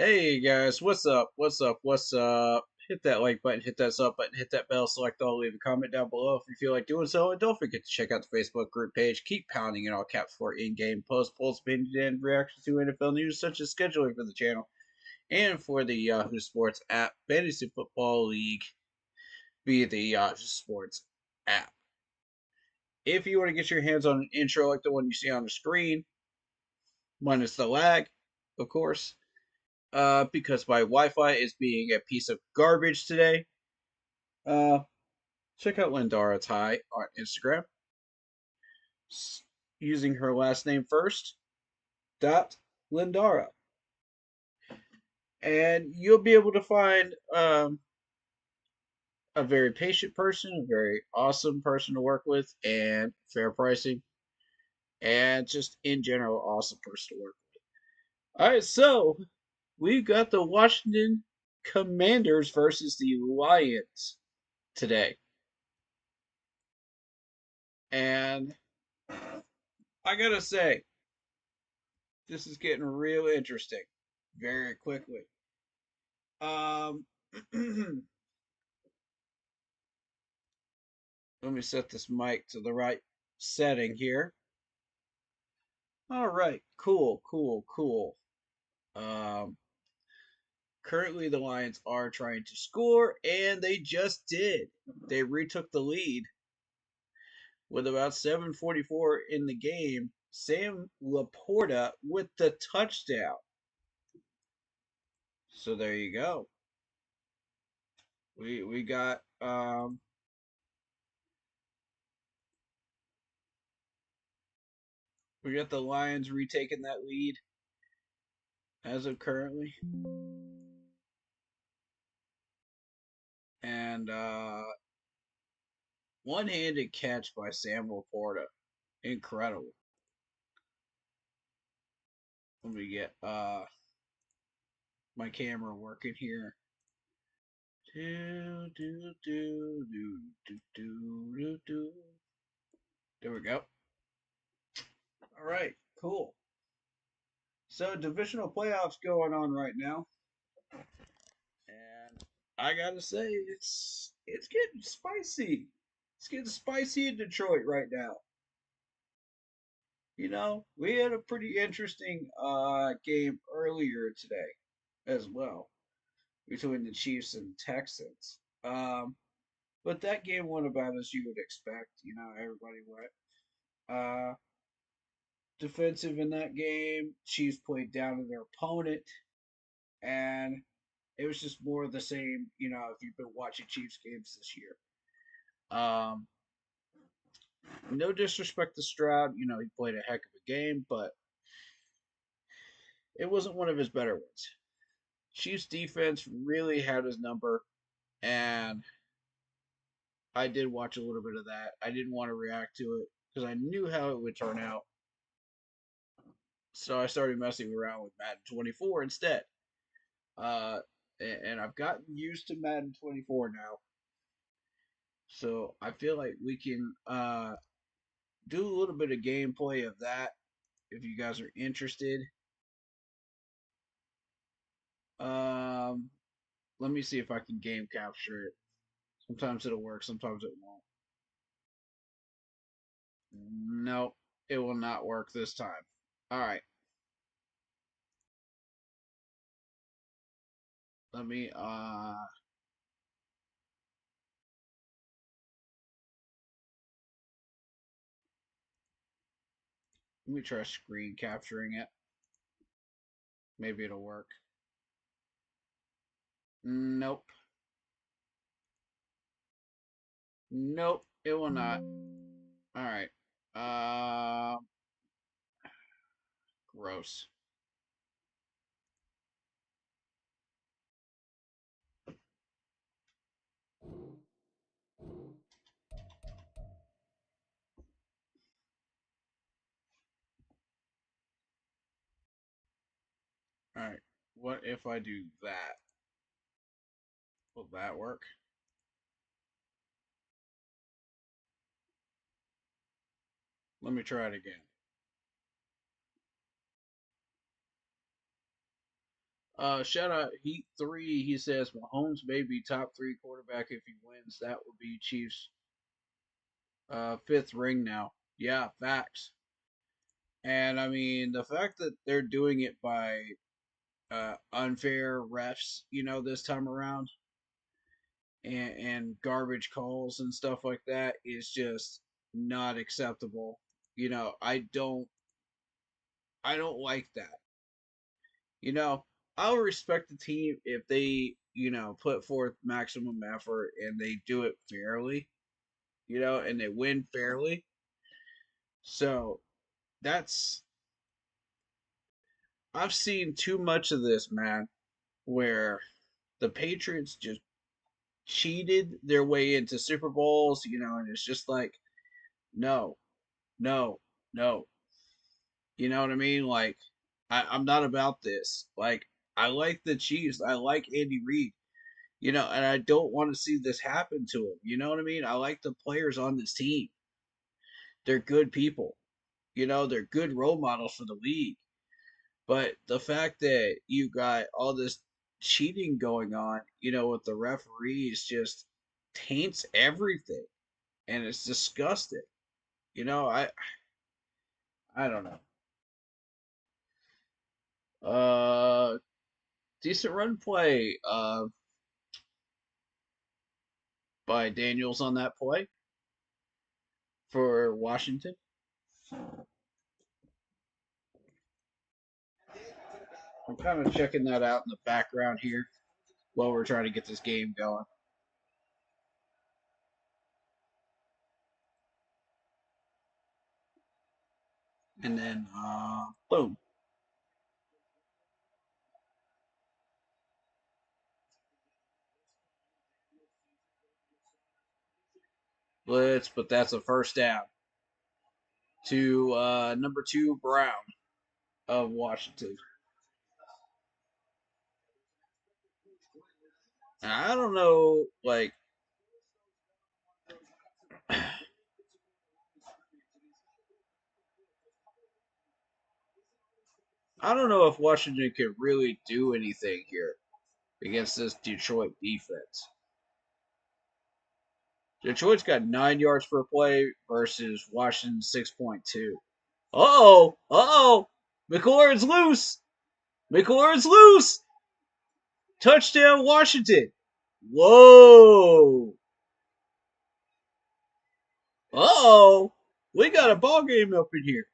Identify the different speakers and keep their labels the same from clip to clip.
Speaker 1: Hey guys, what's up? What's up? What's up? Hit that like button, hit that sub button, hit that bell, select all, leave a comment down below if you feel like doing so, and don't forget to check out the Facebook group page. Keep pounding in all caps for in-game posts, polls, opinions, and reactions to NFL news such as scheduling for the channel and for the Yahoo Sports app Fantasy Football League via the Yahoo Sports app. If you want to get your hands on an intro like the one you see on the screen, minus the lag, of course, because my Wi-Fi is being a piece of garbage today. Uh, Check out Lindara Ty on Instagram, using her last name first, dot Lindara, and you'll be able to find a very patient person, a very awesome person to work with, and fair pricing, and just in general awesome person to work with. All right, so we've got the Washington Commanders versus the Lions today. And I gotta say, this is getting real interesting very quickly. Um, Let me set this mic to the right setting here. All right, cool, cool, cool. Um, Currently, the Lions are trying to score, and they just did. They retook the lead with about 7:44 in the game. Sam Laporta with the touchdown. So there you go. We got the Lions retaking that lead as of currently. And one-handed catch by Sam Laporta. Incredible. Let me get my camera working here. Do do do do do do do do. There we go. All right, cool. So divisional playoffs going on right now, and I gotta say it's getting spicy. It's getting spicy in Detroit right now. We had a pretty interesting game earlier today as well between the Chiefs and Texans. But that game went about as you would expect. Everybody went defensive in that game. Chiefs played down to their opponent, and it was just more of the same. If you've been watching Chiefs games this year. No disrespect to Stroud, he played a heck of a game, but it wasn't one of his better ones. Chiefs defense really had his number, and I did watch a little bit of that. I didn't want to react to it because I knew how it would turn out. So I started messing around with Madden 24 instead. Uh, and I've gotten used to Madden 24 now. So I feel like we can do a little bit of gameplay of that if you guys are interested. Um, Let me see if I can game capture it. Sometimes it'll work, sometimes it won't. Nope, it will not work this time. All right, let me try screen capturing it. Maybe it'll work. Nope. Nope, it will not. All right. Gross. All right. What if I do that? Will that work? Let me try it again. Shout out Heat 3. He says Mahomes may be top three quarterback if he wins. That would be Chiefs' fifth ring now. Yeah, facts. And I mean, the fact that they're doing it by unfair refs, this time around, and garbage calls and stuff like that is just not acceptable. I don't like that. You know, I'll respect the team if they, put forth maximum effort and they do it fairly, and they win fairly. So that's I've seen too much of this, man, where the Patriots just cheated their way into Super Bowls, and it's just like, no, no, no. You know what I mean? Like, I'm not about this. Like, I like the Chiefs. I like Andy Reid. And I don't want to see this happen to him. You know what I mean? I like the players on this team. They're good people. They're good role models for the league. But the fact that you got all this cheating going on, with the referees just taints everything. And it's disgusting. You know, I I don't know. Uh Decent run play by Daniels on that play for Washington. I'm kind of checking that out in the background here while we're trying to get this game going. And then, boom. Blitz, but that's a first down to number two, Brown of Washington. And I don't know, like, I don't know if Washington can really do anything here against this Detroit defense. Detroit's got 9 yards per play versus Washington 6.2. Uh oh! McLaurin's loose! McLaurin's loose! Touchdown, Washington! Whoa! Oh! We got a ball game up in here.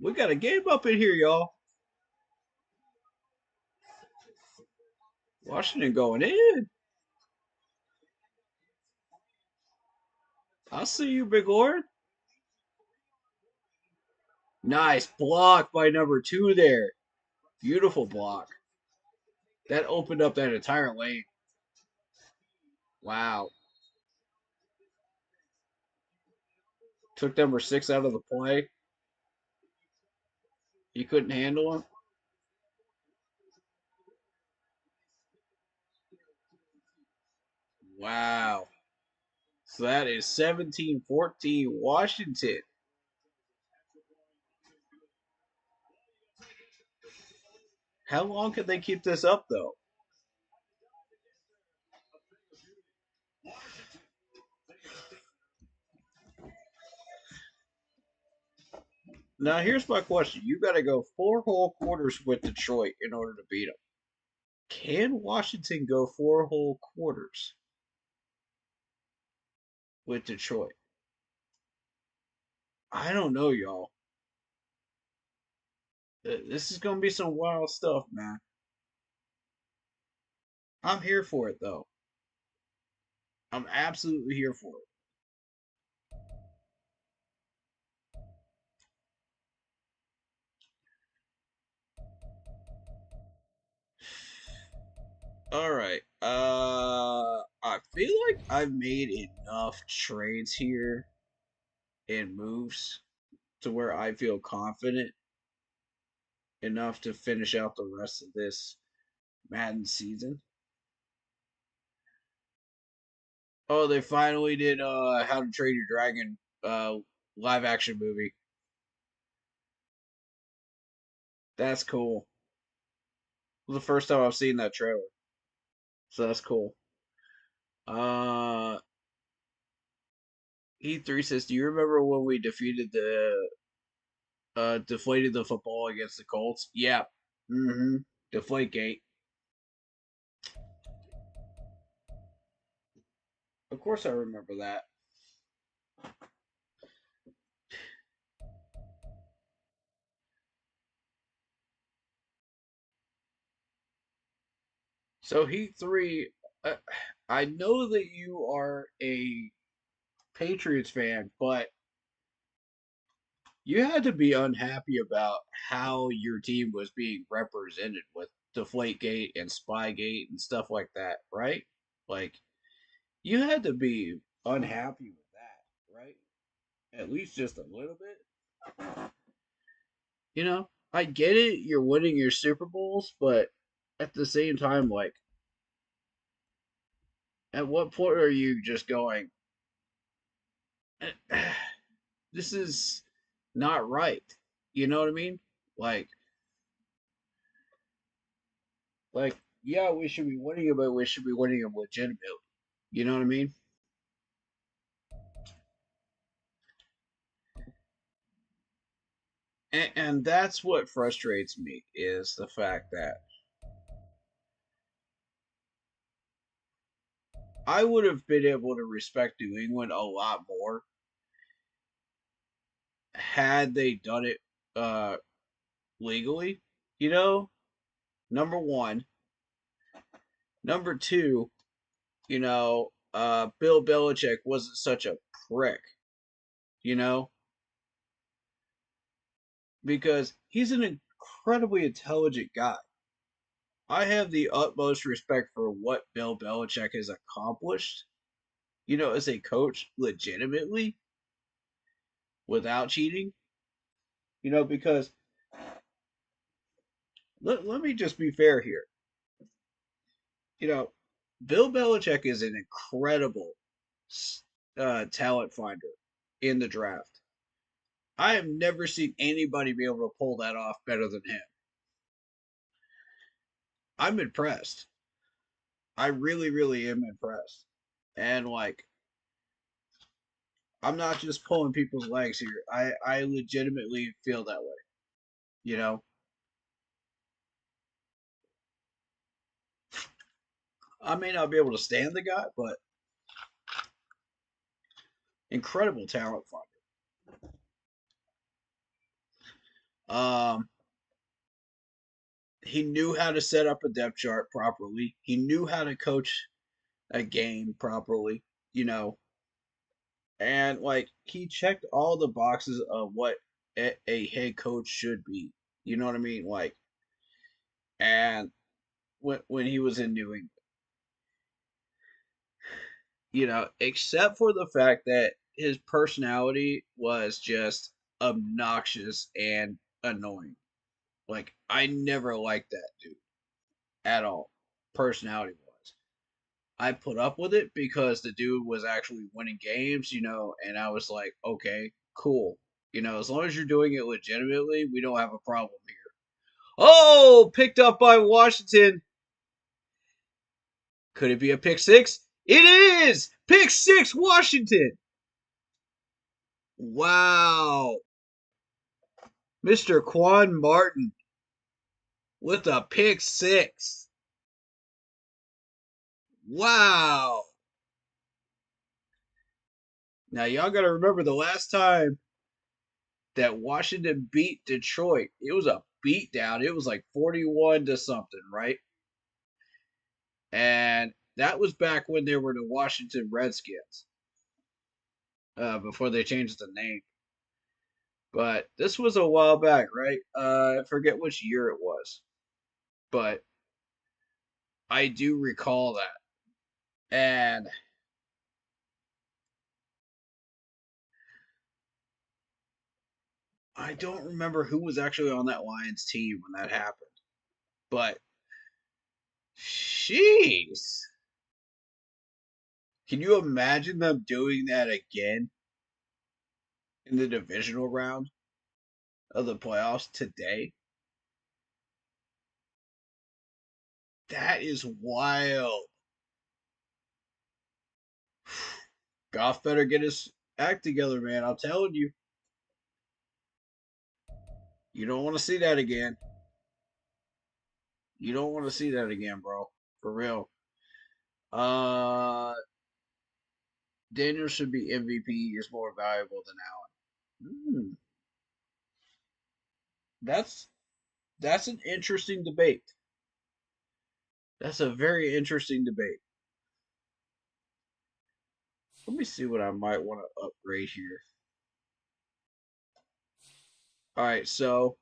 Speaker 1: We got a game up in here, y'all. Washington going in. I see you, Big Lord. Nice block by number two there. Beautiful block. That opened up that entire lane. Wow. Took number six out of the play. He couldn't handle him. Wow. So that is 17-14 Washington. How long can they keep this up, though? Now, here's my question. You got to go four whole quarters with Detroit in order to beat them. Can Washington go four whole quarters with Detroit? I don't know, y'all. This is going to be some wild stuff, man. I'm here for it, though. I'm absolutely here for it. All right. I feel like I've made enough trades here and moves to where I feel confident enough to finish out the rest of this Madden season. Oh, they finally did How to Train Your Dragon live action movie. That's cool. was the first time I've seen that trailer, so that's cool. Uh, E3 says, "Do you remember when we deflated the football against the Colts?" Yeah. Mm-hmm. Deflategate. Of course, I remember that. So Heat 3, uh, I know that you are a Patriots fan, but you had to be unhappy about how your team was being represented with Deflategate and Spygate and stuff like that, right? Like, you had to be unhappy with that, right? At least just a little bit. I get it, you're winning your Super Bowls, but at the same time, like, at what point are you just going, this is not right? You know what I mean? Like, like, yeah, we should be winning it, but we should be winning them legitimately. You know what I mean? And that's what frustrates me is the fact that I would have been able to respect New England a lot more had they done it uh legally, you know? Number one. Number two, Bill Belichick wasn't such a prick, you know, because he's an incredibly intelligent guy. I have the utmost respect for what Bill Belichick has accomplished, as a coach, legitimately, without cheating, because let me just be fair here. You know, Bill Belichick is an incredible talent finder in the draft. I have never seen anybody be able to pull that off better than him. I'm impressed. I really, really am impressed. And like, I'm not just pulling people's legs here. I legitimately feel that way. You know, I may not be able to stand the guy, but incredible talent finder. He knew how to set up a depth chart properly. He knew how to coach a game properly. You know, and like he checked all the boxes of what a head coach should be. You know what I mean? Like, and when he was in New England, except for the fact that his personality was just obnoxious and annoying. Like, I never liked that dude at all, personality wise. I put up with it because the dude was actually winning games, and I was like, okay, cool. As long as you're doing it legitimately, we don't have a problem here. Oh, picked up by Washington. Could it be a pick six? It is! Pick six, Washington! Wow. Mr. Quan Martin with a pick six. Wow. Now, y'all got to remember the last time that Washington beat Detroit, it was a beatdown. It was like 41 to something, right? And that was back when they were the Washington Redskins, before they changed the name. But this was a while back, right? I forget which year it was, but I do recall that. And I don't remember who was actually on that Lions team when that happened. But, jeez. Can you imagine them doing that again in the divisional round of the playoffs today? That is wild. Goff better get his act together, man. I'm telling you. You don't want to see that again. You don't want to see that again, bro. For real. Uh, Daniel should be MVP. Is more valuable than Allen. That's that's an interesting debate. That's a very interesting debate. Let me see what I might want to upgrade here. All right, so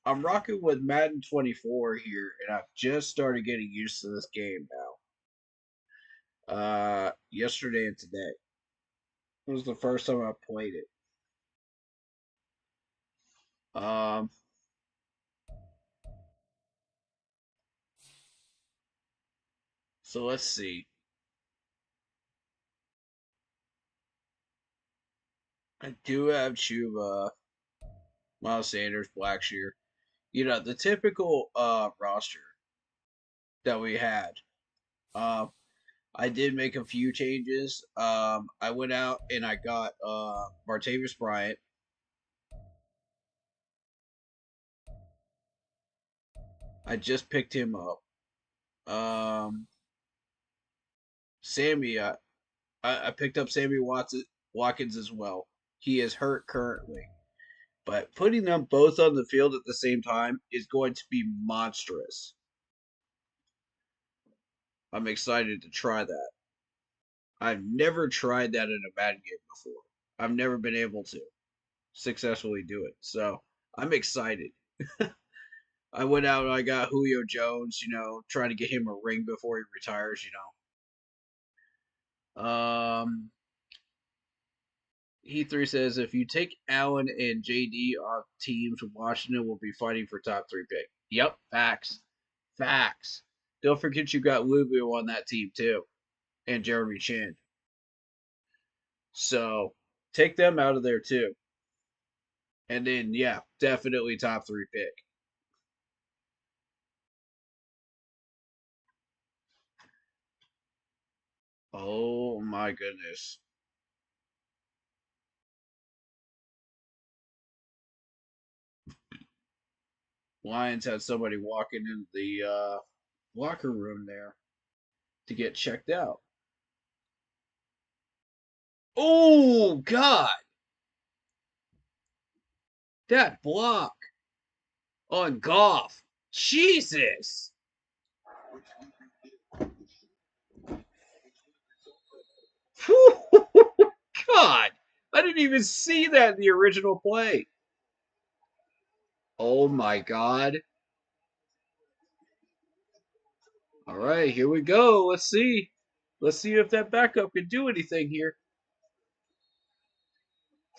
Speaker 1: I'm rocking with Madden 24 here, and I've just started getting used to this game now. Yesterday and today was the first time I played it. Um, so let's see. I do have Chuba, Miles Sanders, Blackshear. You know, the typical roster that we had. Um, I did make a few changes. I went out and I got Martavis Bryant. I just picked him up. Um, Sammy, I picked up Watkins as well. He is hurt currently, but putting them both on the field at the same time is going to be monstrous. I'm excited to try that. I've never tried that in a Madden game before. I've never been able to successfully do it, so I'm excited. I went out and I got Julio Jones, trying to get him a ring before he retires. He3 says if you take Allen and JD off teams, Washington will be fighting for top three pick. Yep, facts. Facts. Don't forget you got Lubu on that team too. And Jeremy Chin. So take them out of there too. And then yeah, definitely top three pick. Oh my goodness. Lions had somebody walking in the locker room there to get checked out. Oh God, that block on Goff. Jesus. God, I didn't even see that in the original play. Oh my God. All right, here we go. Let's see. Let's see if that backup can do anything here.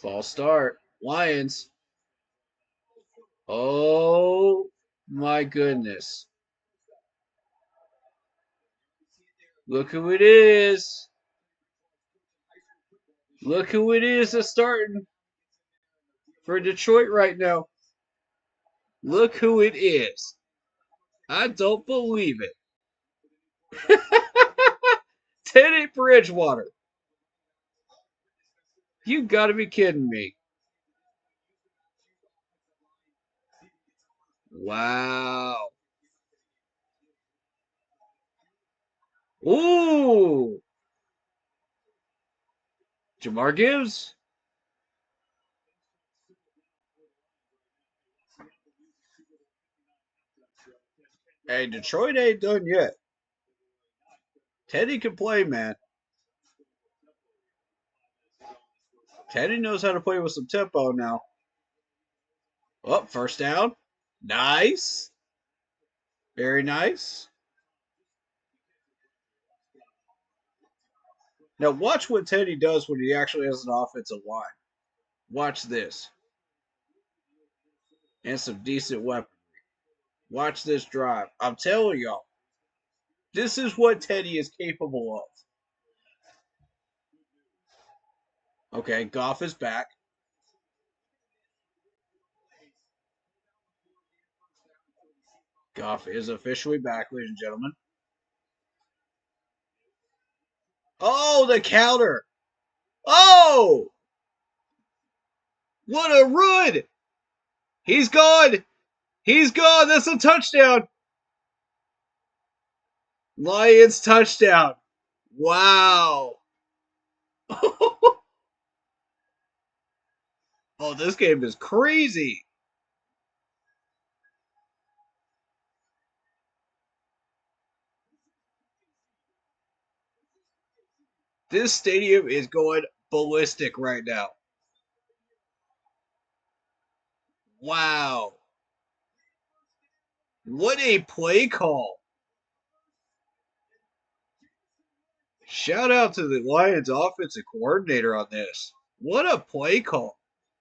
Speaker 1: False start. Lions. Oh my goodness. Look who it is. Look who it is that's starting for Detroit right now. Look who it is. I don't believe it. Teddy Bridgewater. You gotta be kidding me. Wow. Ooh. Jamar Gibbs. Hey, Detroit ain't done yet. Teddy can play, man. Teddy knows how to play with some tempo now. Oh, first down. Nice. Very nice. Now watch what Teddy does when he actually has an offensive line. Watch this. And some decent weapons. Watch this drive. I'm telling y'all, this is what Teddy is capable of. Okay, Goff is back. Goff is officially back, ladies and gentlemen. Oh, the counter. Oh, what a run. He's gone. He's gone. That's a touchdown. Lions touchdown. Wow. Oh, this game is crazy. This stadium is going ballistic right now. Wow. What a play call. Shout out to the Lions offensive coordinator on this. What a play call.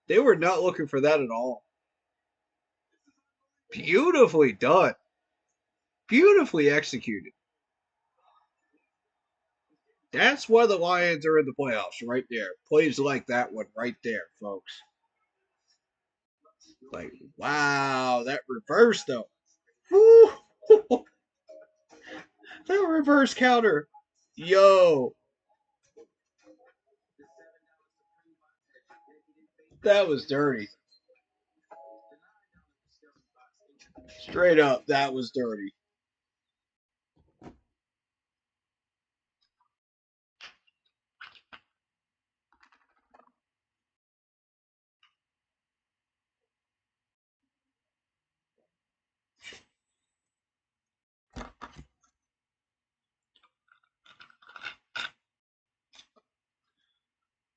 Speaker 1: They were not looking for that at all. Beautifully done. Beautifully executed. That's why the Lions are in the playoffs right there. Plays like that one right there, folks. Like, wow, that reverse though. Woo! That reverse counter. Yo, that was dirty. Straight up, that was dirty.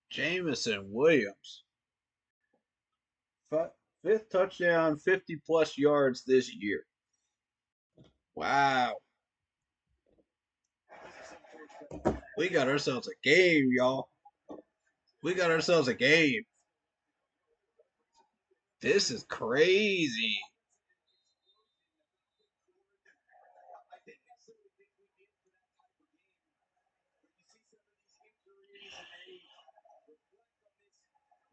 Speaker 1: Jamison Williams. Fifth touchdown, 50 plus yards this year. Wow. We got ourselves a game, y'all. We got ourselves a game. This is crazy.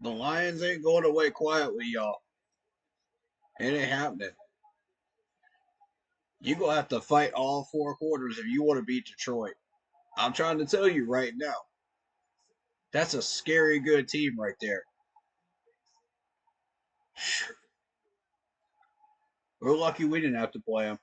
Speaker 1: The Lions ain't going away quietly, y'all. It ain't happening. You're going to have to fight all four quarters if you want to beat Detroit. I'm trying to tell you right now. That's a scary good team right there. We're lucky we didn't have to play them.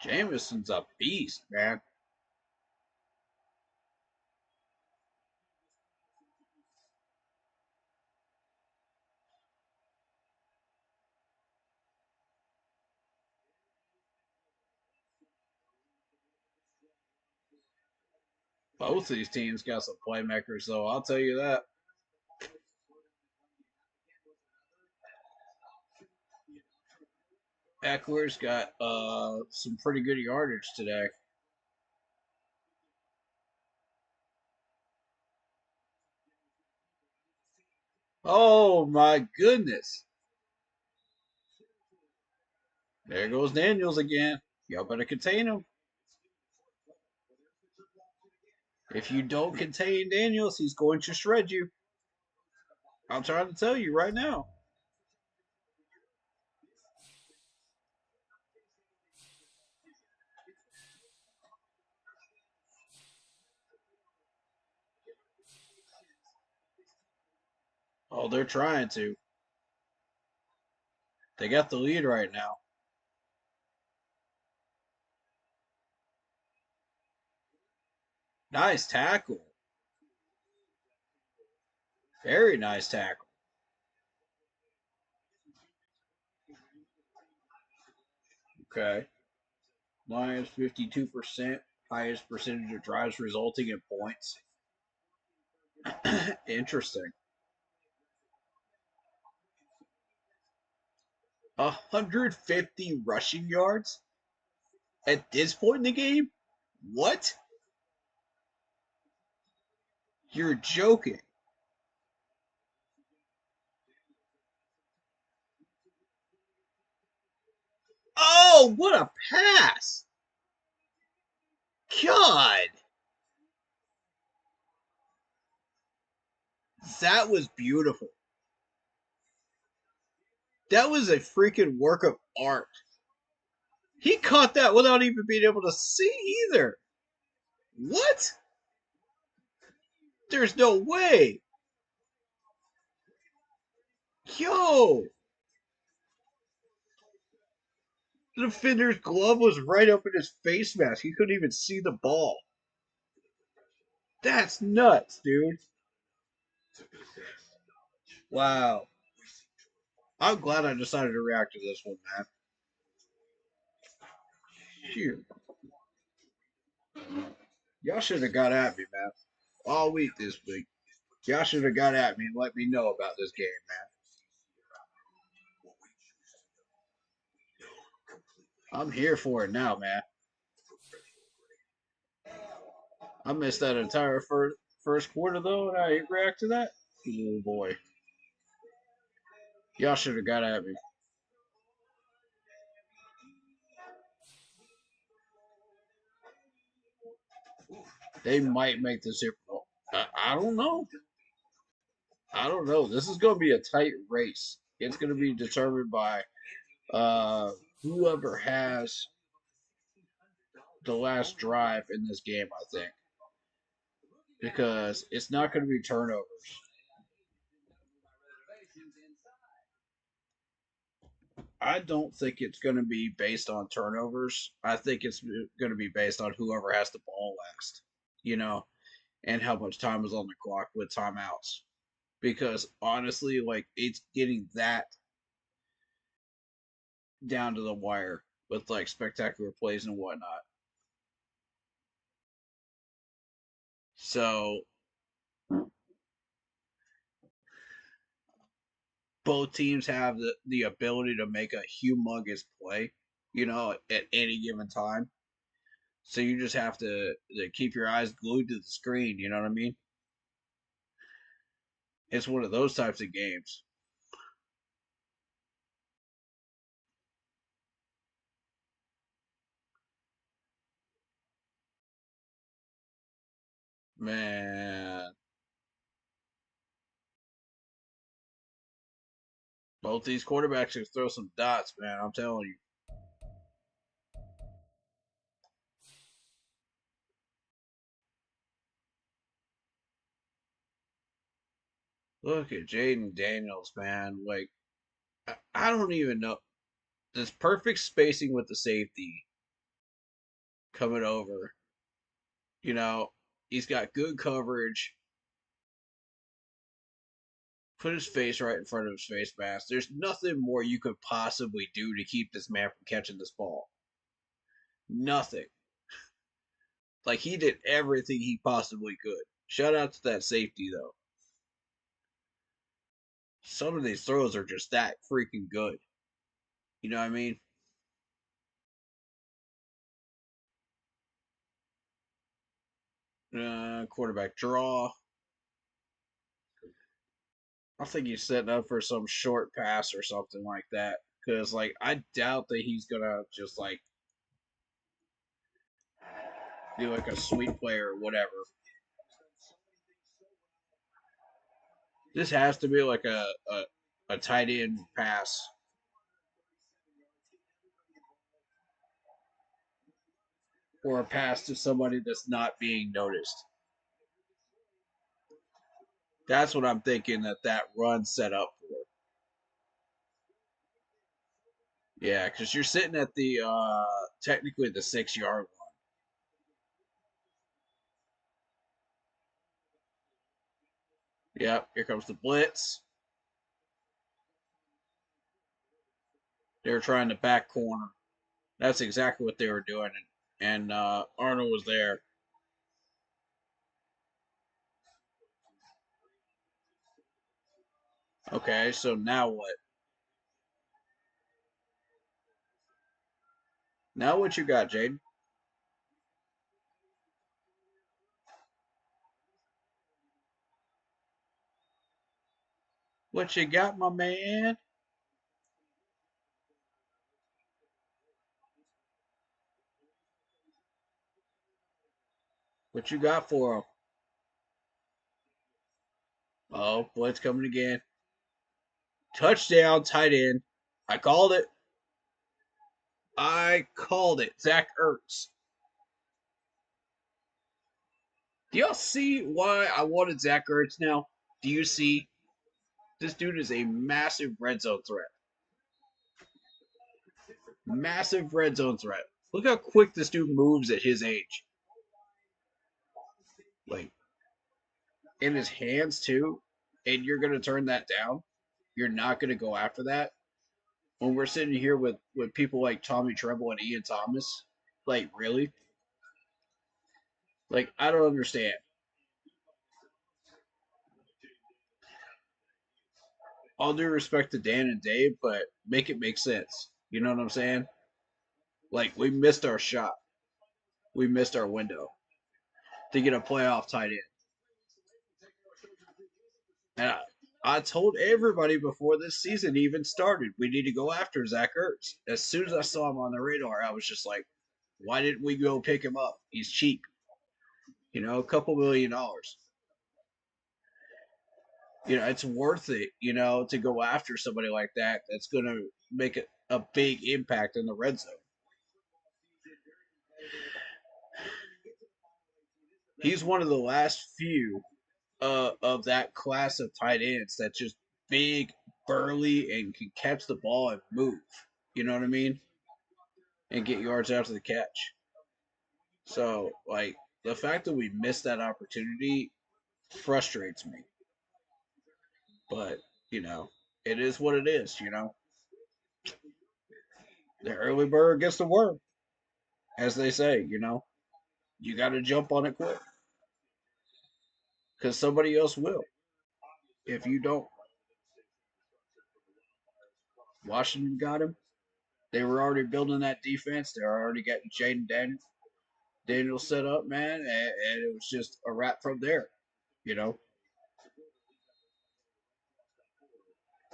Speaker 1: Jameson's a beast, man. Both these teams got some playmakers, though. I'll tell you that. Eckler's got some pretty good yardage today. Oh my goodness! There goes Daniels again. Y'all better contain him. If you don't contain Daniels, he's going to shred you. I'm trying to tell you right now. Oh, they're trying to. They got the lead right now. Nice tackle. Very nice tackle. Okay. Lions 52%, highest percentage of drives resulting in points. Interesting. 150 rushing yards at this point in the game? What? You're joking. Oh, what a pass! God. That was beautiful. That was a freaking work of art. He caught that without even being able to see either. What? There's no way. Yo, the defender's glove was right up in his face mask. He couldn't even see the ball. That's nuts, dude. Wow. I'm glad I decided to react to this one, man. Shoot. Y'all should have got at me, man. All week this week. Y'all should have got at me and let me know about this game, man. I'm here for it now, man. I missed that entire first quarter though, and I didn't react to that. Oh boy, y'all should have got at me. They might make the Super Bowl. I don't know. I don't know. This is going to be a tight race. It's going to be determined by uh, whoever has the last drive in this game. I think because it's not going to be turnovers. I don't think it's going to be based on turnovers. I think it's going to be based on whoever has the ball last. You know, and how much time is on the clock with timeouts. Because honestly, like it's getting that down to the wire with like spectacular plays and whatnot. So both teams have the ability to make a humongous play, at any given time. So you just have to keep your eyes glued to the screen, you know what I mean? It's one of those types of games. Man, both these quarterbacks can throw some dots, man. I'm telling you. Look at Jaden Daniels, man. Like, I don't even know. This perfect spacing with the safety coming over. You know, he's got good coverage. Put his face right in front of his face mask. There's nothing more you could possibly do to keep this man from catching this ball. Nothing. Like he did everything he possibly could. Shout out to that safety though. Some of these throws are just that freaking good. You know what I mean? Quarterback draw. I think he's setting up for some short pass or something like that. Because like I doubt that he's gonna just like do like a sweep play or whatever. This has to be like a tight end pass or a pass to somebody that's not being noticed. That's what I'm thinking that run set up for. Yeah, because you're sitting at the technically the 6 yard line. Yep, here comes the blitz. They're trying to back corner. That's exactly what they were doing, and Arnold was there. Okay, so now what? Now what you got, Jaden? What you got, my man? What you got for him? Oh, blitz coming again. Touchdown, tight end. I called it. I called it. Zach Ertz. Do y'all see why I wanted Zach Ertz now? Do you see? This dude is a massive red zone threat. Massive red zone threat. Look how quick this dude moves at his age. Like, in his hands, too. And you're going to turn that down? You're not going to go after that? When we're sitting here with people like Tommy Tremble and Ian Thomas? Like, really? Like, I don't understand. All due respect to Dan and Dave, but make it make sense. You know what I'm saying? Like, we missed our shot. We missed our window to get a playoff tight end. And I told everybody before this season even started, we need to go after Zach Ertz. As soon as I saw him on the radar, I was just like, why didn't we go pick him up? He's cheap. You know, a couple $1 million. You know, it's worth it, you know, to go after somebody like that that's going to make a big impact in the red zone. He's one of the last few of that class of tight ends that's just big, burly, and can catch the ball and move. You know what I mean? And get yards after the catch. So, like, the fact that we missed that opportunity frustrates me. But, you know, it is what it is, you know? The early bird gets the worm, as they say, you know? You got to jump on it quick. Because somebody else will. If you don't, Washington got him. They were already building that defense. They were already getting Jaden Daniels set up, man. And it was just a wrap from there, you know?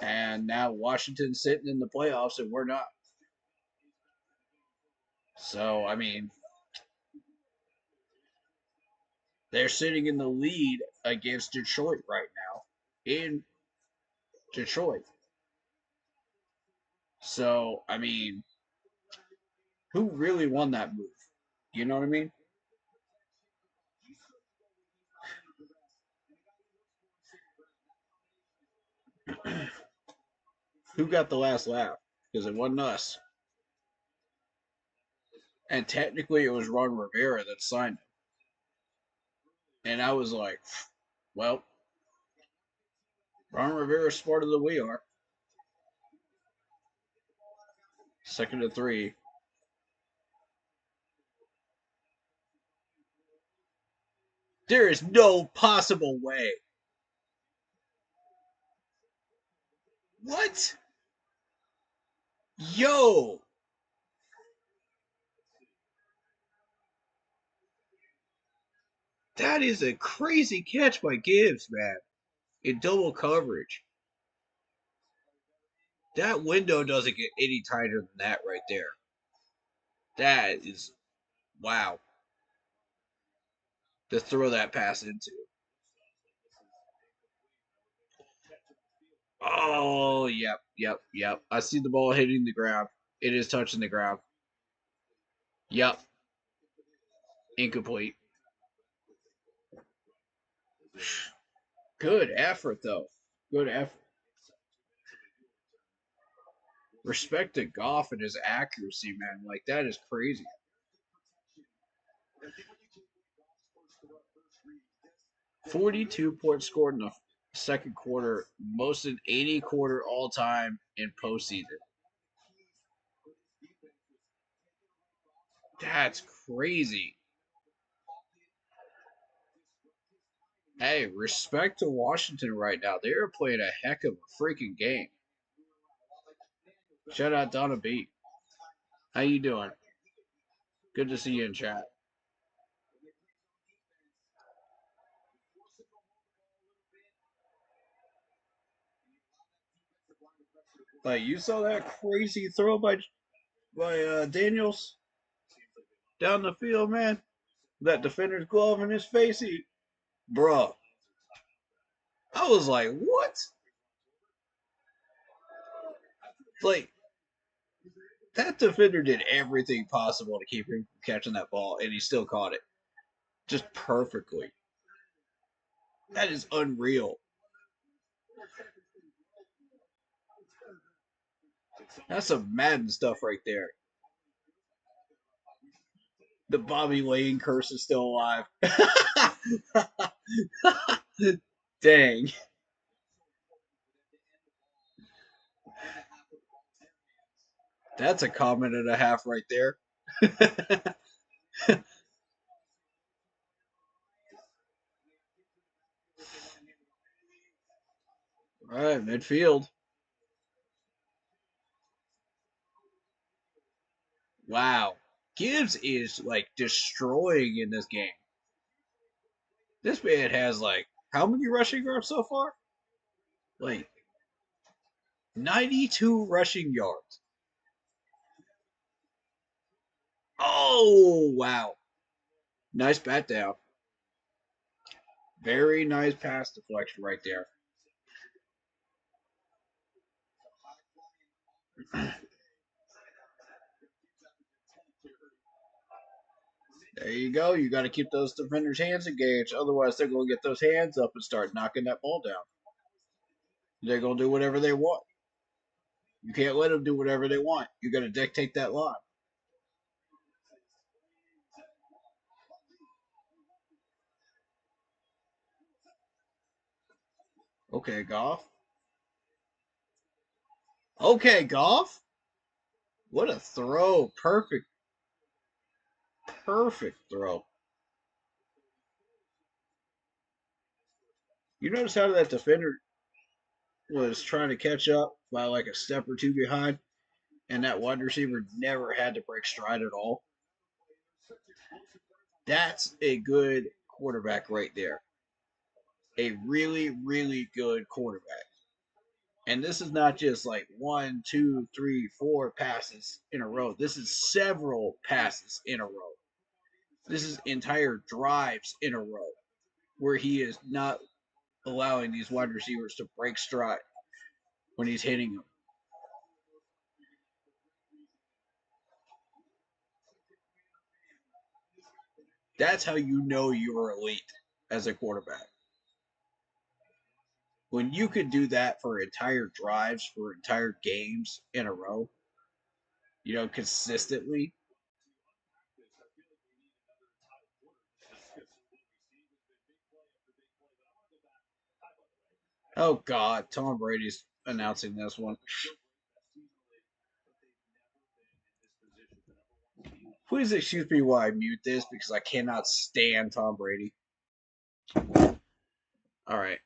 Speaker 1: And now Washington's sitting in the playoffs and we're not. So, I mean, they're sitting in the lead against Detroit right now in Detroit. So, I mean, who really won that move? You know what I mean? Who got the last laugh? Because it wasn't us. And technically, it was Ron Rivera that signed it. And I was like, well, Ron Rivera's smarter than we are. Second to three. There is no possible way. What? Yo! That is a crazy catch by Gibbs, man. In double coverage. That window doesn't get any tighter than that right there. That is wow to throw that pass into. Oh, yep, yep, yep. I see the ball hitting the ground. It is touching the ground. Yep, incomplete. Good effort, though. Good effort. Respect to Goff and his accuracy, man. Like, that is crazy. 42 points scored in the second quarter, most in any quarter all time in postseason. That's crazy. Hey, respect to Washington right now. They are playing a heck of a freaking game. Shout out Donna B. How you doing? Good to see you in chat. Like you saw that crazy throw by Daniels down the field, man. That defender's glove in his face, bruh. I was like, what? Like, that defender did everything possible to keep him from catching that ball, and he still caught it. Just perfectly. That is unreal. That's some Madden stuff right there. The Bobby Lane curse is still alive. Dang. That's a comment and a half right there. All right, midfield. Wow. Gibbs is like destroying in this game. This man has like how many rushing yards so far? Like 92 rushing yards. Oh, wow. Nice bat down. Very nice pass deflection right there. There you go. You got to keep those defenders' hands engaged. Otherwise, they're going to get those hands up and start knocking that ball down. They're going to do whatever they want. You can't let them do whatever they want. You got to dictate that line. Okay, Goff. Okay, Goff. What a throw. Perfect, perfect throw. You notice how that defender was trying to catch up by like a step or two behind, and that wide receiver never had to break stride at all? That's a good quarterback right there. A really, really good quarterback. And this is not just like one, two, three, four passes in a row. This is several passes in a row. This is entire drives in a row where he is not allowing these wide receivers to break stride when he's hitting them. That's how you know you're elite as a quarterback. When you could do that for entire drives, for entire games in a row, consistently. Oh God, Tom Brady's announcing this one. Please excuse me while I mute this because I cannot stand Tom Brady. All right,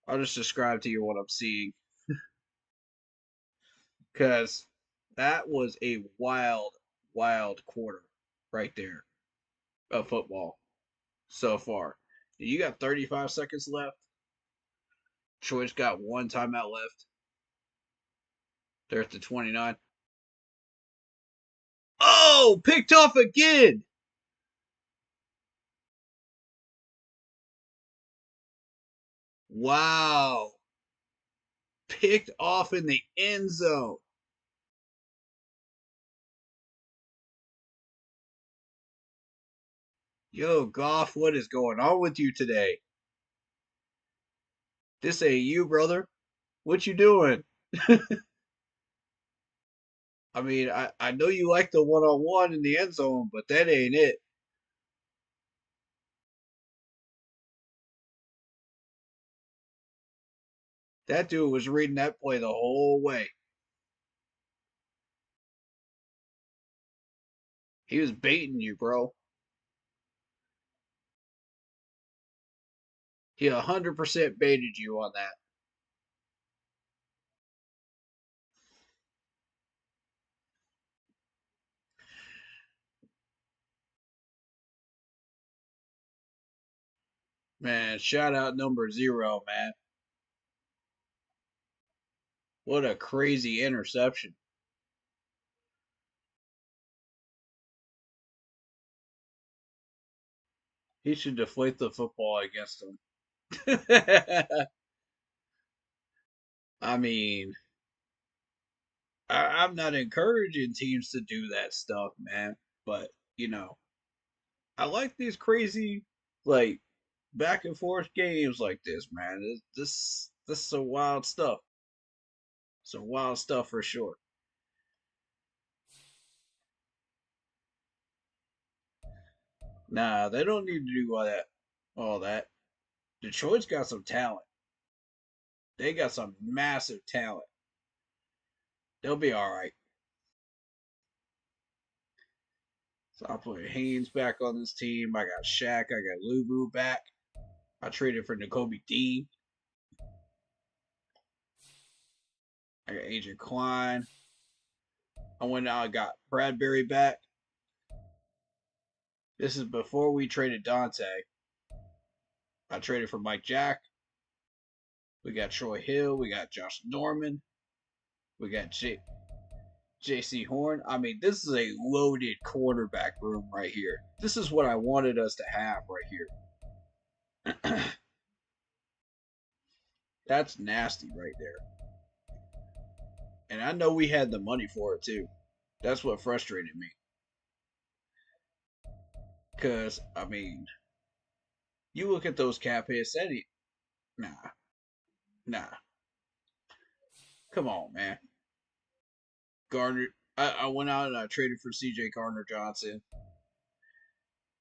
Speaker 1: I'll just describe to you what I'm seeing because that was a wild, wild quarter right there of football so far. You got 35 seconds left. Troy's got one timeout left. They're at the 29. Oh, picked off again. Wow. Picked off in the end zone. Yo, Goff, what is going on with you today? This ain't you, brother. What you doing? I mean, I know you like the one-on-one in the end zone, but that ain't it. That dude was reading that play the whole way. He was baiting you, bro. He 100% baited you on that. Man, shout out number 0, man. What a crazy interception. He should deflate the football against him. I mean, I'm not encouraging teams to do that stuff, man. But you know, I like these crazy, like back and forth games like this, man. This is some wild stuff. Some wild stuff for sure. Nah, they don't need to do all that. All that. Detroit's got some talent. They got some massive talent. They'll be all right. So I put Haynes back on this team. I got Shaq. I got Lubu back. I traded for N'Kobe Dean. I got Agent Klein. I went out. I got Bradbury back. This is before we traded Dante. I traded for Mike Jack. We got Troy Hill. We got Josh Norman. We got J.C. Horn. I mean, this is a loaded quarterback room right here. This is what I wanted us to have right here. That's nasty right there. And I know we had the money for it too. That's what frustrated me. Because, I mean, you look at those cap hits, nah, nah. Come on, man. Gardner, I went out and I traded for CJ Gardner Johnson,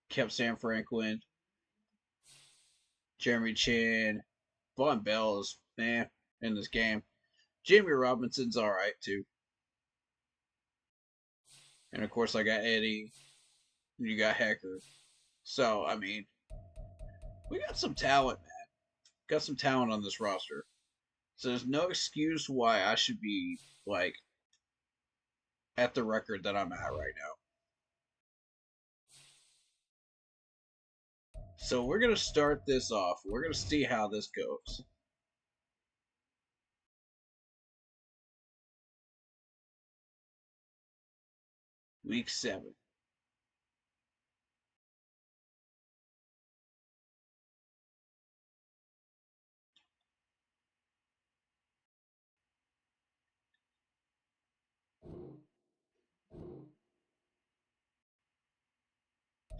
Speaker 1: kept Sam Franklin, Jeremy Chin, Von Bell is, in this game. Jamie Robinson's all right too. And of course, I got Eddie. You got Hecker. So, I mean, we got some talent, man. Got some talent on this roster. So there's no excuse why I should be like at the record that I'm at right now. So we're gonna start this off. We're gonna see how this goes. Week 7.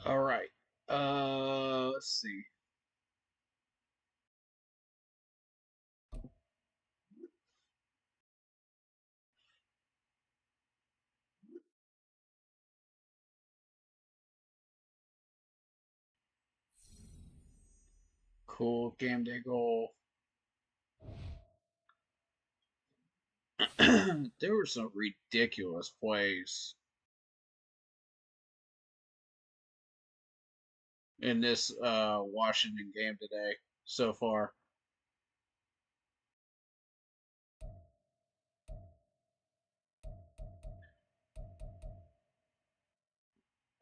Speaker 1: All right. Let's see. Cool game day goal. There were some ridiculous plays in this Washington game today so far.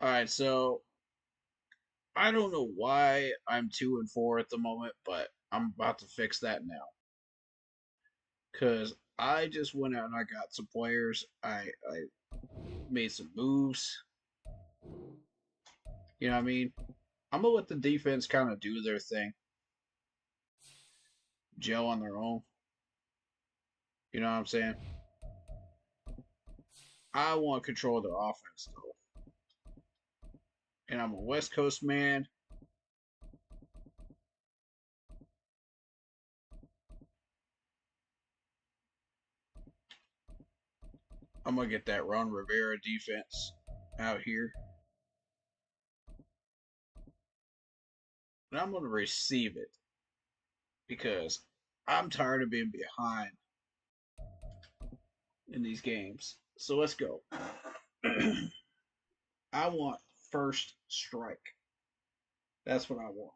Speaker 1: All right, so I don't know why I'm 2-4 at the moment, but I'm about to fix that now because I just went out and I got some players. I made some moves. You know what I mean? I'm gonna let the defense kind of do their thing, gel on their own. You know what I'm saying? I want control of the offense though, and I'm a West Coast man. I'm gonna get that Ron Rivera defense out here, and I'm gonna receive it because I'm tired of being behind in these games. So let's go. I want first strike. That's what I want.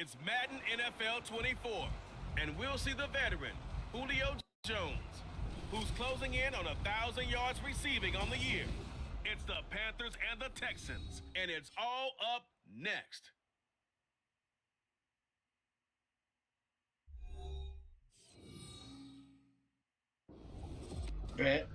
Speaker 2: It's Madden NFL 24, and we'll see the veteran, Julio Jones, who's closing in on 1,000 yards receiving on the year. It's the Panthers and the Texans, and it's all up next.
Speaker 1: Bet.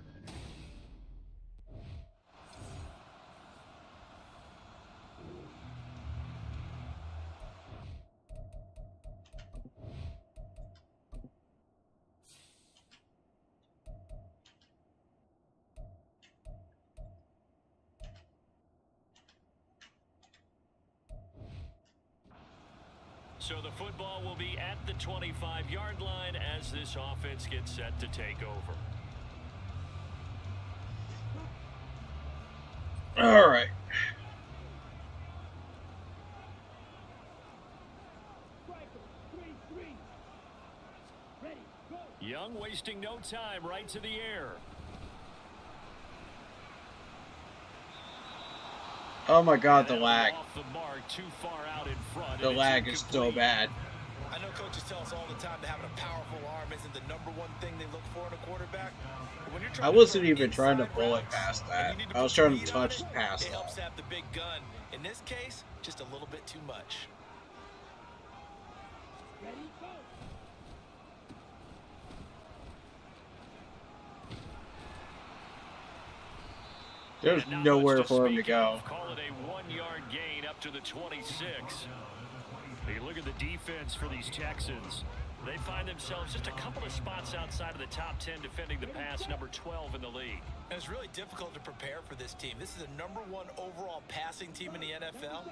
Speaker 3: So the football will be at the 25-yard line as this offense gets set to take over.
Speaker 1: All right.
Speaker 3: Young wasting no time, right to the air.
Speaker 1: Oh my God, the lag.
Speaker 3: Off the mark, too far out in front,
Speaker 1: The lag is so bad.
Speaker 4: I know coaches tell us all the time that having a powerful arm isn't the number one thing they look for in a quarterback. But when you're
Speaker 1: I wasn't even trying to bullet past that. I was trying to touch the pass.
Speaker 4: It helps have the big gun. In this case, just a little bit too much.
Speaker 5: Ready, go.
Speaker 1: There's nowhere for him to go.
Speaker 3: Call it a 1-yard gain up to the 26. You look at the defense for these Texans. They find themselves just a couple of spots outside of the top 10 defending the pass, number 12 in the league.
Speaker 4: And it's really difficult to prepare for this team. This is a number 1 overall passing team in the NFL,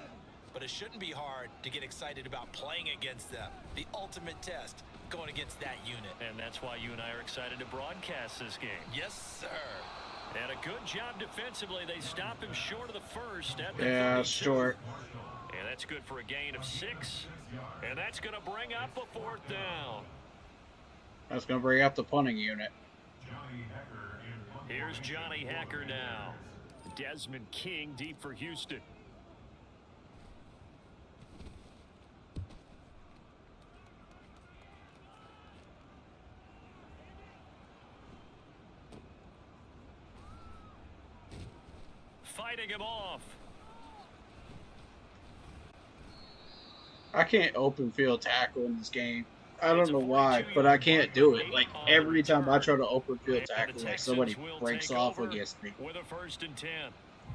Speaker 4: but it shouldn't be hard to get excited about playing against them. The ultimate test going against that unit.
Speaker 3: And that's why you and I are excited to broadcast this game.
Speaker 4: Yes, sir.
Speaker 3: And a good job defensively. They stop him short of the first at the
Speaker 1: Yeah,
Speaker 3: 32.
Speaker 1: short.
Speaker 3: And that's good for a gain of 6. And that's going to bring up a 4th down.
Speaker 1: That's going to bring up the punting unit.
Speaker 3: Here's Johnny Hacker now. Desmond King deep for Houston. Fighting him off.
Speaker 1: I can't open field tackle in this game. I don't know why, but I can't do it. Like, every time I try to open field tackle, like, somebody breaks off against me.
Speaker 3: With a 1st and 10.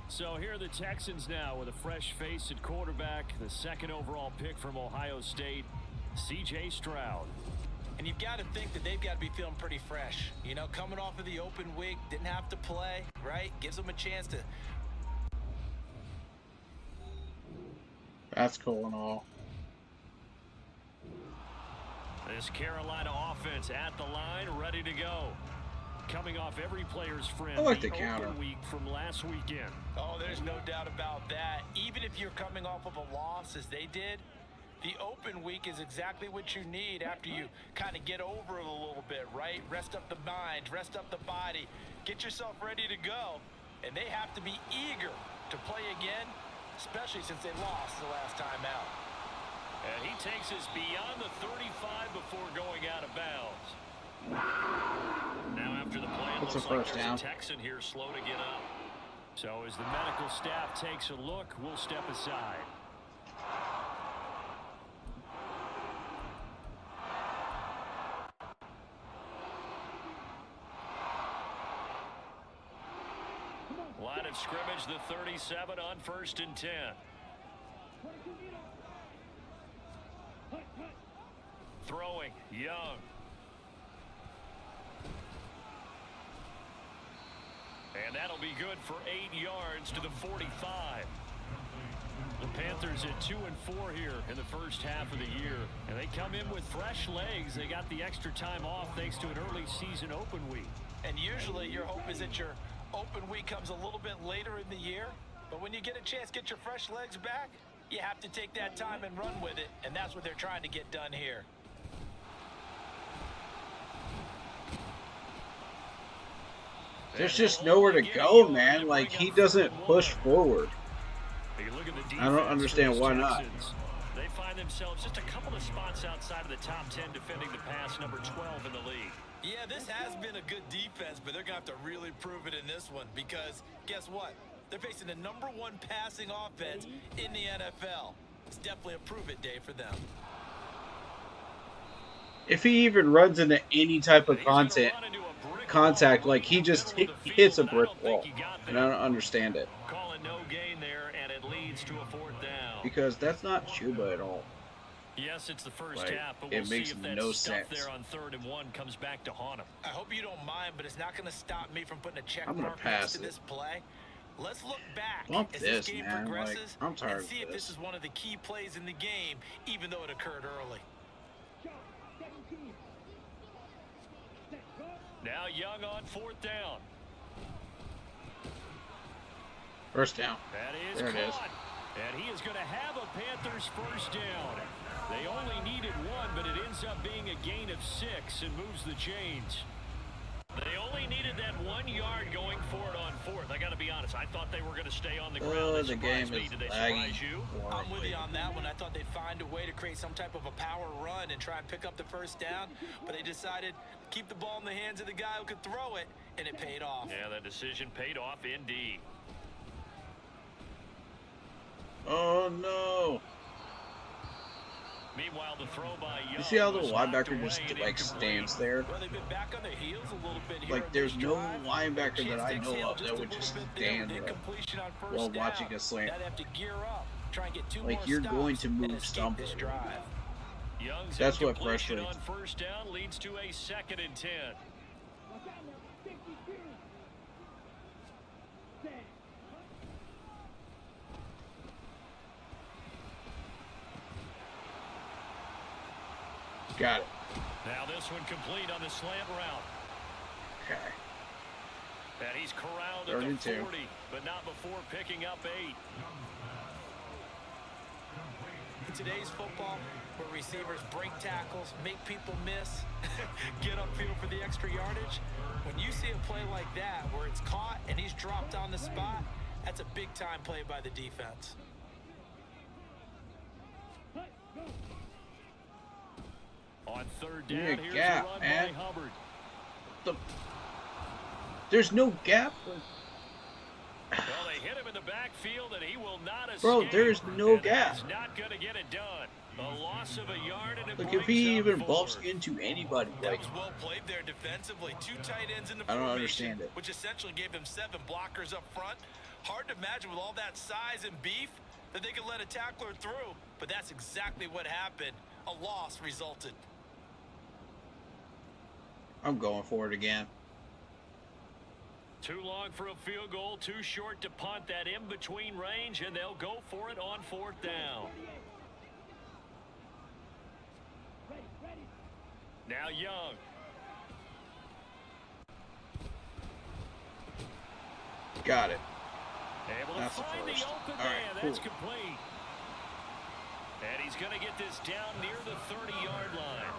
Speaker 3: So here are the Texans now with a fresh face at quarterback, the 2nd overall pick from Ohio State, C.J. Stroud.
Speaker 4: And you've got to think that they've got to be feeling pretty fresh. You know, coming off of the open week, didn't have to play, right? Gives them a chance to...
Speaker 1: That's cool and all.
Speaker 3: This Carolina offense at the line, ready to go. Coming off every player's friend.
Speaker 1: I like the counter.
Speaker 3: Week from last weekend.
Speaker 4: Oh, there's no doubt about that. Even if you're coming off of a loss as they did, the open week is exactly what you need after you kind of get over it a little bit, right? Rest up the mind, rest up the body, get yourself ready to go. And they have to be eager to play again, especially since they lost the last time out.
Speaker 3: And he takes us beyond the 35 before going out of bounds. Now after the play, it looks like there's a Texan here slow to get up. So as the medical staff takes a look, we'll step aside. Line of scrimmage, the 37 on 1st and 10. Throwing, Young. And that'll be good for 8 yards to the 45. The Panthers at 2-4 here in the first half of the year. And they come in with fresh legs. They got the extra time off thanks to an early season open week.
Speaker 4: And usually your hope is that your open week comes a little bit later in the year. But when you get a chance to get your fresh legs back, you have to take that time and run with it. And that's what they're trying to get done here.
Speaker 1: There's just nowhere to go, man. Like, he doesn't push forward. I don't understand why not.
Speaker 3: They find themselves just a couple of spots outside of the top 10 defending the pass, number 12 in the league.
Speaker 4: Yeah, this has been a good defense, but they're going to have to really prove it in this one because guess what? They're facing the #1 passing offense in the NFL. It's definitely a prove-it day for them.
Speaker 1: If he even runs into any type of contact, like he just hits a brick wall, and I don't understand it.
Speaker 3: Calling no gain there, and it leads to a 4th down.
Speaker 1: Because that's not Chuba at all.
Speaker 3: Yes, it's the first
Speaker 1: Like,
Speaker 3: half, but we'll
Speaker 1: it makes
Speaker 3: see if that
Speaker 1: no
Speaker 3: stuff
Speaker 1: sense.
Speaker 3: there on 3rd and 1 comes back to haunt him.
Speaker 4: I hope you don't mind, but it's not going to stop me from putting a check
Speaker 1: I'm gonna
Speaker 4: mark
Speaker 1: pass
Speaker 4: next to
Speaker 1: it.
Speaker 4: this play. Let's look back
Speaker 1: Bump
Speaker 4: as
Speaker 1: this,
Speaker 4: this game
Speaker 1: man. Like,
Speaker 4: progresses
Speaker 1: I'm tired
Speaker 4: and
Speaker 1: of
Speaker 4: see if
Speaker 1: this.
Speaker 4: this is one of the key plays in the game, even though it occurred early.
Speaker 3: Now Young on 4th down.
Speaker 1: First down.
Speaker 3: That is
Speaker 1: There it is.
Speaker 3: caught. And he is going to have a Panthers first down. They only needed 1, but it ends up being a gain of 6 and moves the chains. They only needed that 1 yard going for it on 4th. I got to be honest. I thought they were going to stay on the ground.
Speaker 1: The game is
Speaker 4: I'm with you on that one. I thought they'd find a way to create some type of a power run and try and pick up the first down, but they decided to keep the ball in the hands of the guy who could throw it, and it paid off.
Speaker 3: Yeah, that decision paid off indeed.
Speaker 1: Oh no!
Speaker 3: Meanwhile, the throw by Young.
Speaker 1: You see how the
Speaker 3: was knocked
Speaker 1: linebacker
Speaker 3: away
Speaker 1: just
Speaker 3: and
Speaker 1: like stands there?
Speaker 4: Well, they've been back on their heels a little bit here.
Speaker 1: Like there's no linebacker that I know of that would just stand there while watching a slant.
Speaker 4: Have to gear up, try and get 2
Speaker 1: Like
Speaker 4: more
Speaker 1: you're
Speaker 4: stops
Speaker 1: going to
Speaker 4: and
Speaker 1: move
Speaker 4: escape
Speaker 1: something.
Speaker 4: this drive.
Speaker 3: Young's
Speaker 1: That's what
Speaker 3: incompletion
Speaker 1: frustrates
Speaker 3: on first down leads to a 2nd and 10.
Speaker 1: Got it.
Speaker 3: Now this one complete on the slant route.
Speaker 1: Okay.
Speaker 3: And he's corralled at
Speaker 1: 32.
Speaker 3: the 40, but not before picking up 8.
Speaker 4: In today's football, where receivers break tackles, make people miss, get upfield for the extra yardage, when you see a play like that where it's caught and he's dropped on the spot, that's a big-time play by the defense.
Speaker 3: On 3rd
Speaker 1: Give me
Speaker 3: down,
Speaker 1: a
Speaker 3: here's
Speaker 1: gap,
Speaker 3: a run
Speaker 1: man.
Speaker 3: by Hubbard.
Speaker 1: There's no gap.
Speaker 3: Well, they hit him in the backfield, and he will not escape.
Speaker 1: Bro, there is no
Speaker 3: And
Speaker 1: gap.
Speaker 3: He's not going to get it done. A loss of a yard, and it
Speaker 1: Like
Speaker 3: brings
Speaker 1: if he
Speaker 3: up
Speaker 1: even bumps
Speaker 3: 4th.
Speaker 1: into anybody,
Speaker 4: That
Speaker 1: like
Speaker 4: was well played there defensively. 2 tight ends in the
Speaker 1: I don't
Speaker 4: formation,
Speaker 1: understand it.
Speaker 4: which essentially gave them 7 blockers up front. Hard to imagine with all that size and beef that they could let a tackler through, but that's exactly what happened. A loss resulted.
Speaker 1: I'm going for it again.
Speaker 3: Too long for a field goal, too short to punt. That in-between range, and they'll go for it on 4th down. Now Young.
Speaker 1: Got it.
Speaker 3: Able to
Speaker 1: That's the
Speaker 3: find
Speaker 1: first.
Speaker 3: the open
Speaker 1: All right,
Speaker 3: man.
Speaker 1: cool.
Speaker 3: That's complete. And he's going to get this down near the 30-yard line.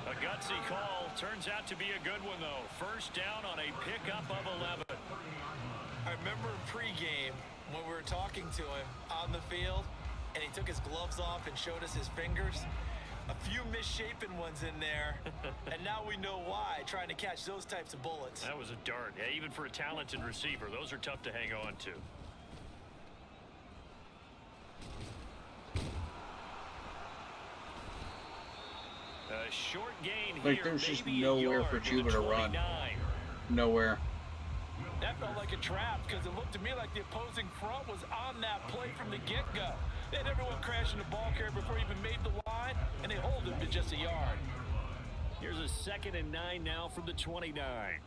Speaker 3: A gutsy call. Turns out to be a good one, though. First down on a pickup of 11.
Speaker 4: I remember in pregame when we were talking to him on the field, and he took his gloves off and showed us his fingers. A few misshapen ones in there, and now we know why, trying to catch those types of bullets.
Speaker 3: That was a dart. Yeah, even for a talented receiver, those are tough to hang on to. A short gain
Speaker 1: Like,
Speaker 3: here,
Speaker 1: there's just
Speaker 3: maybe a
Speaker 1: nowhere
Speaker 3: yard
Speaker 1: for
Speaker 3: to the
Speaker 1: Chuba to run.
Speaker 3: 29.
Speaker 1: Nowhere.
Speaker 4: That felt like a trap because it looked to me like the opposing front was on that play from the get-go. They had everyone crashing the ball carrier before he even made the line, and they hold him to just a yard.
Speaker 3: Here's a 2nd and 9 now from the 29.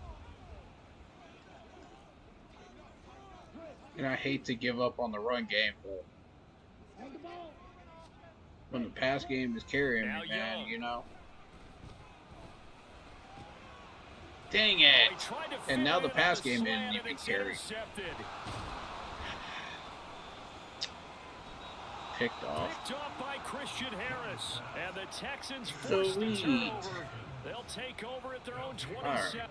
Speaker 1: And I hate to give up on the run game, but when the pass game is carrying
Speaker 3: Now
Speaker 1: me, man,
Speaker 3: Young.
Speaker 1: you know. Dang it!
Speaker 3: He tried to
Speaker 1: And now
Speaker 3: fit
Speaker 1: the
Speaker 3: in on
Speaker 1: pass
Speaker 3: the
Speaker 1: game
Speaker 3: slant,
Speaker 1: didn't
Speaker 3: and
Speaker 1: even
Speaker 3: it's
Speaker 1: carry.
Speaker 3: intercepted.
Speaker 1: Picked off.
Speaker 3: Picked off by Christian Harris. And the Texans
Speaker 1: So
Speaker 3: force the
Speaker 1: neat.
Speaker 3: turnover. They'll take over at their own 27.
Speaker 1: Right.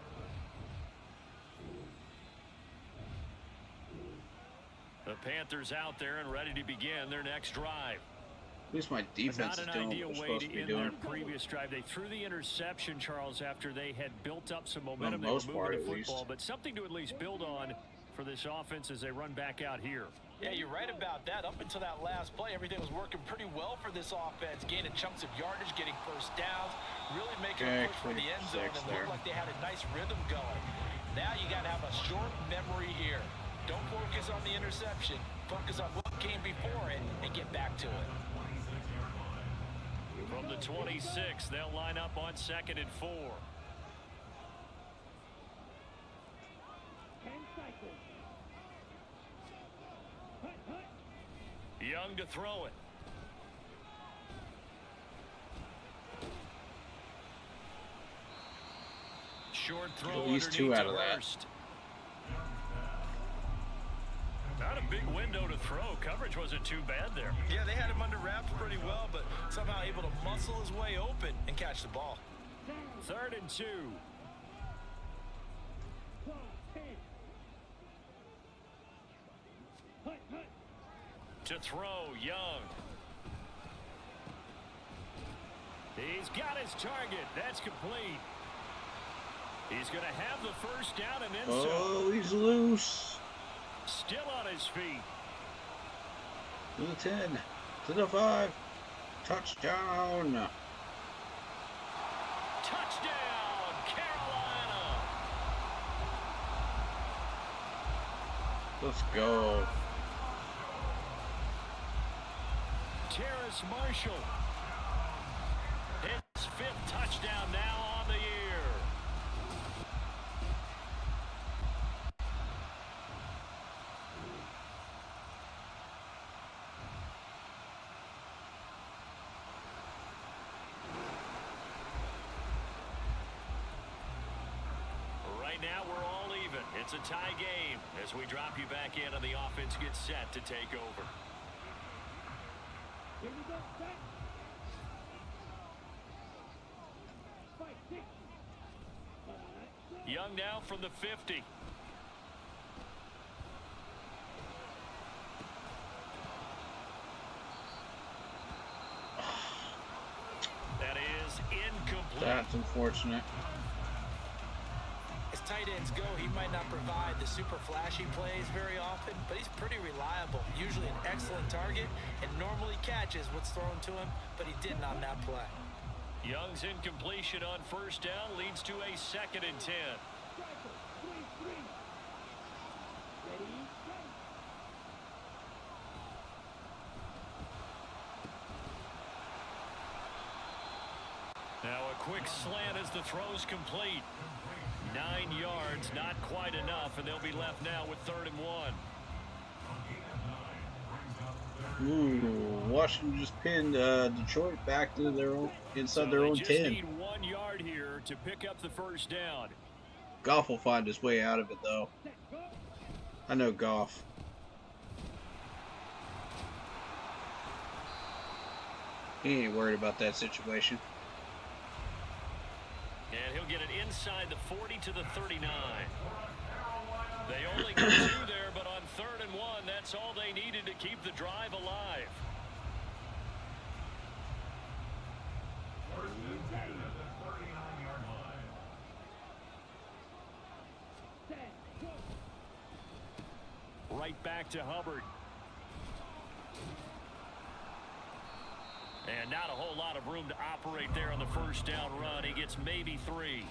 Speaker 3: The Panthers out there and ready to begin their next drive.
Speaker 1: At least my defense
Speaker 3: Not
Speaker 1: is
Speaker 3: an
Speaker 1: doing what
Speaker 3: ideal
Speaker 1: we're
Speaker 3: way
Speaker 1: supposed
Speaker 3: to
Speaker 1: to be
Speaker 3: end their
Speaker 1: doing.
Speaker 3: previous drive. They threw the interception, Charles, after they had built up some
Speaker 1: For
Speaker 3: momentum.
Speaker 1: the
Speaker 3: They were
Speaker 1: most
Speaker 3: moving
Speaker 1: part,
Speaker 3: the
Speaker 1: at
Speaker 3: football,
Speaker 1: least.
Speaker 3: but something to at least build on for this offense as they run back out here.
Speaker 4: Yeah, you're right about that. Up until that last play, everything was working pretty well for this offense, gaining chunks of yardage, getting first downs, really making a push for the end zone, and looked like they had a nice rhythm going. Now you got to have a short memory here. Don't focus on the interception. Focus on what came before it and get back to it.
Speaker 3: From the 26, they'll line up on 2nd and 4. Young to throw it. Short throw.
Speaker 1: At least 2 out of that.
Speaker 3: Not a big window to throw. Coverage wasn't too bad there.
Speaker 4: Yeah, they had him under wraps pretty well, but somehow able to muscle his way open and catch the ball.
Speaker 3: 3rd and 2. To throw, Young. He's got his target. That's complete. He's going to have the first down and then some.
Speaker 1: Oh, he's loose.
Speaker 3: Still on his feet.
Speaker 1: To the 10. To the 5. Touchdown.
Speaker 3: Touchdown, Carolina.
Speaker 1: Let's go.
Speaker 3: Terrace Marshall. His 5th touchdown now on the year. Right now we're all even. It's a tie game as we drop you back in and the offense gets set to take over. Young now from the 50. That is incomplete.
Speaker 1: That's unfortunate.
Speaker 4: As tight ends go, he might not provide the super flashy plays very often, but he's pretty reliable. Usually an excellent target and normally catches what's thrown to him, but he didn't on that play.
Speaker 3: Young's incompletion on 1st down leads to a 2nd and 10. Now a quick slant as the throw's complete. 9 yards, not quite enough, and they'll be left now with 3rd and 1.
Speaker 1: Ooh, Washington just pinned Detroit back to their own inside their own 10.
Speaker 3: They just need 1 yard here to pick up the first down.
Speaker 1: Goff will find his way out of it, though. I know Goff. He ain't worried about that situation.
Speaker 3: And he'll get it inside the 40 to the 39. They only got 2 there, but on 3rd and 1, that's all they needed to keep the drive alive. Right back to Hubbard. And not a whole lot of room to operate there on the first down run. He gets maybe 3.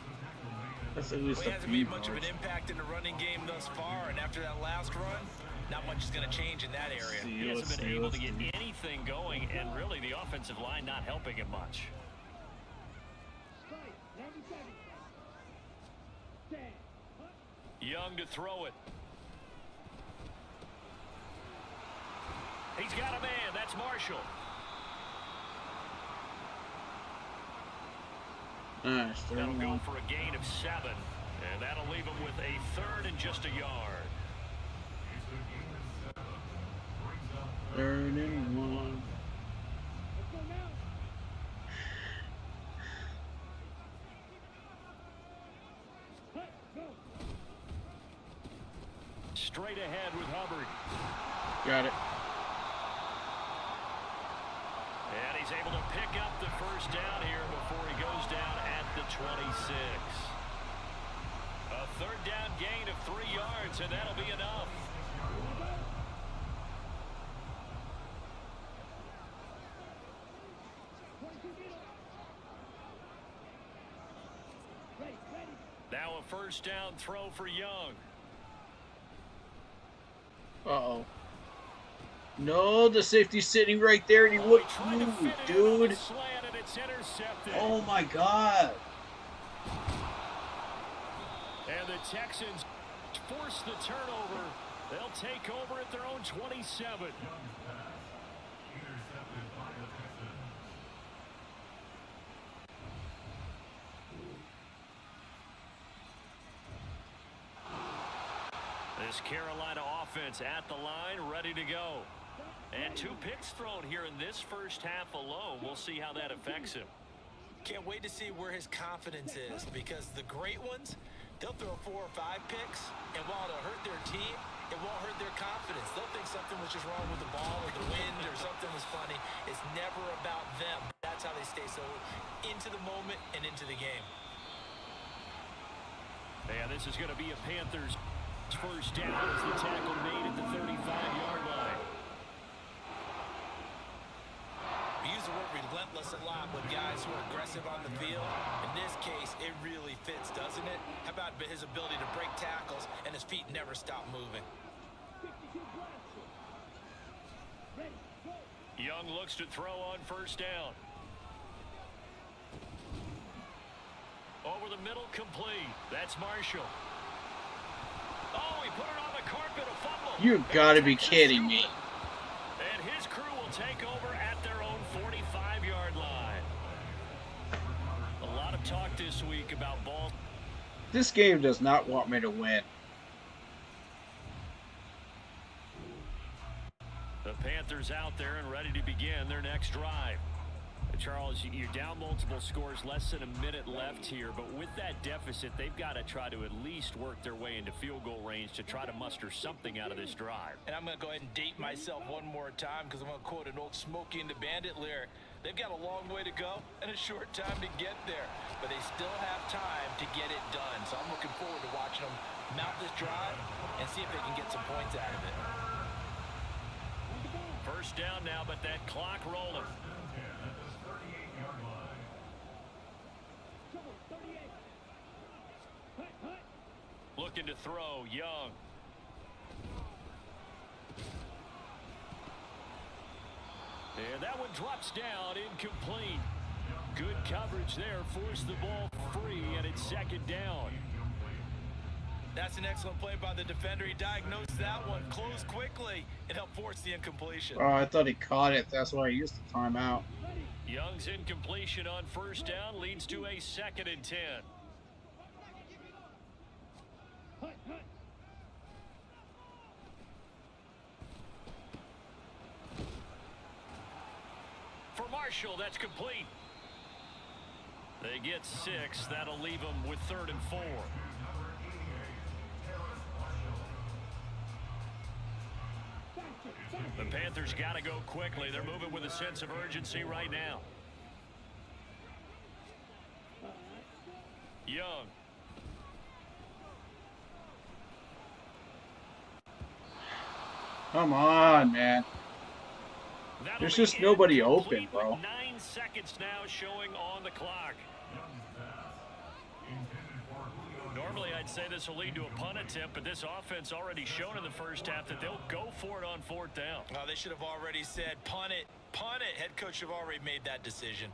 Speaker 1: That's at least
Speaker 4: Well, he hasn't
Speaker 1: few
Speaker 4: made much of an impact in the running game thus far, and after that last run, not much is going to change in that area.
Speaker 3: He hasn't been able to get anything going, and really the offensive line not helping him much. Young to throw it. He's got a man. That's Marshall.
Speaker 1: Nice.
Speaker 3: That'll go for a gain of 7, and that'll leave him with a 3rd and just a yard.
Speaker 1: 3rd and 1.
Speaker 3: Straight ahead with Hubbard.
Speaker 1: Got it.
Speaker 3: he's able to pick up the first down here before he goes down at the 26. A third down gain of 3 yards, and that'll be enough. Now a first down throw for Young.
Speaker 1: Uh-oh. No, the safety's sitting right there, and he wouldn't move, dude. Oh, my God.
Speaker 3: And the Texans force the turnover. They'll take over at their own 27. This Carolina offense at the line, ready to go. And 2 picks thrown here in this first half alone. We'll see how that affects him.
Speaker 4: Can't wait to see where his confidence is, because the great ones, they'll throw 4 or 5 picks, and while it'll hurt their team, it won't hurt their confidence. They'll think something was just wrong with the ball or the wind or something was funny. It's never about them. That's how they stay so into the moment and into the game.
Speaker 3: And this is going to be a Panthers first down as the tackle made at the 35-yard line.
Speaker 4: We use the word relentless a lot with guys who are aggressive on the field. In this case, it really fits, doesn't it? How about his ability to break tackles and his feet never stop moving?
Speaker 3: Young looks to throw on first down. Over the middle, complete. That's Marshall. Oh, he put it on the carpet, a fumble.
Speaker 1: You gotta be kidding me.
Speaker 3: And his crew will take over at their own 45-yard line. A lot of talk this week about ball.
Speaker 1: This game does not want me to win.
Speaker 3: The Panthers out there and ready to begin their next drive. Charles, you're down multiple scores, less than a minute left here, but with that deficit, they've got to try to at least work their way into field goal range to try to muster something out of this drive.
Speaker 4: And I'm going to go ahead and date myself one more time, because I'm going to quote an old Smokey and the Bandit lyric. They've got a long way to go and a short time to get there, but they still have time to get it done. So I'm looking forward to watching them mount this drive and see if they can get some points out of it.
Speaker 3: First down now, but that clock rolling. Looking to throw, Young. And that one drops down, incomplete. Good coverage there, forced the ball free, and it's second down.
Speaker 4: That's an excellent play by the defender. He diagnosed that one, closed quickly, and helped force the incompletion.
Speaker 1: Oh, I thought he caught it. That's why he used the timeout.
Speaker 3: Young's incompletion on first down leads to a 2nd and 10. For Marshall, that's complete. They get 6. That'll leave them with 3rd and 4. The Panthers got to go quickly. They're moving with a sense of urgency right now. Young.
Speaker 1: Come on, man. There's just nobody open, bro.
Speaker 3: 9 seconds now showing on the clock. Normally, I'd say this will lead to a punt attempt, but this offense already shown in the first half that they'll go for it on 4th down.
Speaker 4: Well, they should have already said, punt it, punt it. Head coach should have already made that decision.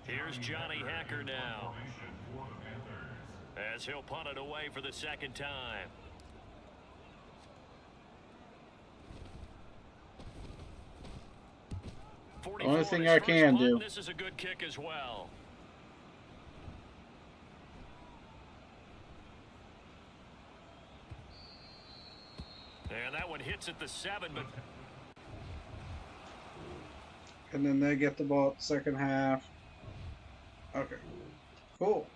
Speaker 3: Here's Johnny Hacker now, as he'll punt it away for the 2nd time.
Speaker 1: Only thing I can do.
Speaker 3: This is a good kick as well. And that one hits at the 7, but
Speaker 1: And then they get the ball at the second half. Okay. Cool.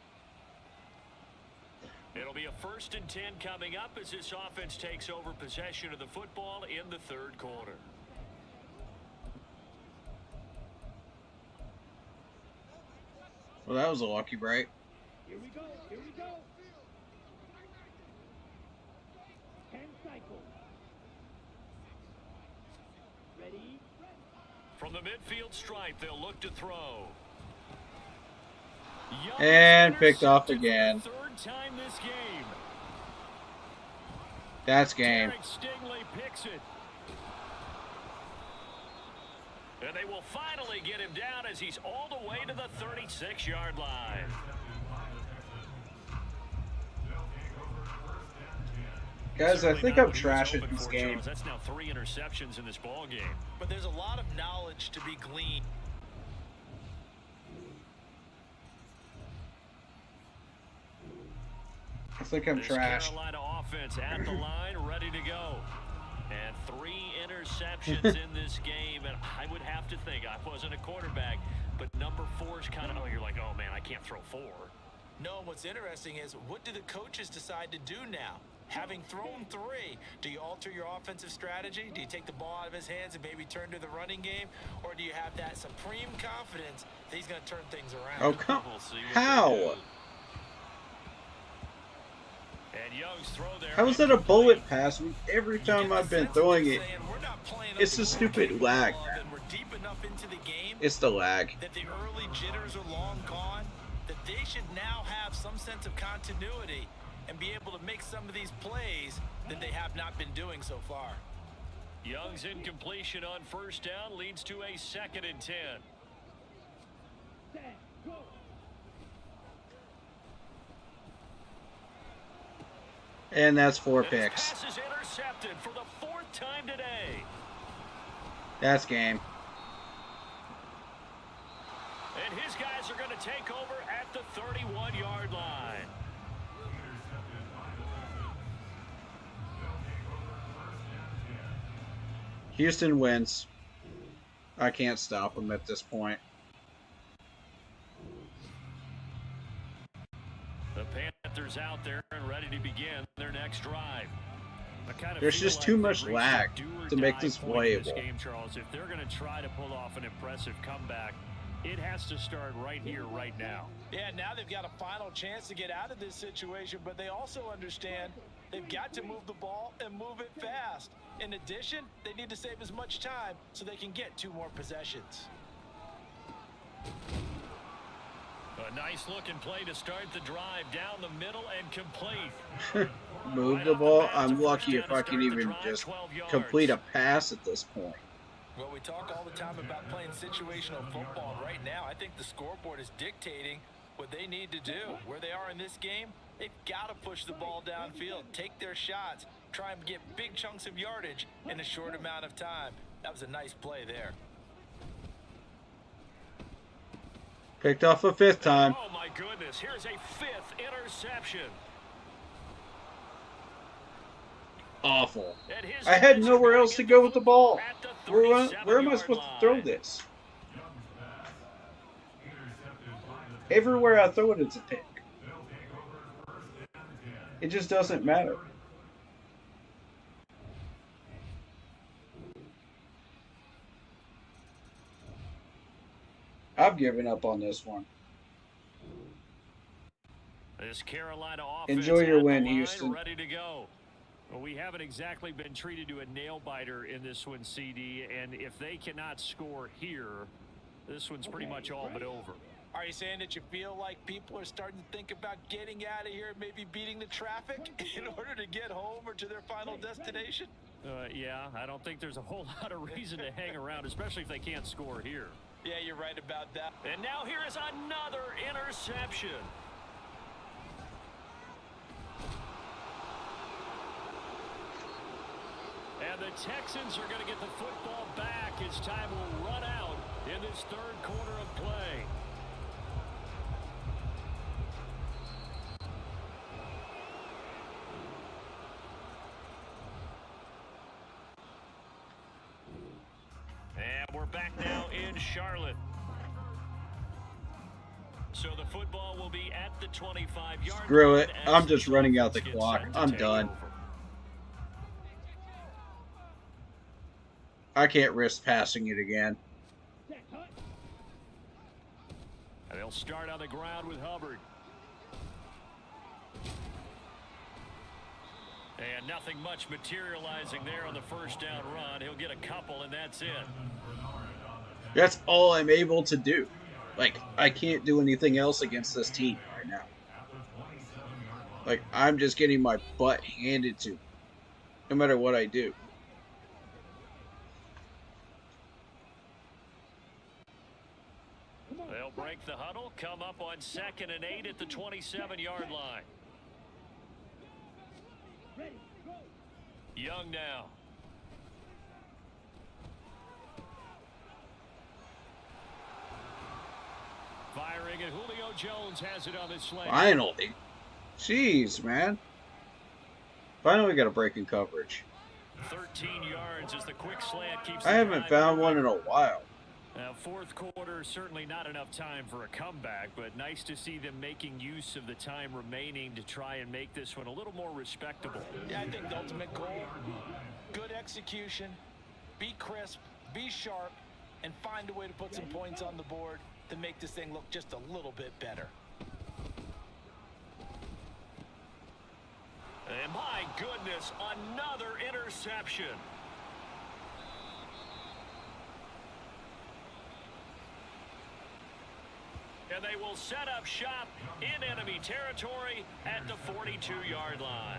Speaker 3: It'll be a 1st and 10 coming up as this offense takes over possession of the football in the 3rd quarter.
Speaker 1: Well, that was a lucky break.
Speaker 5: Here we go. Here we go. 10 cycles. Ready?
Speaker 3: From the midfield stripe, they'll look to throw.
Speaker 1: And picked off again.
Speaker 3: 3rd time this game.
Speaker 1: That's game.
Speaker 3: Derek Stingley picks it. And they will finally get him down as he's all the way to the 36-yard line.
Speaker 1: Guys, I think I'm trash at this game.
Speaker 3: That's now 3 interceptions in this ball game.
Speaker 4: But there's a lot of knowledge to be gleaned.
Speaker 1: I think I'm trash.
Speaker 3: Carolina offense at the line, ready to go. And 3 interceptions in this game, and I would have to think, I wasn't a quarterback, but number 4 is kind of, you're like, oh man, I can't throw 4.
Speaker 4: No, what's interesting is, what do the coaches decide to do now? Having thrown 3, do you alter your offensive strategy? Do you take the ball out of his hands and maybe turn to the running game? Or do you have that supreme confidence that he's going to turn things around?
Speaker 1: Oh, come how?
Speaker 3: And Young's throw there.
Speaker 1: How is that a bullet pass? Every time I've been throwing it, it's the stupid lag.
Speaker 4: We're deep enough into the game
Speaker 1: It's the lag.
Speaker 4: that the early jitters are long gone, that they should now have some sense of continuity and be able to make some of these plays that they have not been doing so far.
Speaker 3: Young's incompletion on 1st down leads to a 2nd and 10.
Speaker 5: Set. Go.
Speaker 1: And that's 4
Speaker 3: This
Speaker 1: picks.
Speaker 3: pass is intercepted for the 4th time today.
Speaker 1: That's game.
Speaker 3: And his guys are going to take over at the 31-yard line.
Speaker 1: Houston wins. I can't stop them at this point.
Speaker 3: The Panthers out there and ready to begin their next drive.
Speaker 1: There's just too much lag to make this playable.
Speaker 3: Game, Charles, if they're going to try to pull off an impressive comeback, it has to start right here, right now.
Speaker 4: Yeah, now they've got a final chance to get out of this situation, but they also understand they've got to move the ball and move it fast. In addition, they need to save as much time so they can get 2 more possessions.
Speaker 3: A nice looking play to start the drive down the middle and complete.
Speaker 1: Move the ball. I'm lucky if I can even just complete a pass at this point.
Speaker 4: Well, we talk all the time about playing situational football. Right now, I think the scoreboard is dictating what they need to do. Where they are in this game, they've got to push the ball downfield, take their shots, try and get big chunks of yardage in a short amount of time. That was a nice play there.
Speaker 1: Picked off a 5th time.
Speaker 3: Oh, my goodness. Here's a 5th interception.
Speaker 1: Awful. I had nowhere else to go with the ball. Where am I supposed to throw this? Everywhere I throw it, it's a pick. It just doesn't matter. I've given up on this one.
Speaker 3: This Carolina offense
Speaker 1: Enjoy your win,
Speaker 3: line,
Speaker 1: Houston.
Speaker 3: Ready to go. Well, we haven't exactly been treated to a nail-biter in this one, CD, and if they cannot score here, this one's pretty much all but over.
Speaker 4: Are you saying that you feel like people are starting to think about getting out of here and maybe beating the traffic in order to get home or to their final destination?
Speaker 3: Yeah, I don't think there's a whole lot of reason to hang around, especially if they can't score here.
Speaker 4: Yeah, you're right about that.
Speaker 3: And now here is another interception. And the Texans are going to get the football back as time will run out in this 3rd quarter of play. And we're back now in Charlotte. So the football will be at the 25-yard
Speaker 1: Screw
Speaker 3: line
Speaker 1: it.
Speaker 3: as
Speaker 1: I'm just
Speaker 3: this
Speaker 1: running out
Speaker 3: offense
Speaker 1: the
Speaker 3: gets
Speaker 1: clock.
Speaker 3: set to
Speaker 1: I'm
Speaker 3: take
Speaker 1: done.
Speaker 3: over.
Speaker 1: I can't risk passing it again.
Speaker 3: And they'll start on the ground with Hubbard. And nothing much materializing there on the first down run. He'll get a couple, and that's it.
Speaker 1: That's all I'm able to do. Like, I can't do anything else against this team right now. Like, I'm just getting my butt handed to me, no matter what I do.
Speaker 3: They'll break the huddle, come up on 2nd and 8 at the 27-yard line. Young now. Firing, and Julio Jones has it on his slant.
Speaker 1: Finally. Jeez, man. Finally got a break in coverage.
Speaker 3: 13 yards as the quick slant keeps
Speaker 1: I haven't found one in a while.
Speaker 3: Now, fourth quarter, certainly not enough time for a comeback, but nice to see them making use of the time remaining to try and make this one a little more respectable.
Speaker 4: Yeah, I think the ultimate goal, good execution, be crisp, be sharp, and find a way to put some points on the board to make this thing look just a little bit better.
Speaker 3: And my goodness, another interception. And they will set up shop in enemy territory at the 42-yard line.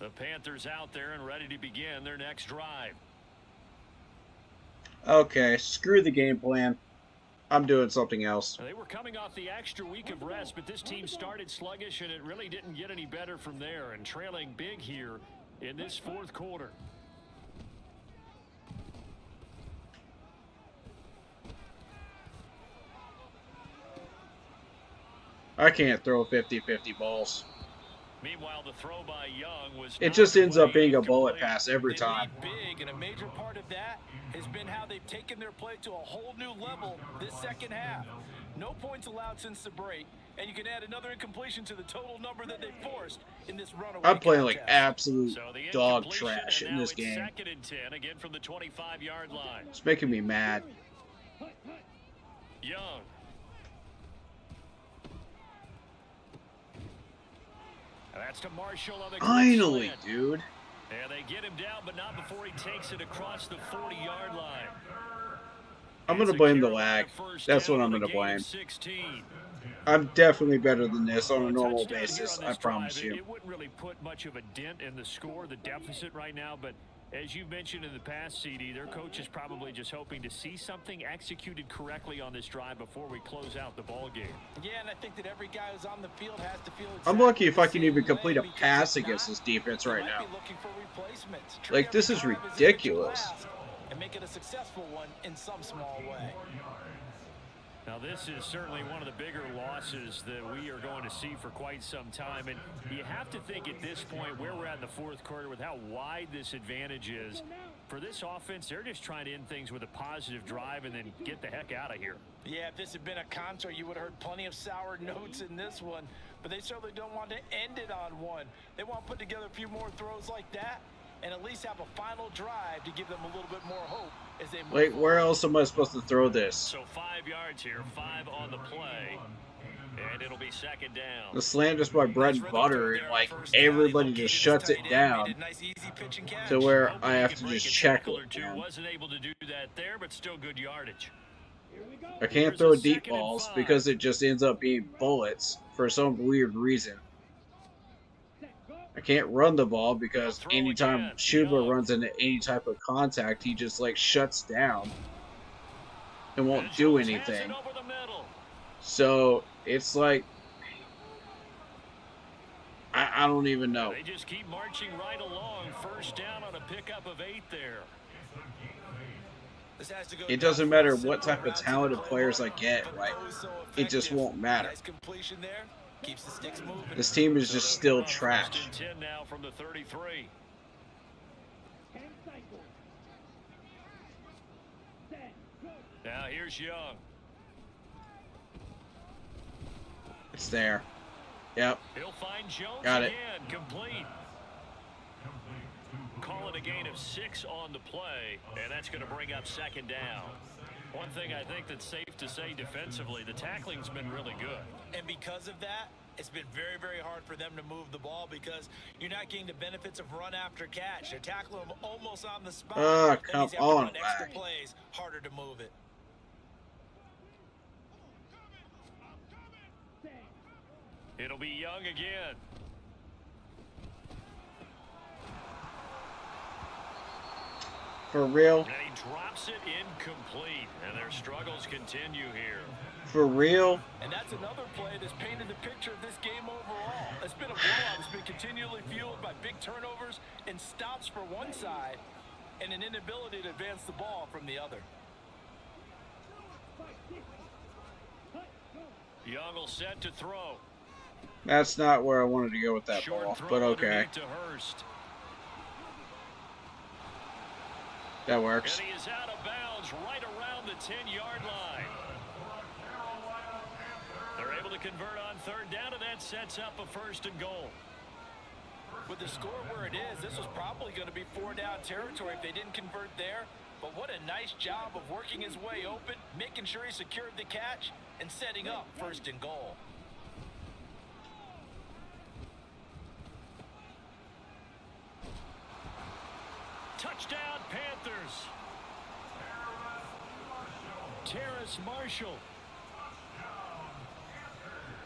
Speaker 3: The Panthers out there and ready to begin their next drive.
Speaker 1: Okay, screw the game plan. I'm doing something else.
Speaker 3: They were coming off the extra week of rest, but this team started sluggish, and it really didn't get any better from there, and trailing big here in this fourth quarter.
Speaker 1: I can't throw 50-50 balls.
Speaker 3: Meanwhile, the throw by Young was
Speaker 1: It just ends up being a bullet pass every time.
Speaker 4: Big, and a major part of that has been how they've taken their play to a whole new level this second half. No points allowed since the break, and you can add another incompletion to the total number that they forced in this runaway
Speaker 1: I'm playing like
Speaker 4: contest.
Speaker 1: absolute dog trash in this game.
Speaker 3: 2nd and 10 again from the 25-yard line.
Speaker 1: It's making me mad.
Speaker 3: Young. That's to Marshall on the
Speaker 1: Finally,
Speaker 3: slant.
Speaker 1: dude.
Speaker 3: And they get him down, but not before he takes it across the 40-yard line.
Speaker 1: I'm going to blame the lag. That's what I'm going to blame.
Speaker 3: 16.
Speaker 1: I'm definitely better than this on a normal basis, I promise you.
Speaker 3: It wouldn't really put much of a dent in the score, the deficit right now, but as you mentioned in the past, CD, their coach is probably just hoping to see something executed correctly on this drive before we close out the ball game.
Speaker 4: Yeah, and I think that every guy who's on the field has to feel
Speaker 1: I'm lucky if I can even complete a pass against this defense right now. Like, this is ridiculous.
Speaker 4: And make it a successful one in some small way.
Speaker 3: Now, this is certainly one of the bigger losses that we are going to see for quite some time. And you have to think at this point where we're at in the fourth quarter with how wide this advantage is. For this offense, they're just trying to end things with a positive drive and then get the heck out of here.
Speaker 4: Yeah, if this had been a concert, you would have heard plenty of sour notes in this one. But they certainly don't want to end it on one. They want to put together a few more throws like that and at least have a final drive to give them a little bit more hope as they move
Speaker 1: Like, where
Speaker 4: forward.
Speaker 1: else am I supposed to throw this?
Speaker 3: So 5 yards here, 5 on the play, and it'll be 2nd down.
Speaker 1: The slant is my bread and butter, and like everybody just shuts it down to where I have to just check it. Man.
Speaker 3: Wasn't able to do that there, but still good yardage.
Speaker 1: I can't throw deep balls because it just ends up being bullets for some weird reason. I can't run the ball because anytime Schubler runs into any type of contact, he just like shuts down and won't do anything. So it's like I don't even know.
Speaker 3: They just keep marching right along. First down on a pickup of 8 there.
Speaker 4: This has to go
Speaker 1: It
Speaker 4: down
Speaker 1: doesn't
Speaker 4: for a
Speaker 1: matter what
Speaker 4: simple
Speaker 1: type of
Speaker 4: route to the
Speaker 1: talented players I
Speaker 4: playbook,
Speaker 1: get,
Speaker 4: but
Speaker 1: right?
Speaker 4: oh so
Speaker 1: It just
Speaker 4: effective.
Speaker 1: won't matter.
Speaker 4: Nice completion there. Keeps the sticks moving.
Speaker 1: This team is
Speaker 3: So
Speaker 1: just
Speaker 3: they'll
Speaker 1: still
Speaker 3: come up first
Speaker 1: trash.
Speaker 3: and 10 now from the 33.
Speaker 5: 10 cycles. Set. Go.
Speaker 3: Now here's Young.
Speaker 1: It's there. Yep.
Speaker 3: He'll find Jones
Speaker 1: Got it.
Speaker 3: again, complete. Call it a gain of 6 on the play, and that's going to bring up second down. One thing I think that's safe to say defensively, the tackling's been really good.
Speaker 4: And because of that, it's been very, very hard for them to move the ball because you're not getting the benefits of run after catch. They're tackling them almost on the spot. That
Speaker 1: Come
Speaker 4: means you have to
Speaker 1: on,
Speaker 4: run extra
Speaker 1: Wag.
Speaker 4: plays, harder to move it.
Speaker 3: It'll be Young again.
Speaker 1: For real?
Speaker 3: And he drops it incomplete, and their struggles continue here.
Speaker 1: For real?
Speaker 4: And that's another play that's painted the picture of this game overall. It's been a blowout. It's been continually fueled by big turnovers and stops for one side and an inability to advance the ball from the other.
Speaker 3: Young will set to throw.
Speaker 1: That's not where I wanted to go with that
Speaker 3: Short
Speaker 1: ball,
Speaker 3: throw
Speaker 1: but okay.
Speaker 3: underneath to Hurst.
Speaker 1: That works.
Speaker 3: And he is out of bounds right around the 10-yard line. They're able to convert on third down, and that sets up a first and goal.
Speaker 4: With the score where it is, this was probably going to be 4-down territory if they didn't convert there. But what a nice job of working his way open, making sure he secured the catch, and setting up first and goal.
Speaker 3: Touchdown, Panthers. Terrace Marshall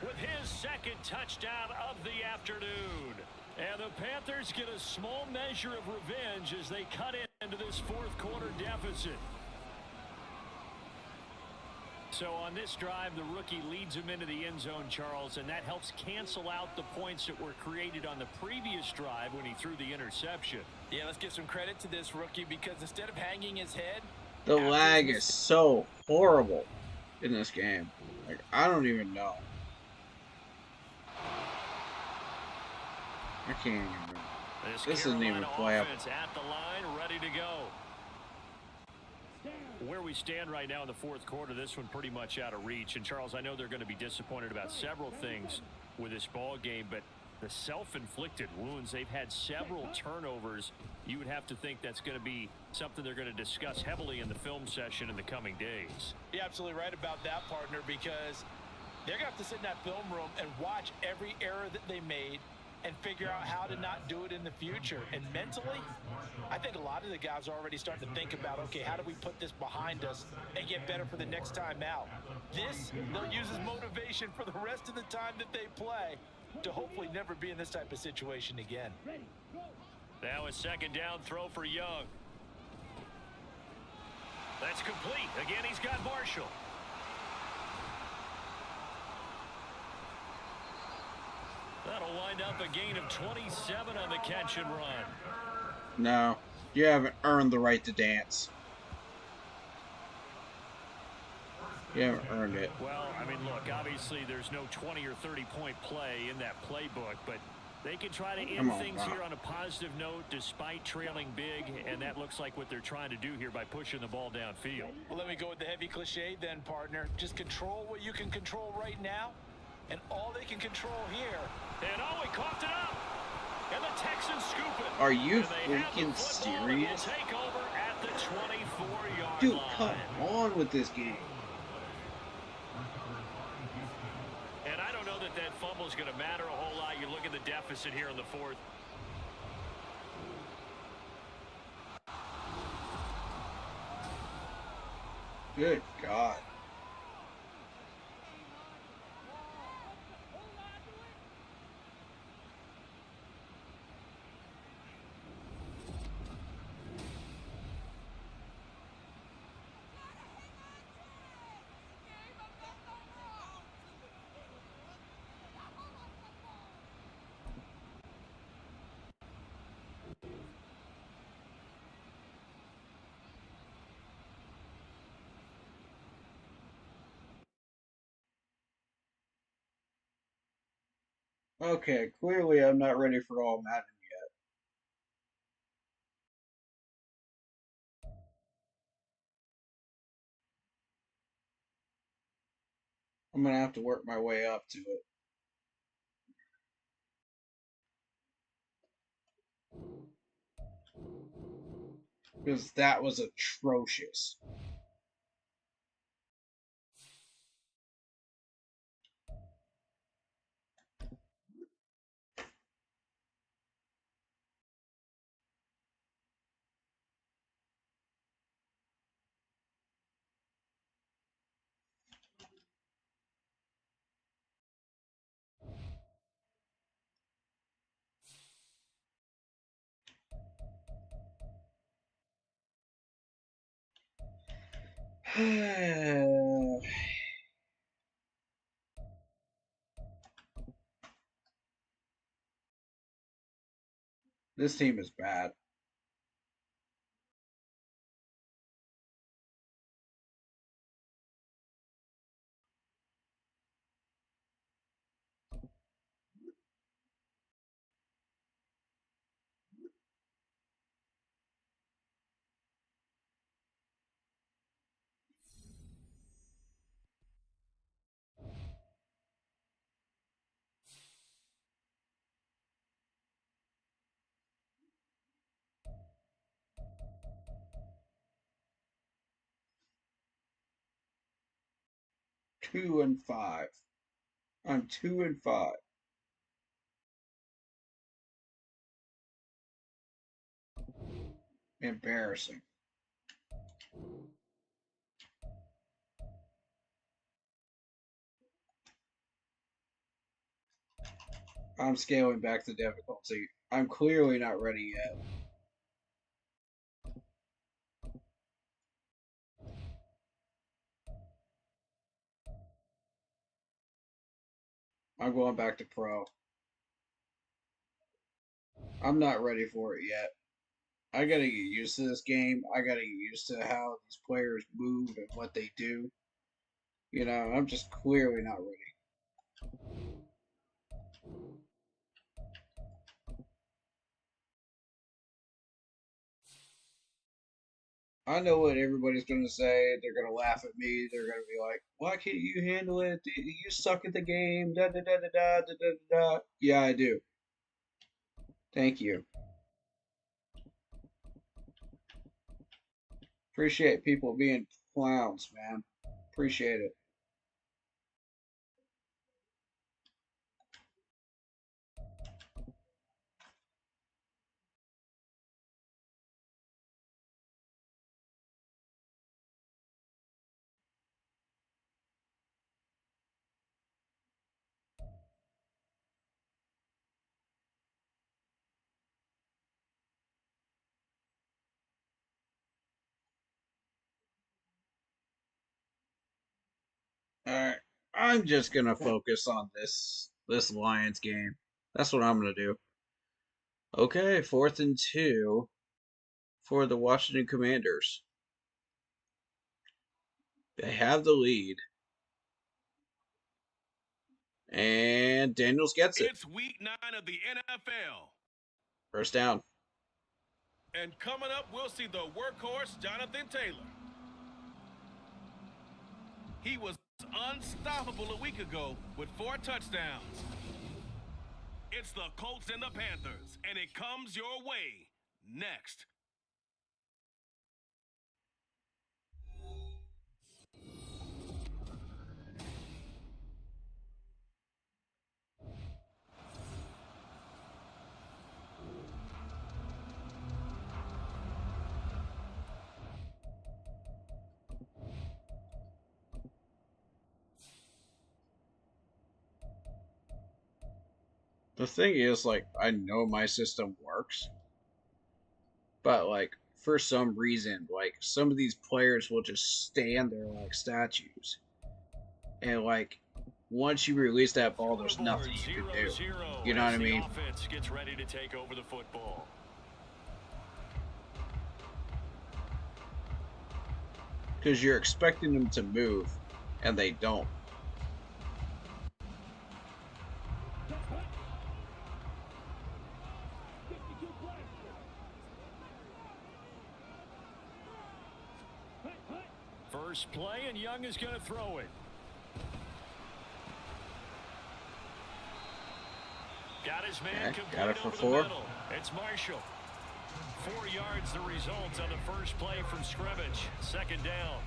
Speaker 3: with his second touchdown of the afternoon. And the Panthers get a small measure of revenge as they cut into this fourth quarter deficit. So on this drive, the rookie leads him into the end zone, Charles, and that helps cancel out the points that were created on the previous drive when he threw the interception.
Speaker 4: Yeah, let's give some credit to this rookie because instead of hanging his head,
Speaker 1: The lag is so horrible in this game. Like, I don't even know. I can't even remember. This isn't even playable.
Speaker 3: At the line, ready to go. Where we stand right now in the fourth quarter, this one pretty much out of reach. And Charles, I know they're going to be disappointed about several things with this ball game, but the self-inflicted wounds, they've had several turnovers. You would have to think that's going to be something they're going to discuss heavily in the film session in the coming days.
Speaker 4: You're absolutely right about that, partner, because they're going to have to sit in that film room and watch every error that they made and figure out how to not do it in the future. And mentally, I think a lot of the guys are already starting to think about, okay, how do we put this behind us and get better for the next time out? This, they'll use as motivation for the rest of the time that they play to hopefully never be in this type of situation again.
Speaker 3: Now a second down throw for Young. That's complete. Again, he's got Marshall. That'll wind up a gain of 27 on the catch and run.
Speaker 1: No, you haven't earned the right to dance. You haven't earned it.
Speaker 3: Well, I mean, look, obviously there's no 20 or 30-point play in that playbook, but they can try to end things here on a positive note despite trailing big, and that looks like what they're trying to do here by pushing the ball downfield.
Speaker 4: Well, let me go with the heavy cliche then, partner. Just control what you can control right now, and all they can control here.
Speaker 3: And he coughed it up. And the Texans scoop it.
Speaker 1: Are you freaking serious?
Speaker 3: Take over at the 24-yard
Speaker 1: Dude,
Speaker 3: line.
Speaker 1: come on with this game.
Speaker 3: And I don't know that that fumble is going to matter a whole lot. You look at the deficit here in the fourth.
Speaker 1: Good God. Okay, clearly I'm not ready for all Madden yet. I'm gonna have to work my way up to it. Because that was atrocious. This team is bad. Two and five. I'm 2-5. Embarrassing. I'm scaling back the difficulty. I'm clearly not ready yet. I'm going back to pro. I'm not ready for it yet. I gotta get used to this game. I gotta get used to how these players move and what they do. You know, I'm just clearly not ready. I know what everybody's gonna say. They're gonna laugh at me. They're gonna be like, "Why can't you handle it? You suck at the game." Da da da da da da da da. Yeah, I do. Thank you. Appreciate people being clowns, man. Appreciate it. Alright. I'm just gonna focus on this Lions game. That's what I'm gonna do. Okay, 4th and 2 for the Washington Commanders. They have the lead. And Daniels gets it.
Speaker 2: It's week 9 of the NFL.
Speaker 1: First down.
Speaker 2: And coming up, we'll see the workhorse, Jonathan Taylor. He was unstoppable a week ago with 4 touchdowns. It's the Colts and the Panthers, and it comes your way next.
Speaker 1: The thing is, like, I know my system works, but, like, for some reason, like, some of these players will just stand there like statues. And, like, once you release that ball, there's nothing you can do. You know what I mean?
Speaker 3: Offense gets ready to take over the football.
Speaker 1: Because you're expecting them to move, and they don't.
Speaker 3: first play, and Young is going to throw it. Got his man complete
Speaker 1: got it for
Speaker 3: over
Speaker 1: 4.
Speaker 3: the middle. It's Marshall. 4 yards the result on the first play from scrimmage. Second down.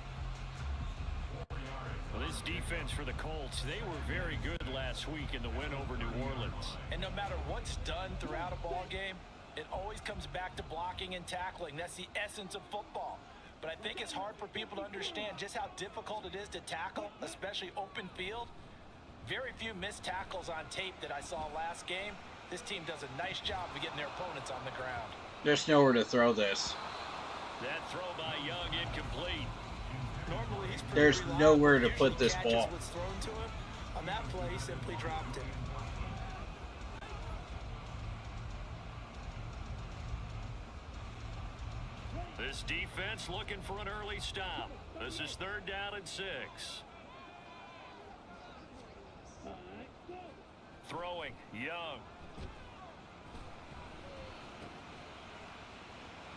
Speaker 3: Well, this defense for the Colts, they were very good last week in the win over New Orleans.
Speaker 4: And no matter what's done throughout a ball game, it always comes back to blocking and tackling. That's the essence of football. But I think it's hard for people to understand just how difficult it is to tackle, especially open field. Very few missed tackles on tape that I saw last game. This team does a nice job of getting their opponents on the ground.
Speaker 1: There's nowhere to throw this.
Speaker 3: That throw by Young incomplete.
Speaker 4: Normally he's pretty
Speaker 1: There's
Speaker 4: reliable.
Speaker 1: nowhere to
Speaker 4: Usually
Speaker 1: put this
Speaker 4: catches
Speaker 1: ball.
Speaker 4: what's thrown to him. On that play, he simply dropped it.
Speaker 3: This defense looking for an early stop. This is 3rd down and 6. Throwing, Young.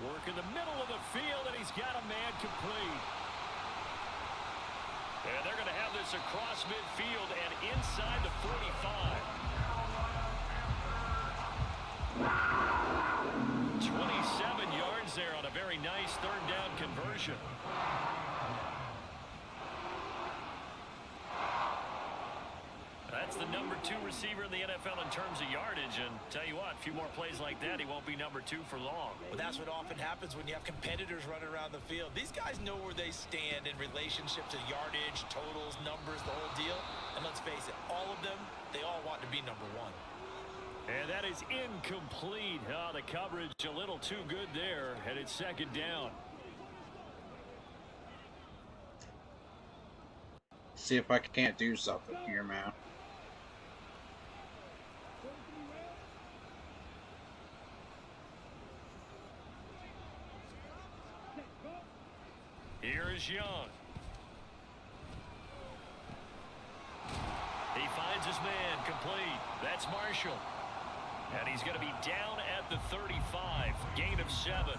Speaker 3: Work in the middle of the field, and he's got a man complete. And they're going to have this across midfield and inside the 45. 27 yards there on a very nice 3rd down conversion. That's the number 2 receiver in the NFL in terms of yardage, and tell you what, a few more plays like that, he won't be number 2 for long.
Speaker 4: Well, that's what often happens when you have competitors running around the field. These guys know where they stand in relationship to yardage, totals, numbers, the whole deal. And let's face it, all of them, they all want to be number 1.
Speaker 3: And that is incomplete. Oh, the coverage a little too good there, and it's 2nd down.
Speaker 1: See if I can't do something here, man.
Speaker 3: Here is Young. He finds his man complete. That's Marshall. And he's going to be down at the 35. Gain of 7.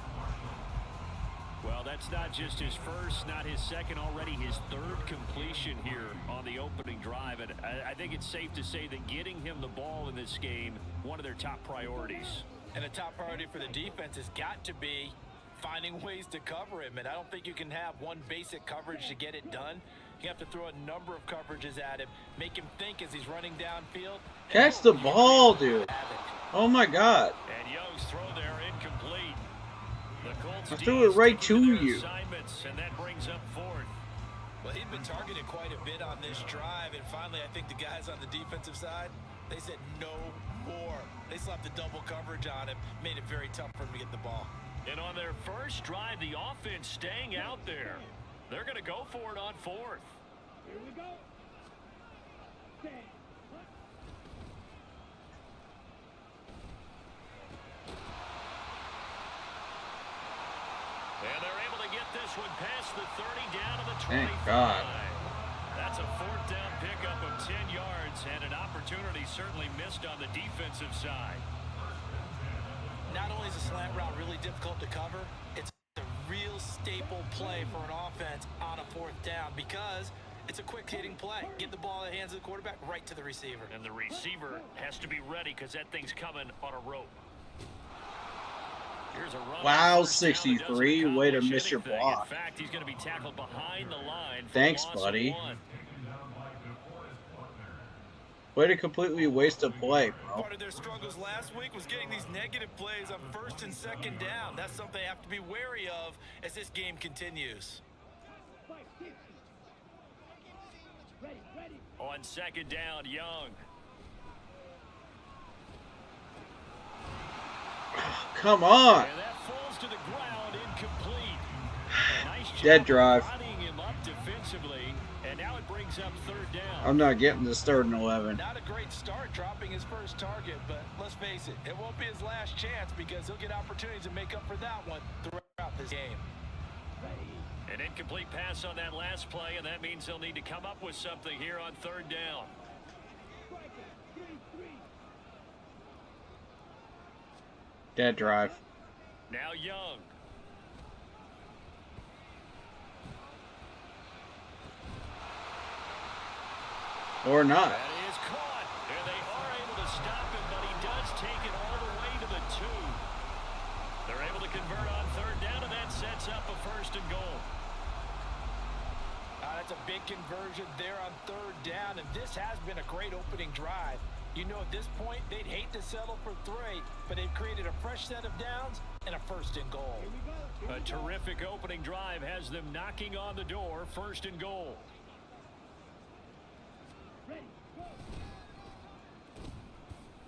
Speaker 3: Well, that's not just his first, not his second, already his 3rd completion here on the opening drive. And I think it's safe to say that getting him the ball in this game, one of their top priorities.
Speaker 4: And the top priority for the defense has got to be finding ways to cover him. And I don't think you can have one basic coverage to get it done. You have to throw a number of coverages at him, make him think as he's running downfield.
Speaker 1: Catch the ball, dude. Oh my God.
Speaker 3: And Young's throw there incomplete. The Colts
Speaker 1: I threw it right to you.
Speaker 3: And that brings up 4th.
Speaker 4: Well, he'd been targeted quite a bit on this drive, and finally I think the guys on the defensive side, they said no more. They slapped the double coverage on him, made it very tough for him to get the ball.
Speaker 3: And on their first drive, the offense staying out there. They're going to go for it on 4th.
Speaker 5: Here we go. Stand.
Speaker 3: And they're able to get this one past the 30 down to the 25.
Speaker 1: Thank God.
Speaker 3: That's a 4th down pickup of 10 yards and an opportunity certainly missed on the defensive side.
Speaker 4: Not only is a slant route really difficult to cover, it's a real staple play for an offense on a 4th down because it's a quick hitting play. Get the ball in the hands of the quarterback right to the receiver.
Speaker 3: And the receiver has to be ready because that thing's coming on a rope. Here's a run.
Speaker 1: Wow, 63. Way to miss your block.
Speaker 3: In fact, he's going to be tackled behind the line.
Speaker 1: Thanks, buddy. Way to completely waste a play, bro.
Speaker 4: Part of their struggles last week was getting these negative plays on 1st and 2nd down. That's something they have to be wary of as this game continues.
Speaker 5: Ready, ready.
Speaker 3: On 2nd down, Young.
Speaker 1: Come on.
Speaker 3: And that falls to the ground, incomplete. Nice job
Speaker 1: Dead drive.
Speaker 3: prodding him up defensively, and now it brings up 3rd down.
Speaker 1: I'm not getting this 3rd and 11.
Speaker 4: Not a great start dropping his first target, but let's face it, it won't be his last chance because he'll get opportunities to make up for that one throughout this game.
Speaker 3: An incomplete pass on that last play, and that means they'll need to come up with something here on 3rd down.
Speaker 1: Dead drive.
Speaker 3: Now Young.
Speaker 1: Or not.
Speaker 3: That is caught, and they are able to stop him, but he does take it all the way to the 2. They're able to convert on 3rd down, and that sets up a 1st and goal.
Speaker 4: That's a big conversion there on 3rd down, and this has been a great opening drive. You know, at this point, they'd hate to settle for 3, but they've created a fresh set of downs and a 1st and goal.
Speaker 3: A terrific opening drive has them knocking on the door, 1st and goal.
Speaker 5: Ready, go.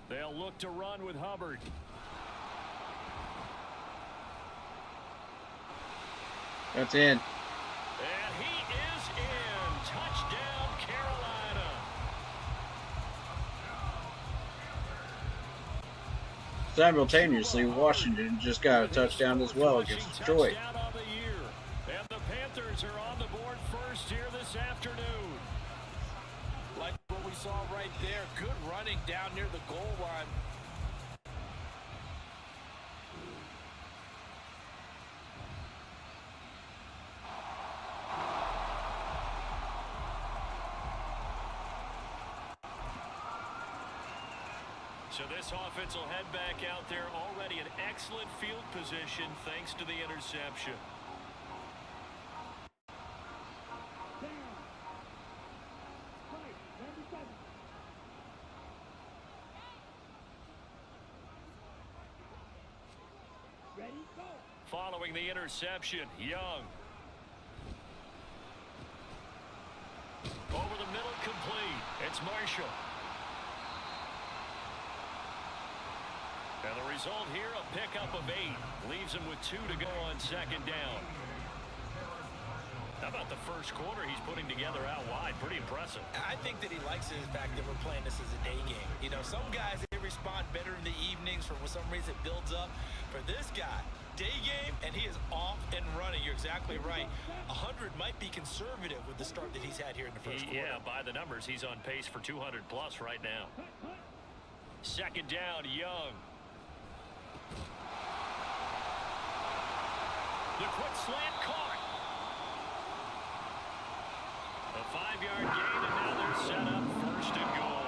Speaker 3: They'll look to run with Hubbard.
Speaker 1: That's in.
Speaker 3: And he is in. Touchdown, Carolina.
Speaker 1: Simultaneously, Washington just got a touchdown as well against Detroit.
Speaker 3: Touchdown on the year. And the Panthers are on the board first here this afternoon.
Speaker 4: Like what we saw right there, good running down near the goal line.
Speaker 3: So this offense will head back out there, already in excellent field position thanks to the interception.
Speaker 5: Down. Fight, number 7. Ready, go.
Speaker 3: Following the interception, Young. Over the middle, complete. It's Marshall. And the result here, a pickup of 8. Leaves him with 2 to go on 2nd down. How about the first quarter he's putting together out wide? Pretty impressive.
Speaker 4: I think that he likes the fact that we're playing this as a day game. You know, some guys, they respond better in the evenings for some reason it builds up. For this guy, day game, and he is off and running. You're exactly right. 100 might be conservative with the start that he's had here in the first quarter.
Speaker 3: Yeah, by the numbers, he's on pace for 200 plus right now. 2nd down, Young. The quick slant caught. A 5-yard gain, and now they're set up 1st and goal.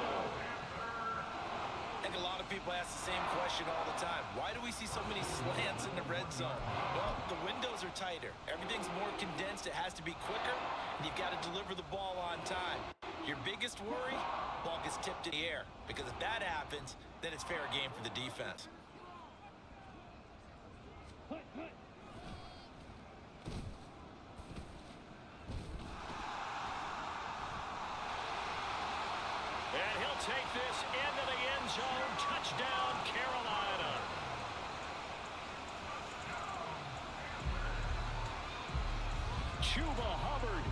Speaker 4: I think a lot of people ask the same question all the time. Why do we see so many slants in the red zone? Well, the windows are tighter. Everything's more condensed. It has to be quicker, and you've got to deliver the ball on time. Your biggest worry, ball gets tipped in the air, because if that happens, then it's fair game for the defense.
Speaker 5: Hut, hut.
Speaker 3: And he'll take this into the end zone. Touchdown, Carolina. Chuba Hubbard.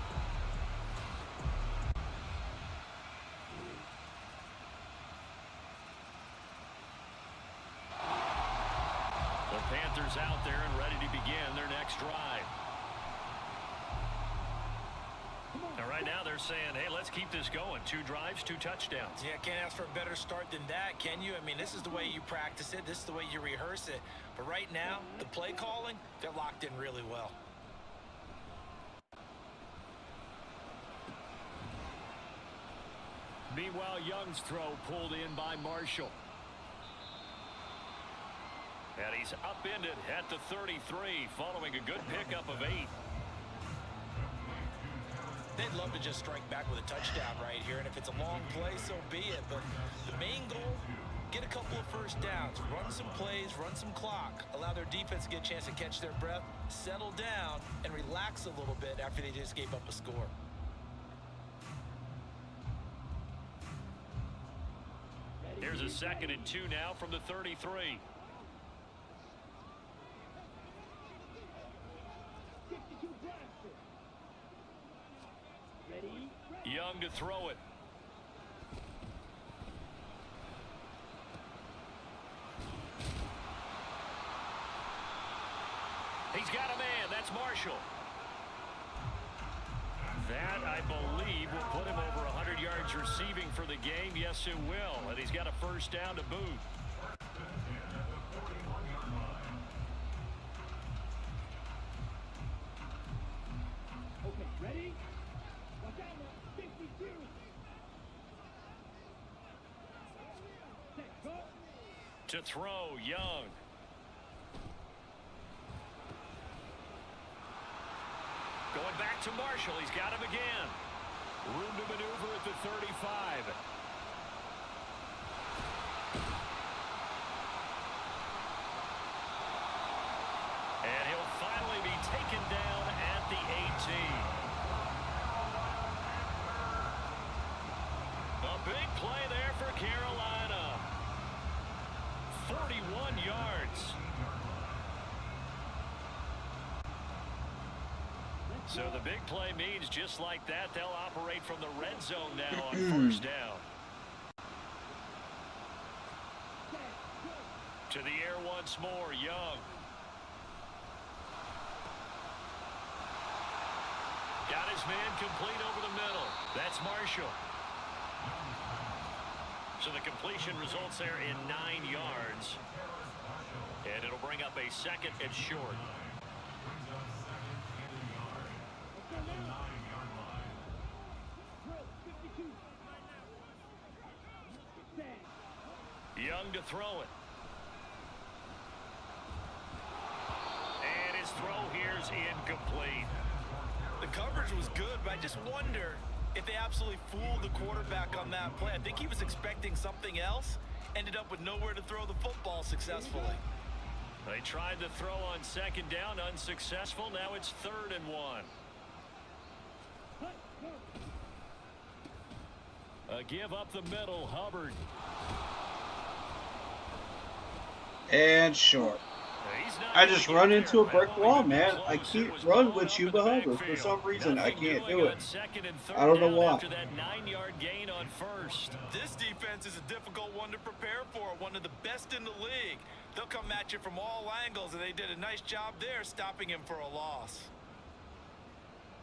Speaker 3: The Panthers out there and ready to begin their next drive. Now, right now they're saying, hey, let's keep this going. 2 drives, 2 touchdowns.
Speaker 4: Yeah, can't ask for a better start than that, can you? I mean, this is the way you practice it. This is the way you rehearse it. But right now, the play calling, they're locked in really well.
Speaker 3: Meanwhile, Young's throw pulled in by Marshall. And he's upended at the 33, following a good pickup of 8.
Speaker 4: They'd love to just strike back with a touchdown right here, and if it's a long play, so be it. But the main goal, get a couple of first downs, run some plays, run some clock, allow their defense to get a chance to catch their breath, settle down, and relax a little bit after they just gave up a score.
Speaker 3: Here's a 2nd and 2 now from the 33.
Speaker 5: 62 blaster. Ready,
Speaker 3: Young to throw it. He's got a man. That's Marshall. That, I believe, will put him over 100 yards receiving for the game. Yes, it will. And he's got a first down to boot.
Speaker 5: Okay, ready? Watch out now. 52.
Speaker 3: To throw, Young. Going back to Marshall. He's got him again. Room to maneuver at the 35. And he'll finally be taken down at the 18. A big play there for Carolina. 41 yards. So the big play means just like that, they'll operate from the red zone now on first down. To the air once more, Young. Got his man complete over the middle. That's Marshall. So the completion results there in 9 yards. And it'll bring up a second and short. Young to throw it. And his throw here's incomplete.
Speaker 4: The coverage was good, but I just wonder if they absolutely fooled the quarterback on that play. I think he was expecting something else, ended up with nowhere to throw the football successfully.
Speaker 3: They tried to throw on second down, unsuccessful. Now it's 3rd and 1. A give up the middle, Hubbard.
Speaker 1: And short. I just run into a brick wall, man. I can't run with Chuba Hubbard. For some reason, I can't do it. I don't know why.
Speaker 4: This defense is a difficult one to prepare for. One of the best in the league. They'll come at you from all angles, and they did a nice job there stopping him for a loss.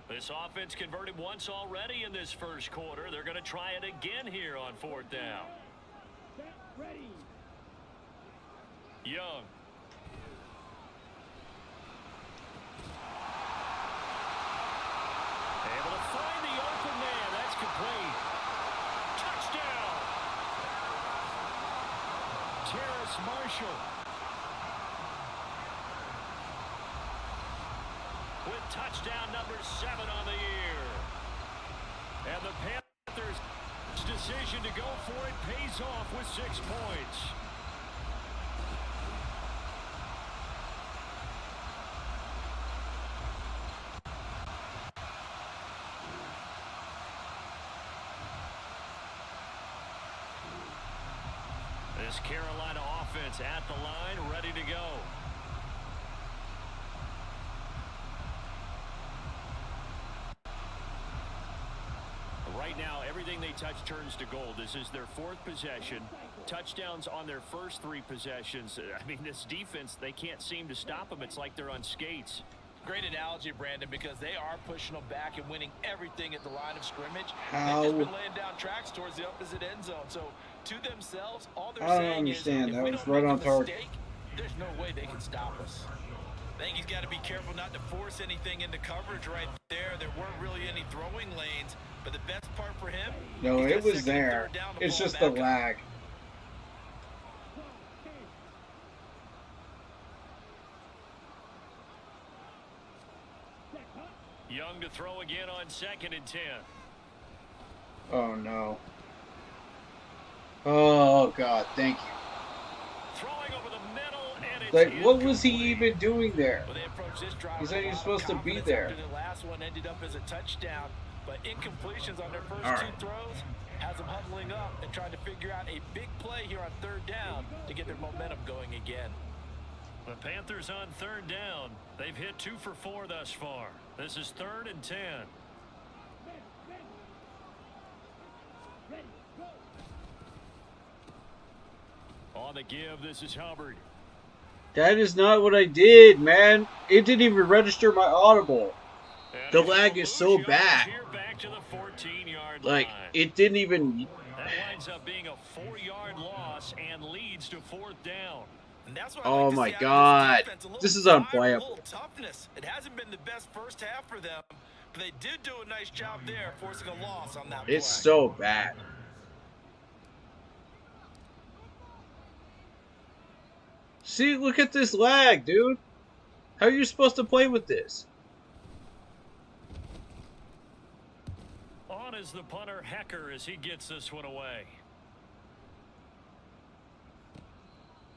Speaker 3: This offense converted once already in this first quarter. They're going to try it again here on 4th down.
Speaker 5: Ready.
Speaker 3: Young. Able to find the open man. That's complete. Touchdown. Terrace Marshall. With touchdown number 7 on the year. And the Panthers' decision to go for it pays off with 6 points. This Carolina offense at the line, ready to go. Right now, everything they touch turns to gold. This is their 4th possession. Touchdowns on their first 3 possessions. I mean, this defense, they can't seem to stop them. It's like they're on skates.
Speaker 4: Great analogy, Brandon, because they are pushing them back and winning everything at the line of scrimmage.
Speaker 1: How?
Speaker 4: They've just been laying down tracks towards the opposite end zone. So, to themselves, all they're
Speaker 1: I don't
Speaker 4: saying
Speaker 1: understand.
Speaker 4: is,
Speaker 1: That
Speaker 4: if we
Speaker 1: was
Speaker 4: don't
Speaker 1: right
Speaker 4: make
Speaker 1: on
Speaker 4: a
Speaker 1: target.
Speaker 4: mistake, there's no way they can stop us. I think he's got to be careful not to force anything into coverage right there. There weren't really any throwing lanes, but the best part for him,
Speaker 1: No,
Speaker 4: he's got
Speaker 1: it was
Speaker 4: 2nd and
Speaker 1: there.
Speaker 4: 3rd down to
Speaker 1: It's
Speaker 4: fall
Speaker 1: just the
Speaker 4: back on.
Speaker 1: lag.
Speaker 3: Young to throw again on 2nd and 10.
Speaker 1: Oh, no. Oh, God. Thank you.
Speaker 3: Throwing over the middle, and it's
Speaker 1: Like, what was he
Speaker 3: incomplete.
Speaker 1: even doing there?
Speaker 4: Well, they approached this drive
Speaker 1: He said he was
Speaker 4: with a lot
Speaker 1: supposed
Speaker 4: of
Speaker 1: to be
Speaker 4: confidence
Speaker 1: there.
Speaker 4: after the last one ended up as a touchdown, but incompletions on their first
Speaker 1: All
Speaker 4: 2
Speaker 1: right.
Speaker 4: throws has them huddling up and trying to figure out a big play here on 3rd down to get their momentum going again.
Speaker 3: The Panthers on 3rd down. They've hit 2 for 4 thus far. This is 3rd and 10.
Speaker 5: Ready. Go.
Speaker 3: On the give, this is Hubbard.
Speaker 1: That is not what I did, man. It didn't even register my audible.
Speaker 3: And
Speaker 1: The
Speaker 3: he's
Speaker 1: lag
Speaker 3: gonna
Speaker 1: is
Speaker 3: lose
Speaker 1: so
Speaker 3: yards
Speaker 1: bad.
Speaker 3: Here back to the 14-yard
Speaker 1: Like,
Speaker 3: line.
Speaker 1: it didn't even...
Speaker 3: That winds up being a 4-yard loss and leads to 4th down.
Speaker 4: And that's what
Speaker 1: Oh
Speaker 4: I'd like
Speaker 1: my
Speaker 4: to see out of
Speaker 1: God.
Speaker 4: this defense. A little
Speaker 1: This is
Speaker 4: fire,
Speaker 1: unplayable.
Speaker 4: A little toughness. It hasn't been the best first half for them, but they did do a nice job there, forcing a loss on that
Speaker 1: It's
Speaker 4: play.
Speaker 1: so bad. See, look at this lag, dude. How are you supposed to play with this?
Speaker 3: On is the punter, Hecker, as he gets this one away.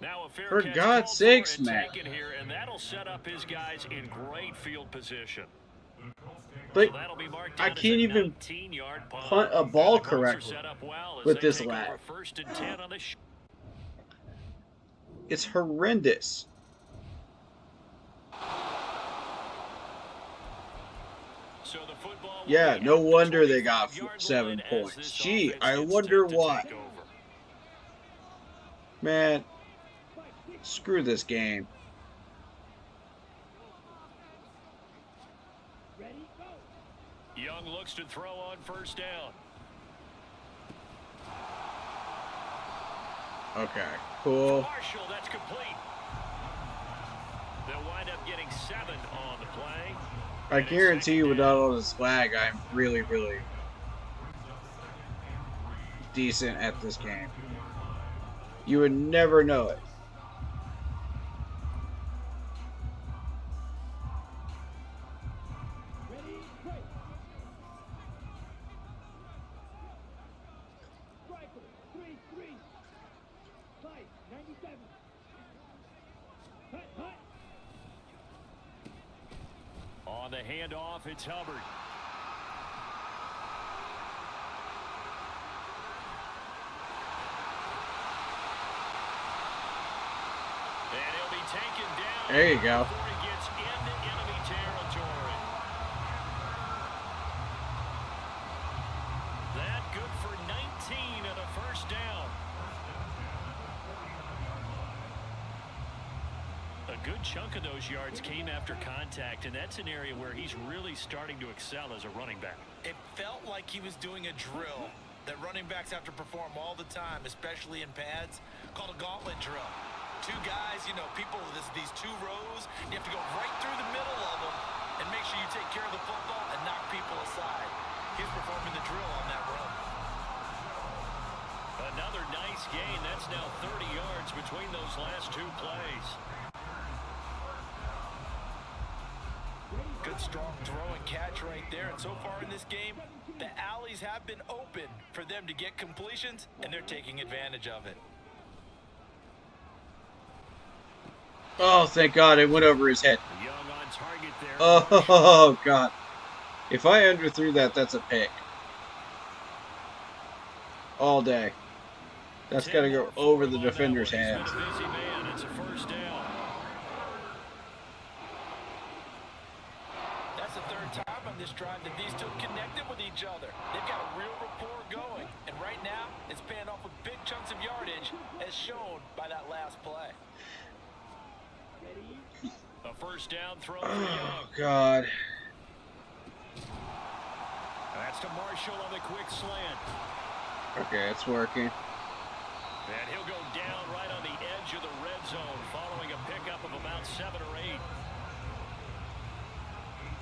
Speaker 3: Now a fair
Speaker 1: For
Speaker 3: catch
Speaker 1: God's
Speaker 3: called
Speaker 1: sakes,
Speaker 3: for and
Speaker 1: man.
Speaker 3: taken here, and that'll set up his guys in great field position.
Speaker 1: Like,
Speaker 3: So that'll be marked
Speaker 1: I
Speaker 3: down as
Speaker 1: can't
Speaker 3: a
Speaker 1: even
Speaker 3: 19-yard
Speaker 1: punt a ball correctly
Speaker 3: well
Speaker 1: with
Speaker 3: they
Speaker 1: this
Speaker 3: take
Speaker 1: lag.
Speaker 3: over 1st and 10 on this.
Speaker 1: It's horrendous.
Speaker 3: So the football
Speaker 1: Yeah, no wonder they got 7 points. Gee, I wonder why. Man, screw this game.
Speaker 5: Ready, go.
Speaker 3: Young looks to throw on 1st down.
Speaker 1: Okay, cool.
Speaker 3: Marshall, that's complete. They'll wind up getting 7 on the play.
Speaker 1: I guarantee you without all this lag, I'm really, really decent at this game. You would never know it.
Speaker 5: Ready, break. Striker, 3-3. Fight, 97. Hut, hut.
Speaker 3: On the handoff, it's Hubbard. And he'll be taken down.
Speaker 1: There you go.
Speaker 3: Before he gets into enemy territory. That good for 19 and a 1st down. A good chunk of those yards came after contact, and that's an area where he's really starting to excel as a running back.
Speaker 4: It felt like he was doing a drill that running backs have to perform all the time, especially in pads, called a gauntlet drill. 2 guys, you know, people, these 2 rows, you have to go right through the middle of them and make sure you take care of the football and knock people aside. He's performing the drill on that run.
Speaker 3: Another nice gain. That's now 30 yards between those last 2 plays.
Speaker 4: Good strong throw and catch right there. And so far in this game, the alleys have been open for them to get completions, and they're taking advantage of it.
Speaker 1: Oh, thank God, it went over his head.
Speaker 3: Young on target there.
Speaker 1: Oh, God. If I underthrew that, that's a pick. All day. That's got to go over the defender's hands.
Speaker 3: Busy man. It's a 1st down.
Speaker 4: That's the 3rd time on this drive that these 2 connected with each other. They've got a real rapport going. And right now, it's paying off with big chunks of yardage, as shown by that last play.
Speaker 3: A 1st down throw for
Speaker 1: Oh,
Speaker 3: Young.
Speaker 1: God.
Speaker 3: That's to Marshall on the quick slant.
Speaker 1: Okay, it's working.
Speaker 3: And he'll go down right on the edge of the red zone following a pickup of about 7 or 8.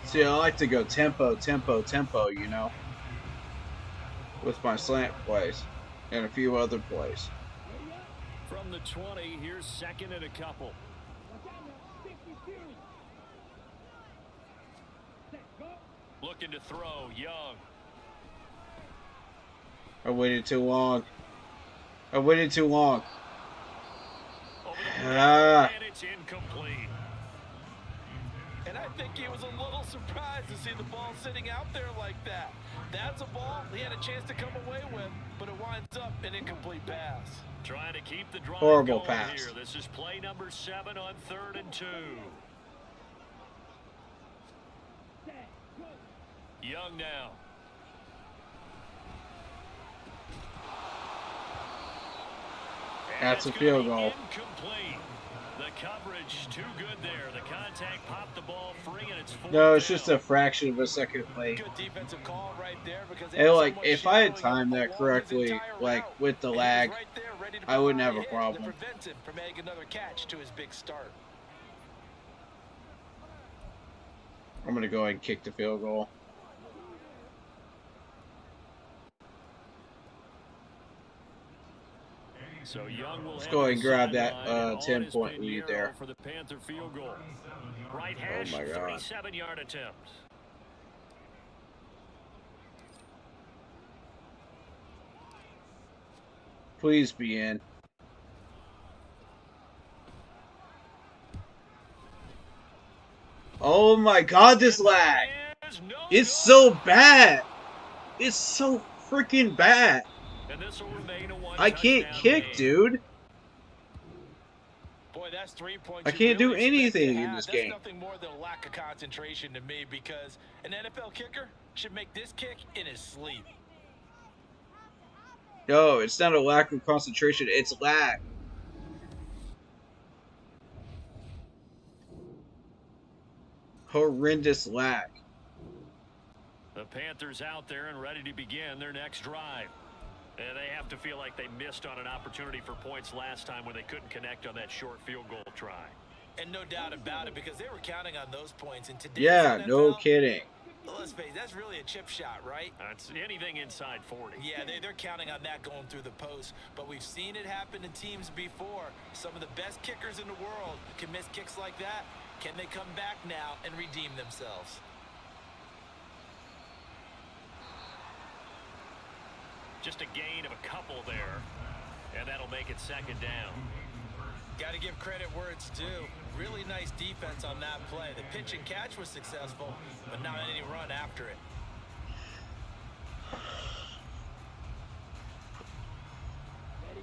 Speaker 1: See, I like to go tempo, you know, with my slant plays and a few other plays.
Speaker 3: From the 20, here's 2nd and a couple.
Speaker 5: Watch out now. 60 Fury. Set, go.
Speaker 3: Looking to throw, Young.
Speaker 1: I waited too long. I waited too long.
Speaker 3: Over the
Speaker 1: Ah.
Speaker 3: and it's incomplete.
Speaker 4: And I think he was a little surprised to see the ball sitting out there like that. That's a ball he had a chance to come away with, but it winds up an incomplete pass.
Speaker 3: Trying to keep the drive
Speaker 1: Horrible
Speaker 3: going
Speaker 1: pass.
Speaker 3: here. This is play number 7 on 3rd and 2.
Speaker 5: Set, go.
Speaker 3: Young now.
Speaker 1: That's a
Speaker 3: It's
Speaker 1: field
Speaker 3: gonna be
Speaker 1: goal.
Speaker 3: Incomplete. The coverage too good there. The contact popped the ball free, and it's 4th
Speaker 1: No, it's
Speaker 3: down.
Speaker 1: just a fraction of a second late.
Speaker 4: Good defensive call right there because they
Speaker 1: And
Speaker 4: had
Speaker 1: like,
Speaker 4: someone
Speaker 1: if I had
Speaker 4: shadowing him
Speaker 1: timed that
Speaker 4: along his
Speaker 1: correctly,
Speaker 4: entire
Speaker 1: like
Speaker 4: route.
Speaker 1: with the
Speaker 4: And he was
Speaker 1: lag,
Speaker 4: right there, ready to
Speaker 1: I wouldn't
Speaker 4: provide
Speaker 1: have a
Speaker 4: hit
Speaker 1: problem.
Speaker 4: that prevents him from making another catch to his big start.
Speaker 1: I'm gonna go ahead and kick the field goal.
Speaker 3: So Young will
Speaker 1: Let's
Speaker 3: head
Speaker 1: go
Speaker 3: to
Speaker 1: ahead
Speaker 3: the
Speaker 1: and grab that
Speaker 3: sideline, and on
Speaker 1: 10-point
Speaker 3: has been
Speaker 1: lead
Speaker 3: Nero
Speaker 1: there.
Speaker 3: for the Panther field goal. Right
Speaker 1: Oh
Speaker 3: hash,
Speaker 1: my God.
Speaker 3: 37-yard attempt.
Speaker 1: Please be in. Oh my God, this lag. It's so bad. It's so freaking bad.
Speaker 3: And this will remain a
Speaker 1: I can't
Speaker 3: one-touchdown
Speaker 1: kick,
Speaker 3: game.
Speaker 1: dude.
Speaker 4: Boy, that's 3 points
Speaker 1: I
Speaker 4: you
Speaker 1: can't do
Speaker 4: really expect to
Speaker 1: anything in
Speaker 4: have.
Speaker 1: this
Speaker 4: That's
Speaker 1: game.
Speaker 4: nothing more than a lack of concentration to me, because an NFL kicker should make this kick in his sleep.
Speaker 1: No, it's not a lack of concentration. It's lag. Horrendous lag.
Speaker 3: The Panthers out there and ready to begin their next drive. And they have to feel like they missed on an opportunity for points last time when they couldn't connect on that short field goal try.
Speaker 4: And no doubt about it, because they were counting on those points. In today's
Speaker 1: Yeah,
Speaker 4: NFL,
Speaker 1: no kidding.
Speaker 4: let's face it, that's really a chip shot, right?
Speaker 3: That's anything inside 40.
Speaker 4: Yeah, they're counting on that going through the post. But we've seen it happen to teams before. Some of the best kickers in the world can miss kicks like that. Can they come back now and redeem themselves?
Speaker 3: Just a gain of a couple there, and that'll make it second down.
Speaker 4: Got to give credit where it's due. Really nice defense on that play. The pitch and catch was successful, but not any run after it.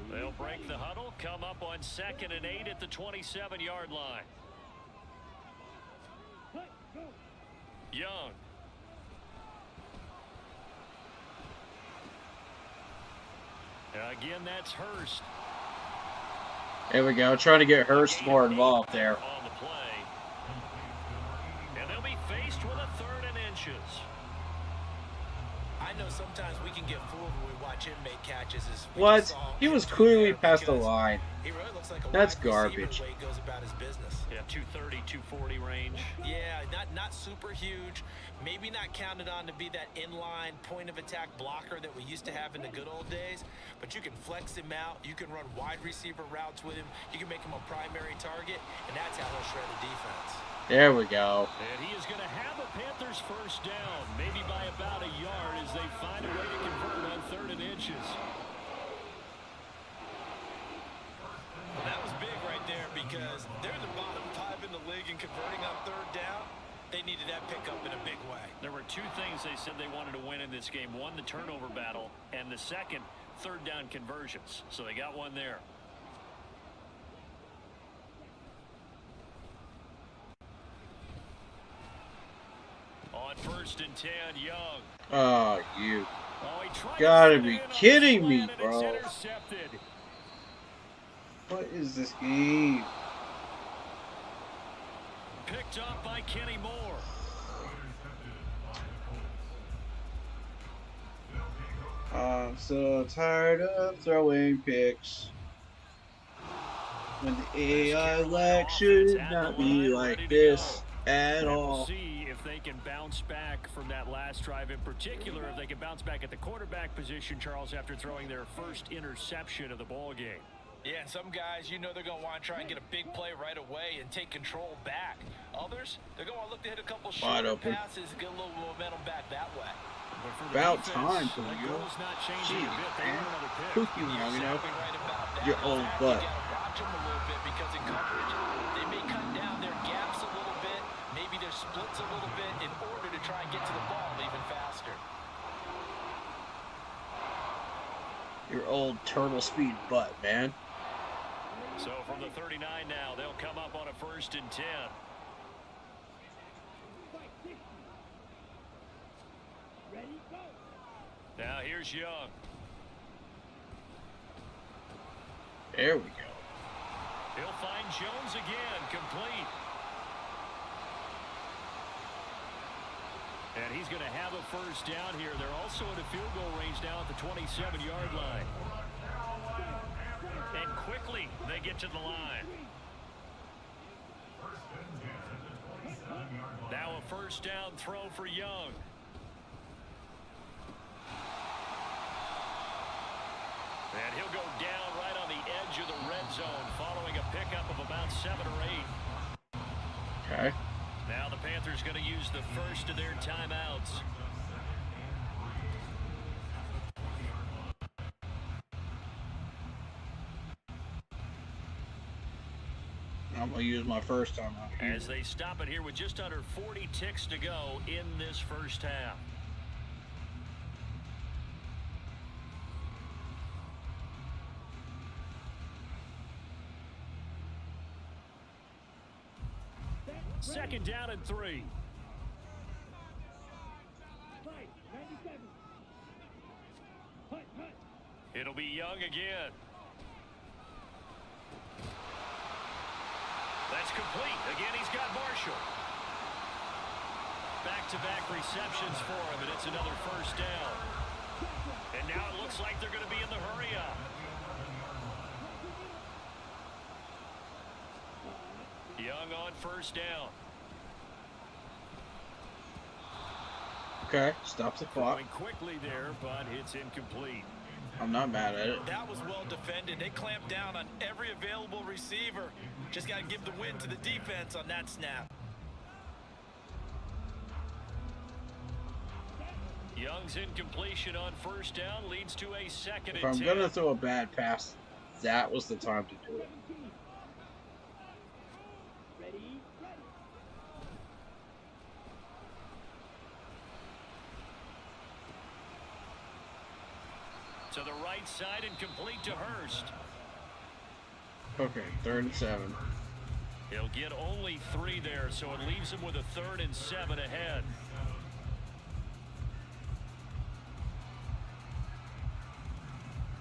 Speaker 3: They'll break the huddle, come up on 2nd and 8 at the 27-yard line. Young. Again, that's Hurst.
Speaker 1: There we go. Trying to get Hurst more involved there.
Speaker 3: On the play. And they'll be faced with a 3rd and inches.
Speaker 4: I know sometimes we can get fooled when we watch him make catches.
Speaker 1: What? He was clearly past the line.
Speaker 4: He really looks like a
Speaker 1: That's
Speaker 4: wide receiver
Speaker 1: garbage.
Speaker 4: the way he goes about his business.
Speaker 3: Yeah, 230, 240 range.
Speaker 4: Yeah, not super huge. Maybe not counted on to be that inline point of attack blocker that we used to have in the good old days. But you can flex him out. You can run wide receiver routes with him. You can make him a primary target, and that's how he'll shred the defense.
Speaker 1: There we go.
Speaker 3: And he is going to have a Panthers first down, maybe by about a yard as they find a way to convert on 3rd and inches.
Speaker 4: Well, that was big right there, because they're the bottom 5 in the league in converting on 3rd down. They needed that pickup in a big way.
Speaker 3: There were 2 things they said they wanted to win in this game. One, the turnover battle, and the second, 3rd down conversions. So they got one there. On 1st and 10, Young.
Speaker 1: Oh, you
Speaker 3: Oh, he tried
Speaker 1: gotta
Speaker 3: to
Speaker 1: be
Speaker 3: fit in on
Speaker 1: kidding
Speaker 3: the
Speaker 1: me,
Speaker 3: slant, and it's
Speaker 1: bro.
Speaker 3: intercepted.
Speaker 1: What is this game?
Speaker 3: Picked up by Kenny Moore.
Speaker 1: I'm so tired of throwing picks. When the AI lag should not be like this at
Speaker 3: And we'll
Speaker 1: all.
Speaker 3: see if they can bounce back from that last drive, in particular if they can bounce back at the quarterback position, Charles, after throwing their first interception of the ball game.
Speaker 4: Yeah, and some guys, you know, they're going to want to try and get a big play right away and take control back. Others, they're going to look to hit a couple shorter passes and get a little momentum back that way.
Speaker 3: But for the
Speaker 1: About
Speaker 3: defense,
Speaker 1: time for
Speaker 3: the
Speaker 1: you.
Speaker 3: goal's not changing a bit. They
Speaker 1: man.
Speaker 3: want another pick.
Speaker 1: Took you long enough.
Speaker 4: Exactly right about that.
Speaker 1: Your
Speaker 4: In
Speaker 1: old
Speaker 4: fact,
Speaker 1: butt.
Speaker 4: You got to watch them a little bit, because in coverage, they may cut down their gaps a little bit, maybe their splits a little bit, in order to try and get to the ball even faster.
Speaker 1: Your old turtle speed butt, man.
Speaker 3: So from the 39 now, they'll come up on a 1st and 10.
Speaker 5: Ready, go.
Speaker 3: Now here's Young.
Speaker 1: There we go.
Speaker 3: He'll find Jones again, complete. And he's going to have a first down here. They're also in a field goal range now at the 27-yard line. And quickly, they get to the line. Now a first down throw for Young. And he'll go down right on the zone following a pickup of about 7 or 8.
Speaker 1: Okay.
Speaker 3: Now the Panthers going to use the first of their timeouts.
Speaker 1: I'm going to use my first time out here.
Speaker 3: As they stop it here with just under 40 ticks to go in this first half. Second down and 3. It'll be Young again. That's complete. Again, he's got Marshall. Back-to-back receptions for him, and it's another first down. And now it looks like they're going to be in the hurry-up. Young on first down.
Speaker 1: Okay, stops the clock.
Speaker 3: Going quickly there, but it's incomplete.
Speaker 1: I'm not mad at it.
Speaker 4: That was well defended. They clamped down on every available receiver. Just got to give the win to the defense on that snap.
Speaker 3: Young's incompletion on first down leads to a second
Speaker 1: If
Speaker 3: and
Speaker 1: I'm
Speaker 3: 10.
Speaker 1: going to throw a bad pass, that was the time to do it.
Speaker 5: Ready?
Speaker 3: To the right side and complete to Hurst.
Speaker 1: Okay, 3rd and 7.
Speaker 3: He'll get only 3 there, so it leaves him with a 3rd and 7 ahead.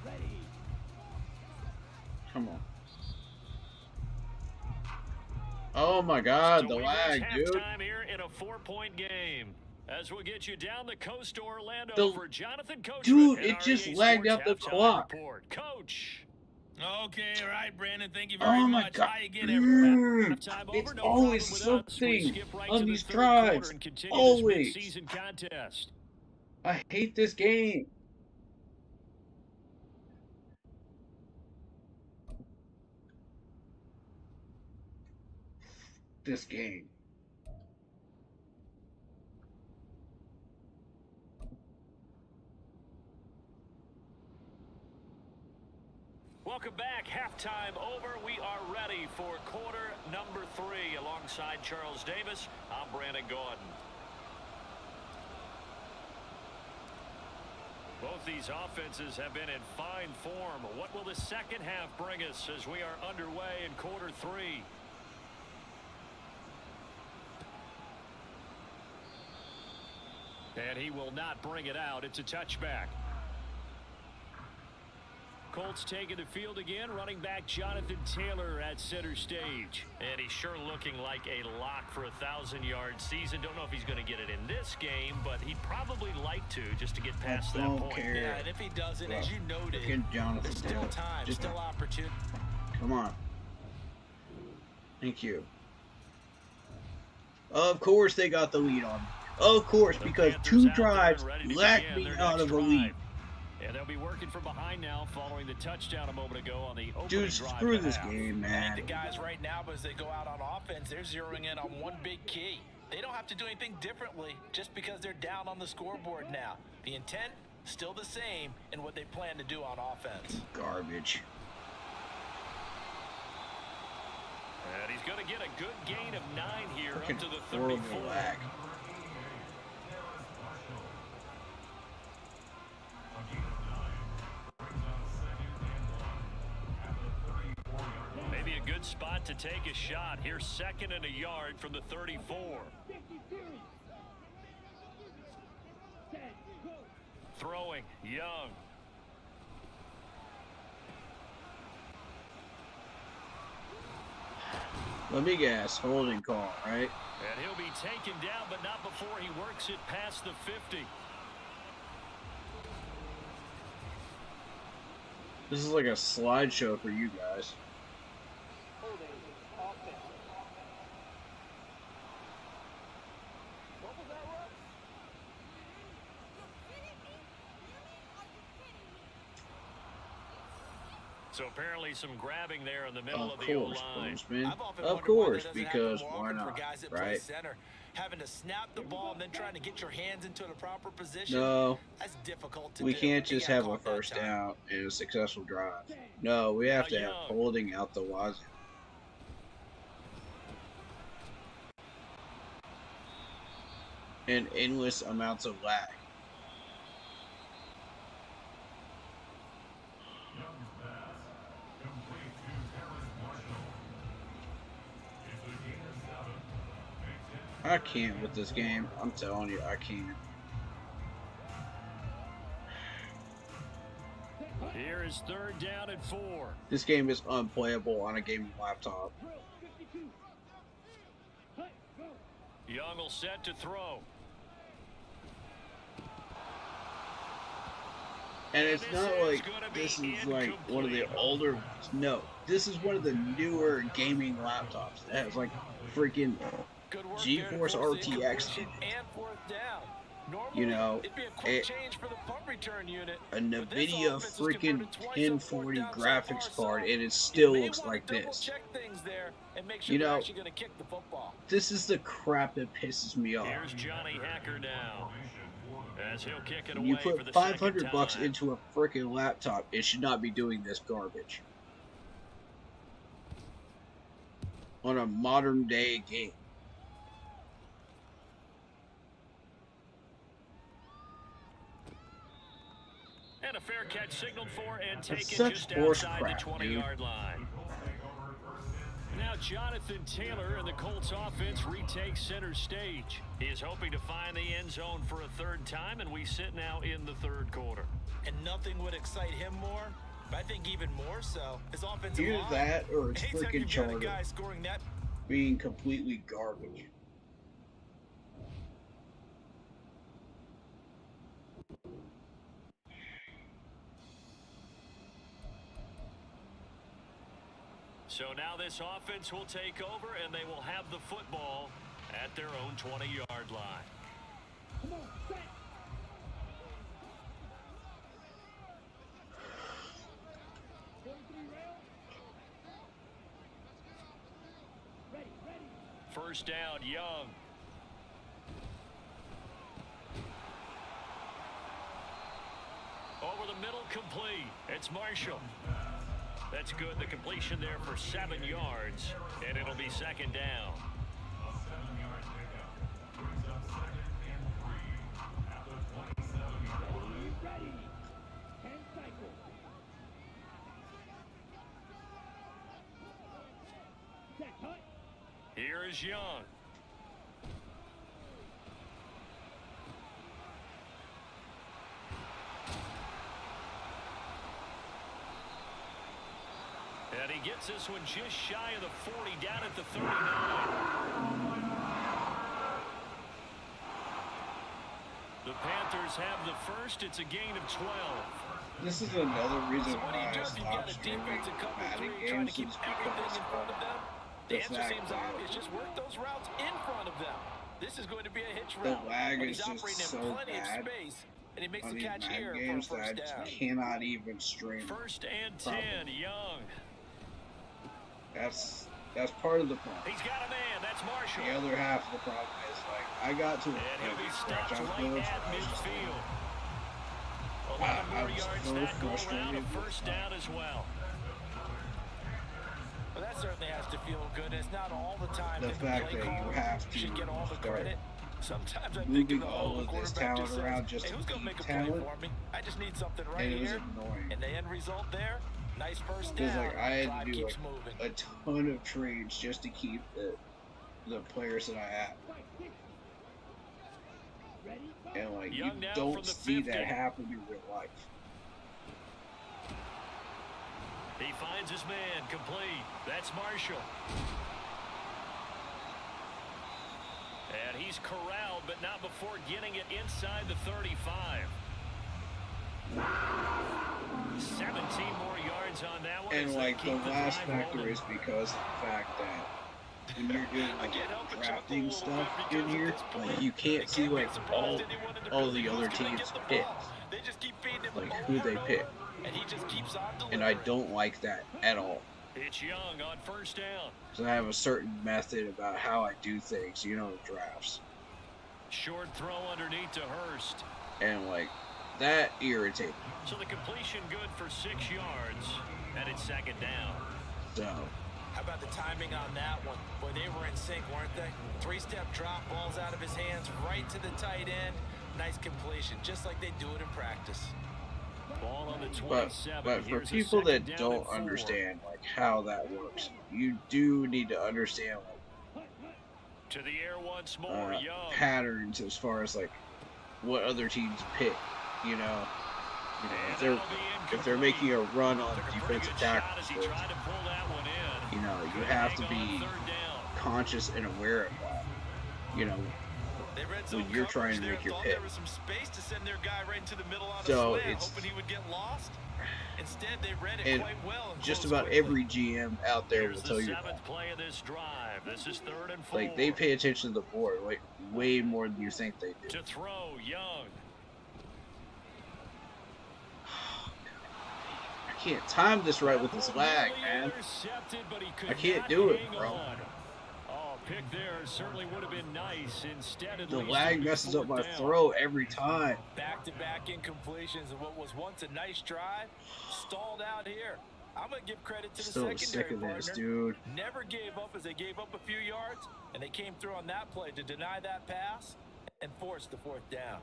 Speaker 5: Ready?
Speaker 1: Come on. Oh my God,
Speaker 3: So
Speaker 1: the
Speaker 3: we
Speaker 1: lag,
Speaker 3: reach
Speaker 1: dude.
Speaker 3: halftime here in a 4-point game. As we'll get you down the coast to Orlando for Jonathan Coachman.
Speaker 1: Dude,
Speaker 3: and
Speaker 1: it
Speaker 3: our
Speaker 1: just
Speaker 3: EA
Speaker 1: lagged
Speaker 3: Sports
Speaker 1: out the
Speaker 3: Halftime
Speaker 1: clock.
Speaker 3: Report. Coach.
Speaker 4: Okay, all right, Brandon. Thank you very
Speaker 1: Oh my
Speaker 4: much.
Speaker 1: God.
Speaker 4: Hi again, everyone.
Speaker 3: Halftime
Speaker 1: It's
Speaker 3: over, no
Speaker 1: always
Speaker 3: problem with us. We
Speaker 1: something
Speaker 3: skip right
Speaker 1: on
Speaker 3: to the
Speaker 1: these
Speaker 3: third quarter
Speaker 1: drives.
Speaker 3: and continue
Speaker 1: Always.
Speaker 3: this midseason contest.
Speaker 1: I hate this game. This game.
Speaker 3: Welcome back. Halftime over. We are ready for quarter number 3. Alongside Charles Davis, I'm Brandon Gordon. Both these offenses have been in fine form. What will the second half bring us as we are underway in quarter 3? And he will not bring it out. It's a touchback. Colts taking the field again. Running back Jonathan Taylor at center stage. And he's sure looking like a lock for a 1,000-yard season. Don't know if he's going to get it in this game, but he'd probably like to just to get past that point.
Speaker 1: Care.
Speaker 4: Yeah, and if he doesn't, as you noted,
Speaker 1: Jonathan
Speaker 4: there's still
Speaker 1: Taylor.
Speaker 4: time,
Speaker 1: Just
Speaker 4: still opportunity.
Speaker 1: Come on. Thank you. Of course they got the lead on me. Of course, because 2 drives lacked me out of the lead.
Speaker 3: And they'll be working from behind now following the touchdown a moment ago on the opening
Speaker 1: Dude,
Speaker 3: drive.
Speaker 1: screw this game,
Speaker 4: I
Speaker 1: man.
Speaker 4: think the guys right now, as they go out on offense, they're zeroing in on one big key. They don't have to do anything differently just because they're down on the scoreboard now. The intent, still the same in what they plan to do on offense.
Speaker 1: Garbage.
Speaker 3: And he's going to get a good gain of 9 here
Speaker 1: Fucking
Speaker 3: up to the
Speaker 1: horrible
Speaker 3: 34.
Speaker 1: lag.
Speaker 3: Maybe a good spot to take a shot. Here's 2nd and a yard from the 34.
Speaker 5: 50 series. 10, go.
Speaker 3: Throwing, Young.
Speaker 1: Let me guess, holding call, right?
Speaker 3: And he'll be taken down, but not before he works it past the 50.
Speaker 1: This is like a slideshow for you guys.
Speaker 5: Holding. Offense. What was that, Russ?
Speaker 3: So apparently some grabbing there in the middle of the
Speaker 1: course,
Speaker 3: O-line.
Speaker 1: Postman.
Speaker 4: I've often
Speaker 1: Of
Speaker 4: wondered why
Speaker 1: course,
Speaker 4: that doesn't
Speaker 1: because
Speaker 4: happen more
Speaker 1: why
Speaker 4: often for
Speaker 1: not,
Speaker 4: guys that play
Speaker 1: right?
Speaker 4: center. Having to snap the ball and then trying to get your hands into the proper position,
Speaker 1: No,
Speaker 4: that's difficult to
Speaker 1: we
Speaker 4: do.
Speaker 1: can't
Speaker 4: He
Speaker 1: just
Speaker 4: got
Speaker 1: have a
Speaker 4: caught that
Speaker 1: first
Speaker 4: time.
Speaker 1: down and a successful drive. No, we
Speaker 3: Now
Speaker 1: have to have
Speaker 3: Young.
Speaker 1: holding out the wazoo. And endless amounts of lag. I can't with this game. I'm telling you, I can't.
Speaker 3: Here is 3rd down and 4.
Speaker 1: This game is unplayable on a gaming laptop.
Speaker 3: Young will set to throw.
Speaker 1: And it's not like this is like one of the older ones. No, this is one of the newer gaming laptops. It has like freaking
Speaker 4: Good work
Speaker 1: GeForce
Speaker 4: there to force the
Speaker 1: RTX in
Speaker 4: incompletion
Speaker 1: it.
Speaker 4: and 4th down. Normally,
Speaker 1: You know,
Speaker 4: it'd be a quick
Speaker 1: it,
Speaker 4: change for the punt return unit.
Speaker 1: a
Speaker 4: But this
Speaker 1: NVIDIA
Speaker 4: offense has
Speaker 1: freaking
Speaker 4: converted twice on 4th
Speaker 1: 1040
Speaker 4: down so
Speaker 1: graphics
Speaker 4: far,
Speaker 1: card,
Speaker 4: so
Speaker 1: and it
Speaker 4: you
Speaker 1: still
Speaker 4: may
Speaker 1: looks
Speaker 4: want
Speaker 1: like
Speaker 4: to double
Speaker 1: this.
Speaker 4: check things there and make sure
Speaker 1: You
Speaker 4: they're
Speaker 1: know,
Speaker 4: actually going to kick the football.
Speaker 1: this is the crap that pisses me off.
Speaker 3: Here's Johnny Hacker now, as he'll kick it
Speaker 1: When you
Speaker 3: away for
Speaker 1: put
Speaker 3: the
Speaker 1: 500
Speaker 3: second
Speaker 1: bucks
Speaker 3: time.
Speaker 1: into a freaking laptop, it should not be doing this garbage. On a modern day game.
Speaker 3: And a fair catch signaled for and taken
Speaker 1: such
Speaker 3: just
Speaker 1: horse
Speaker 3: outside
Speaker 1: crap,
Speaker 3: the 20-yard line. Now Jonathan Taylor and the Colts offense retakes center stage. He is hoping to find the end zone for a 3rd time, and we sit now in the 3rd quarter.
Speaker 4: And nothing would excite him more, but I think even more so, his offensive
Speaker 1: Either
Speaker 4: line.
Speaker 1: that or it's
Speaker 4: Anytime
Speaker 1: freaking
Speaker 4: you've got a
Speaker 1: Charter
Speaker 4: guy scoring that
Speaker 1: being completely garbage.
Speaker 3: So now this offense will take over, and they will have the football at their own 20-yard line.
Speaker 5: Come on, set. Ready, ready.
Speaker 3: 1st down, Young. Over the middle, complete. It's Marshall. That's good. The completion there for 7 yards, and it'll be 2nd down.
Speaker 5: Ready. 10 cycles. Set, cut.
Speaker 3: Here is Young. And he gets this one just shy of the 40, down at the 39. The Panthers have the first. It's a gain of 12.
Speaker 1: This is another reason
Speaker 4: So what do
Speaker 1: why
Speaker 4: you do
Speaker 1: I
Speaker 4: if you've got
Speaker 1: stopped
Speaker 4: a
Speaker 1: streaming
Speaker 4: defense at cover
Speaker 1: Madden
Speaker 4: 3 trying to
Speaker 1: games
Speaker 4: keep
Speaker 1: is
Speaker 4: everything
Speaker 1: because
Speaker 4: in front of them? The
Speaker 1: the
Speaker 4: answer
Speaker 1: fact
Speaker 4: seems
Speaker 1: that
Speaker 4: obvious. Just work those routes in front of them. This is going to be a hitch
Speaker 1: the
Speaker 4: route.
Speaker 1: lag
Speaker 4: But
Speaker 1: is
Speaker 4: he's
Speaker 1: just
Speaker 4: operating
Speaker 1: so
Speaker 4: in plenty of
Speaker 1: bad
Speaker 4: space, and he makes
Speaker 1: on
Speaker 4: the
Speaker 1: these
Speaker 4: catch
Speaker 1: Madden
Speaker 4: here for a
Speaker 1: games that I
Speaker 4: first
Speaker 1: just
Speaker 4: down.
Speaker 1: cannot even stream.
Speaker 3: 1st and 10, Young.
Speaker 1: That's part of the problem.
Speaker 3: He's got a man. That's Marshall.
Speaker 1: The other half of the problem is like I got to
Speaker 3: And he'll be
Speaker 1: scratch
Speaker 3: stopped
Speaker 1: out
Speaker 3: right
Speaker 1: those.
Speaker 3: at midfield. 11
Speaker 1: I
Speaker 3: more
Speaker 1: was
Speaker 3: yards
Speaker 1: so
Speaker 3: that go around,
Speaker 1: frustrated
Speaker 3: a first down as well.
Speaker 4: Well, that certainly has to feel good. It's not all the time
Speaker 1: The
Speaker 4: that
Speaker 1: fact
Speaker 4: play
Speaker 1: that you
Speaker 4: caller
Speaker 1: have to
Speaker 4: should get all the
Speaker 1: start
Speaker 4: credit. Sometimes I think
Speaker 1: moving
Speaker 4: of the
Speaker 1: all of this
Speaker 4: quarterback
Speaker 1: talent
Speaker 4: just says,
Speaker 1: around just
Speaker 4: hey,
Speaker 1: to
Speaker 4: who's gonna
Speaker 1: keep
Speaker 4: make a play
Speaker 1: talent,
Speaker 4: for me? I just need something right
Speaker 1: and it was
Speaker 4: here.
Speaker 1: annoying.
Speaker 4: And the end result there, nice first
Speaker 1: Because
Speaker 4: down.
Speaker 1: like I had
Speaker 4: Drive
Speaker 1: to do
Speaker 4: keeps
Speaker 1: like
Speaker 4: moving.
Speaker 1: a ton of trades just to keep the players that I have,
Speaker 5: Fight, six. Ready, fight.
Speaker 1: and like you
Speaker 3: Young now
Speaker 1: don't
Speaker 3: from the
Speaker 1: see
Speaker 3: 50.
Speaker 1: that happen in real life.
Speaker 3: He finds his man, complete. That's Marshall. And he's corralled, but not before getting it inside the 35. 17 more yards on that one.
Speaker 1: And
Speaker 3: as they
Speaker 1: like the
Speaker 3: keep
Speaker 1: last
Speaker 3: drive
Speaker 1: factor
Speaker 3: rolling.
Speaker 1: is because of the fact that when you're doing
Speaker 4: I
Speaker 1: like
Speaker 4: can't help but chuckle a
Speaker 1: drafting
Speaker 4: little
Speaker 1: stuff
Speaker 4: bit
Speaker 1: in
Speaker 4: because
Speaker 1: here,
Speaker 4: at this point,
Speaker 1: like you can't see
Speaker 4: can't be
Speaker 1: like
Speaker 4: surprised anyone in the
Speaker 1: all
Speaker 4: building
Speaker 1: the
Speaker 4: who's
Speaker 1: other
Speaker 4: gonna get
Speaker 1: teams'
Speaker 4: the
Speaker 1: picks,
Speaker 4: ball. They just keep feeding him
Speaker 1: like who
Speaker 4: over
Speaker 1: they
Speaker 4: and
Speaker 1: pick,
Speaker 4: over, and he just keeps on
Speaker 1: and I
Speaker 4: delivering.
Speaker 1: don't like that at all.
Speaker 3: It's Young on first down.
Speaker 1: Because I have a certain method about how I do things, drafts,
Speaker 3: Short throw underneath to Hurst.
Speaker 1: and like that irritates me.
Speaker 3: So the completion good for 6 yards, and it's second down.
Speaker 1: So
Speaker 4: How about the timing on that one? Boy, they were in sync, weren't they? 3-step drop, balls out of his hands, right to the tight end. Nice completion, just like they do it in practice.
Speaker 3: Ball on the
Speaker 1: but
Speaker 3: 27.
Speaker 1: but for
Speaker 3: Here's a
Speaker 1: people
Speaker 3: second
Speaker 1: that
Speaker 3: down
Speaker 1: don't
Speaker 3: and 4.
Speaker 1: understand like how that works, you do need to understand
Speaker 3: To the air once more,
Speaker 1: like
Speaker 3: Young.
Speaker 1: patterns as far as like what other teams pick.
Speaker 3: And
Speaker 1: If
Speaker 3: that'll
Speaker 1: they're
Speaker 3: be
Speaker 1: making a run on
Speaker 3: Took a pretty
Speaker 1: defensive
Speaker 3: good shot
Speaker 1: tackles,
Speaker 3: as he tried to pull that one in.
Speaker 1: you
Speaker 3: Couldn't
Speaker 1: have to
Speaker 3: hang on
Speaker 1: be
Speaker 3: third down.
Speaker 1: conscious and aware of that.
Speaker 4: They read
Speaker 1: When
Speaker 4: zone
Speaker 1: you're
Speaker 4: coverage
Speaker 1: trying to
Speaker 4: there,
Speaker 1: make your
Speaker 4: thought
Speaker 1: pick.
Speaker 4: there was some space to send their guy right into the middle on
Speaker 1: So
Speaker 4: a slant,
Speaker 1: it's-
Speaker 4: hoping he would get lost. Instead, they read it
Speaker 1: And
Speaker 4: quite well. And
Speaker 1: just
Speaker 4: closed
Speaker 1: about
Speaker 4: quickly.
Speaker 1: every GM out there will
Speaker 3: Here's
Speaker 1: tell
Speaker 3: the
Speaker 1: you
Speaker 3: 7th
Speaker 1: that.
Speaker 3: play of this drive. This is 3rd and 4.
Speaker 1: Like they pay attention to the board way more than you think they do.
Speaker 3: To throw, Young.
Speaker 1: I can't time this right with this lag, man. I can't do it, bro.
Speaker 3: Oh, pick there certainly would have been nice. Instead,
Speaker 1: The lag messes up my throw every time.
Speaker 4: Back-to-back incompletions of what was once a nice drive, stalled out here. I'm going to give credit to the
Speaker 1: So
Speaker 4: secondary
Speaker 1: sick of this,
Speaker 4: partner.
Speaker 1: dude.
Speaker 4: Never gave up as they gave up a few yards, and they came through on that play to deny that pass and force the 4th down.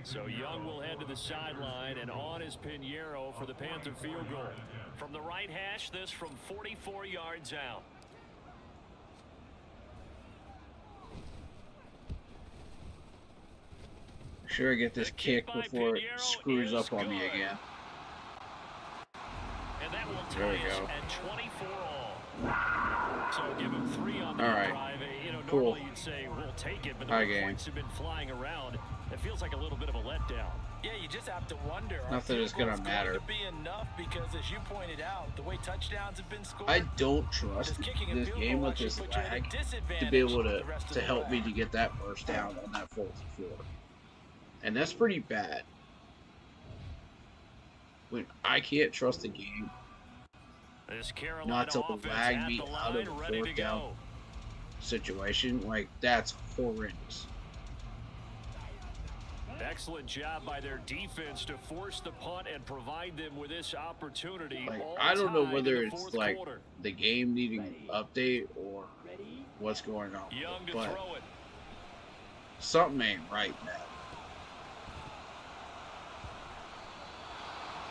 Speaker 3: So Young will head to the sideline, and on is Pinheiro for the Panther field goal. From the right hash, this from 44 yards out.
Speaker 1: Make sure I get this kick before it screws up on me again.
Speaker 3: And that will
Speaker 1: There we
Speaker 3: tie us
Speaker 1: go.
Speaker 3: at 24 all. So give him 3 on the
Speaker 1: All right.
Speaker 3: drive.
Speaker 1: Cool.
Speaker 3: Normally you'd say we'll take it, but the
Speaker 1: Hi,
Speaker 3: way
Speaker 1: game.
Speaker 3: points have been flying around. It feels like a little bit of a letdown.
Speaker 4: Yeah, you just have to wonder. are
Speaker 1: Not that it's
Speaker 4: field
Speaker 1: gonna
Speaker 4: goals
Speaker 1: matter.
Speaker 4: Going to be enough because, as you pointed out, the way touchdowns have been scored.
Speaker 1: I don't trust
Speaker 4: Does kicking a
Speaker 1: this
Speaker 4: field
Speaker 1: game
Speaker 4: goal
Speaker 1: with this
Speaker 4: actually put you at a
Speaker 1: lag to
Speaker 4: disadvantage
Speaker 1: be able
Speaker 4: the rest of
Speaker 1: to
Speaker 4: the
Speaker 1: help me
Speaker 4: way?
Speaker 1: to get that first down on that 4th and 4. And that's pretty bad. When I can't trust the game
Speaker 3: This Carolina
Speaker 1: not to
Speaker 3: offense
Speaker 1: lag
Speaker 3: at
Speaker 1: me
Speaker 3: the
Speaker 1: out of
Speaker 3: line,
Speaker 1: a
Speaker 3: ready to
Speaker 1: 4th down
Speaker 3: go.
Speaker 1: situation, like that's horrendous.
Speaker 3: Excellent job by their defense to force the punt and provide them with this opportunity.
Speaker 1: Like
Speaker 3: all
Speaker 1: I don't know
Speaker 3: tied
Speaker 1: whether
Speaker 3: in the
Speaker 1: it's
Speaker 3: 4th
Speaker 1: like
Speaker 3: quarter.
Speaker 1: the game needing an update or what's going on,
Speaker 3: Young to
Speaker 1: but
Speaker 3: throw it.
Speaker 1: something ain't right, man.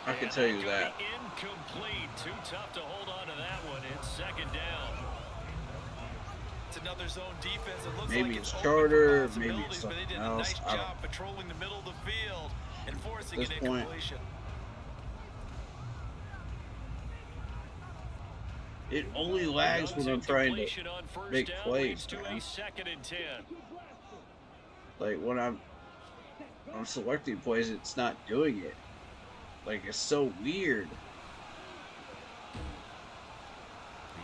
Speaker 1: I can
Speaker 3: And
Speaker 1: tell you
Speaker 3: could
Speaker 1: that.
Speaker 3: be incomplete. Too tough to hold on to that one. It's second down.
Speaker 4: It's another zone defense. It looks
Speaker 1: Maybe
Speaker 4: like
Speaker 1: it's
Speaker 4: open
Speaker 1: charter,
Speaker 4: for
Speaker 1: maybe
Speaker 4: possibilities,
Speaker 1: it's
Speaker 4: but they
Speaker 1: something
Speaker 4: did a
Speaker 1: else.
Speaker 4: nice
Speaker 1: I don't
Speaker 4: job patrolling the middle of the field and forcing
Speaker 1: At
Speaker 4: an
Speaker 1: this point,
Speaker 4: incompletion.
Speaker 1: it only lags when I'm trying to
Speaker 3: Incompletion on first
Speaker 1: make
Speaker 3: down
Speaker 1: plays,
Speaker 3: leads to
Speaker 1: man.
Speaker 3: a 2nd and 10.
Speaker 1: Like when I'm selecting plays, it's not doing it. Like it's so weird.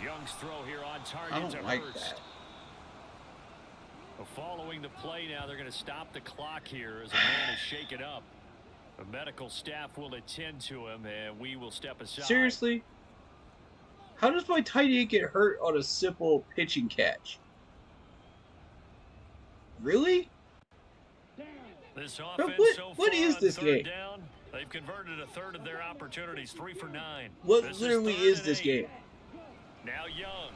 Speaker 3: Young's throw here on target
Speaker 1: I don't
Speaker 3: to
Speaker 1: like
Speaker 3: Hurst.
Speaker 1: that.
Speaker 3: Well, following the play now, they're going to stop the clock here as a man is shaken up. The medical staff will attend to him, and we will step aside.
Speaker 1: Seriously? How does my tight end get hurt on a simple pitching catch? Really?
Speaker 3: This
Speaker 1: Now,
Speaker 3: offense
Speaker 1: what-
Speaker 3: so
Speaker 1: what
Speaker 3: far
Speaker 1: is
Speaker 3: on
Speaker 1: this
Speaker 3: 3rd
Speaker 1: game?
Speaker 3: down, they've converted a 3rd of their opportunities, 3 for 9.
Speaker 1: What
Speaker 3: This
Speaker 1: literally
Speaker 3: 3rd
Speaker 1: is
Speaker 3: and
Speaker 1: this
Speaker 3: 8.
Speaker 1: game?
Speaker 3: Now Young.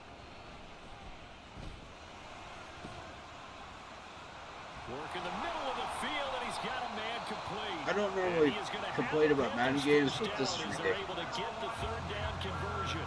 Speaker 3: Work in the middle of the field, and he's got a man complete.
Speaker 1: I don't
Speaker 3: And
Speaker 1: normally
Speaker 3: he is gonna
Speaker 1: complain
Speaker 3: have the
Speaker 1: about Madden
Speaker 3: Panthers
Speaker 1: games,
Speaker 3: first
Speaker 1: but this is
Speaker 3: down as they're able
Speaker 1: ridiculous.
Speaker 3: to get the 3rd down conversion.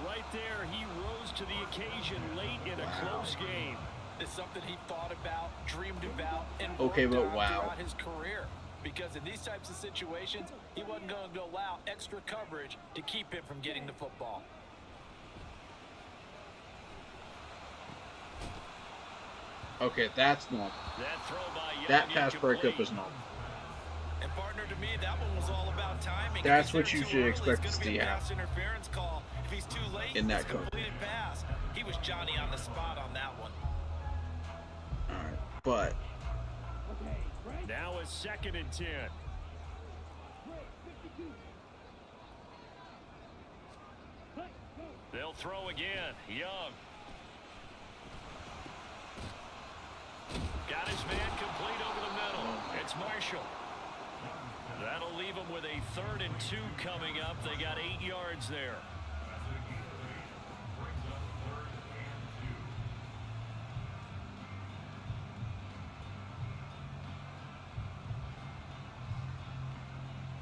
Speaker 3: Right there, he rose to the occasion late in a close game.
Speaker 4: It's something he thought about, dreamed about, and
Speaker 1: Okay,
Speaker 4: worked
Speaker 1: but
Speaker 4: on
Speaker 1: wow.
Speaker 4: throughout his career. Because in these types of situations, he wasn't going to allow extra coverage to keep him from getting the football.
Speaker 1: Okay, that's normal.
Speaker 3: That throw by Young
Speaker 1: That pass
Speaker 3: incomplete.
Speaker 1: breakup is normal.
Speaker 4: And partner, to me, that one was all about timing.
Speaker 1: That's what you should expect to see happen
Speaker 4: pass interference call. If he's too late,
Speaker 1: in that
Speaker 4: it's a completed pass. He was Johnny on the spot on that one.
Speaker 1: All right, but
Speaker 5: Okay, right?
Speaker 3: Now a 2nd and 10.
Speaker 5: Break, 52. Cut, go.
Speaker 3: They'll throw again. Young. Got his man complete over the middle. It's Marshall. That'll leave him with a 3rd and 2 coming up. They got 8 yards there.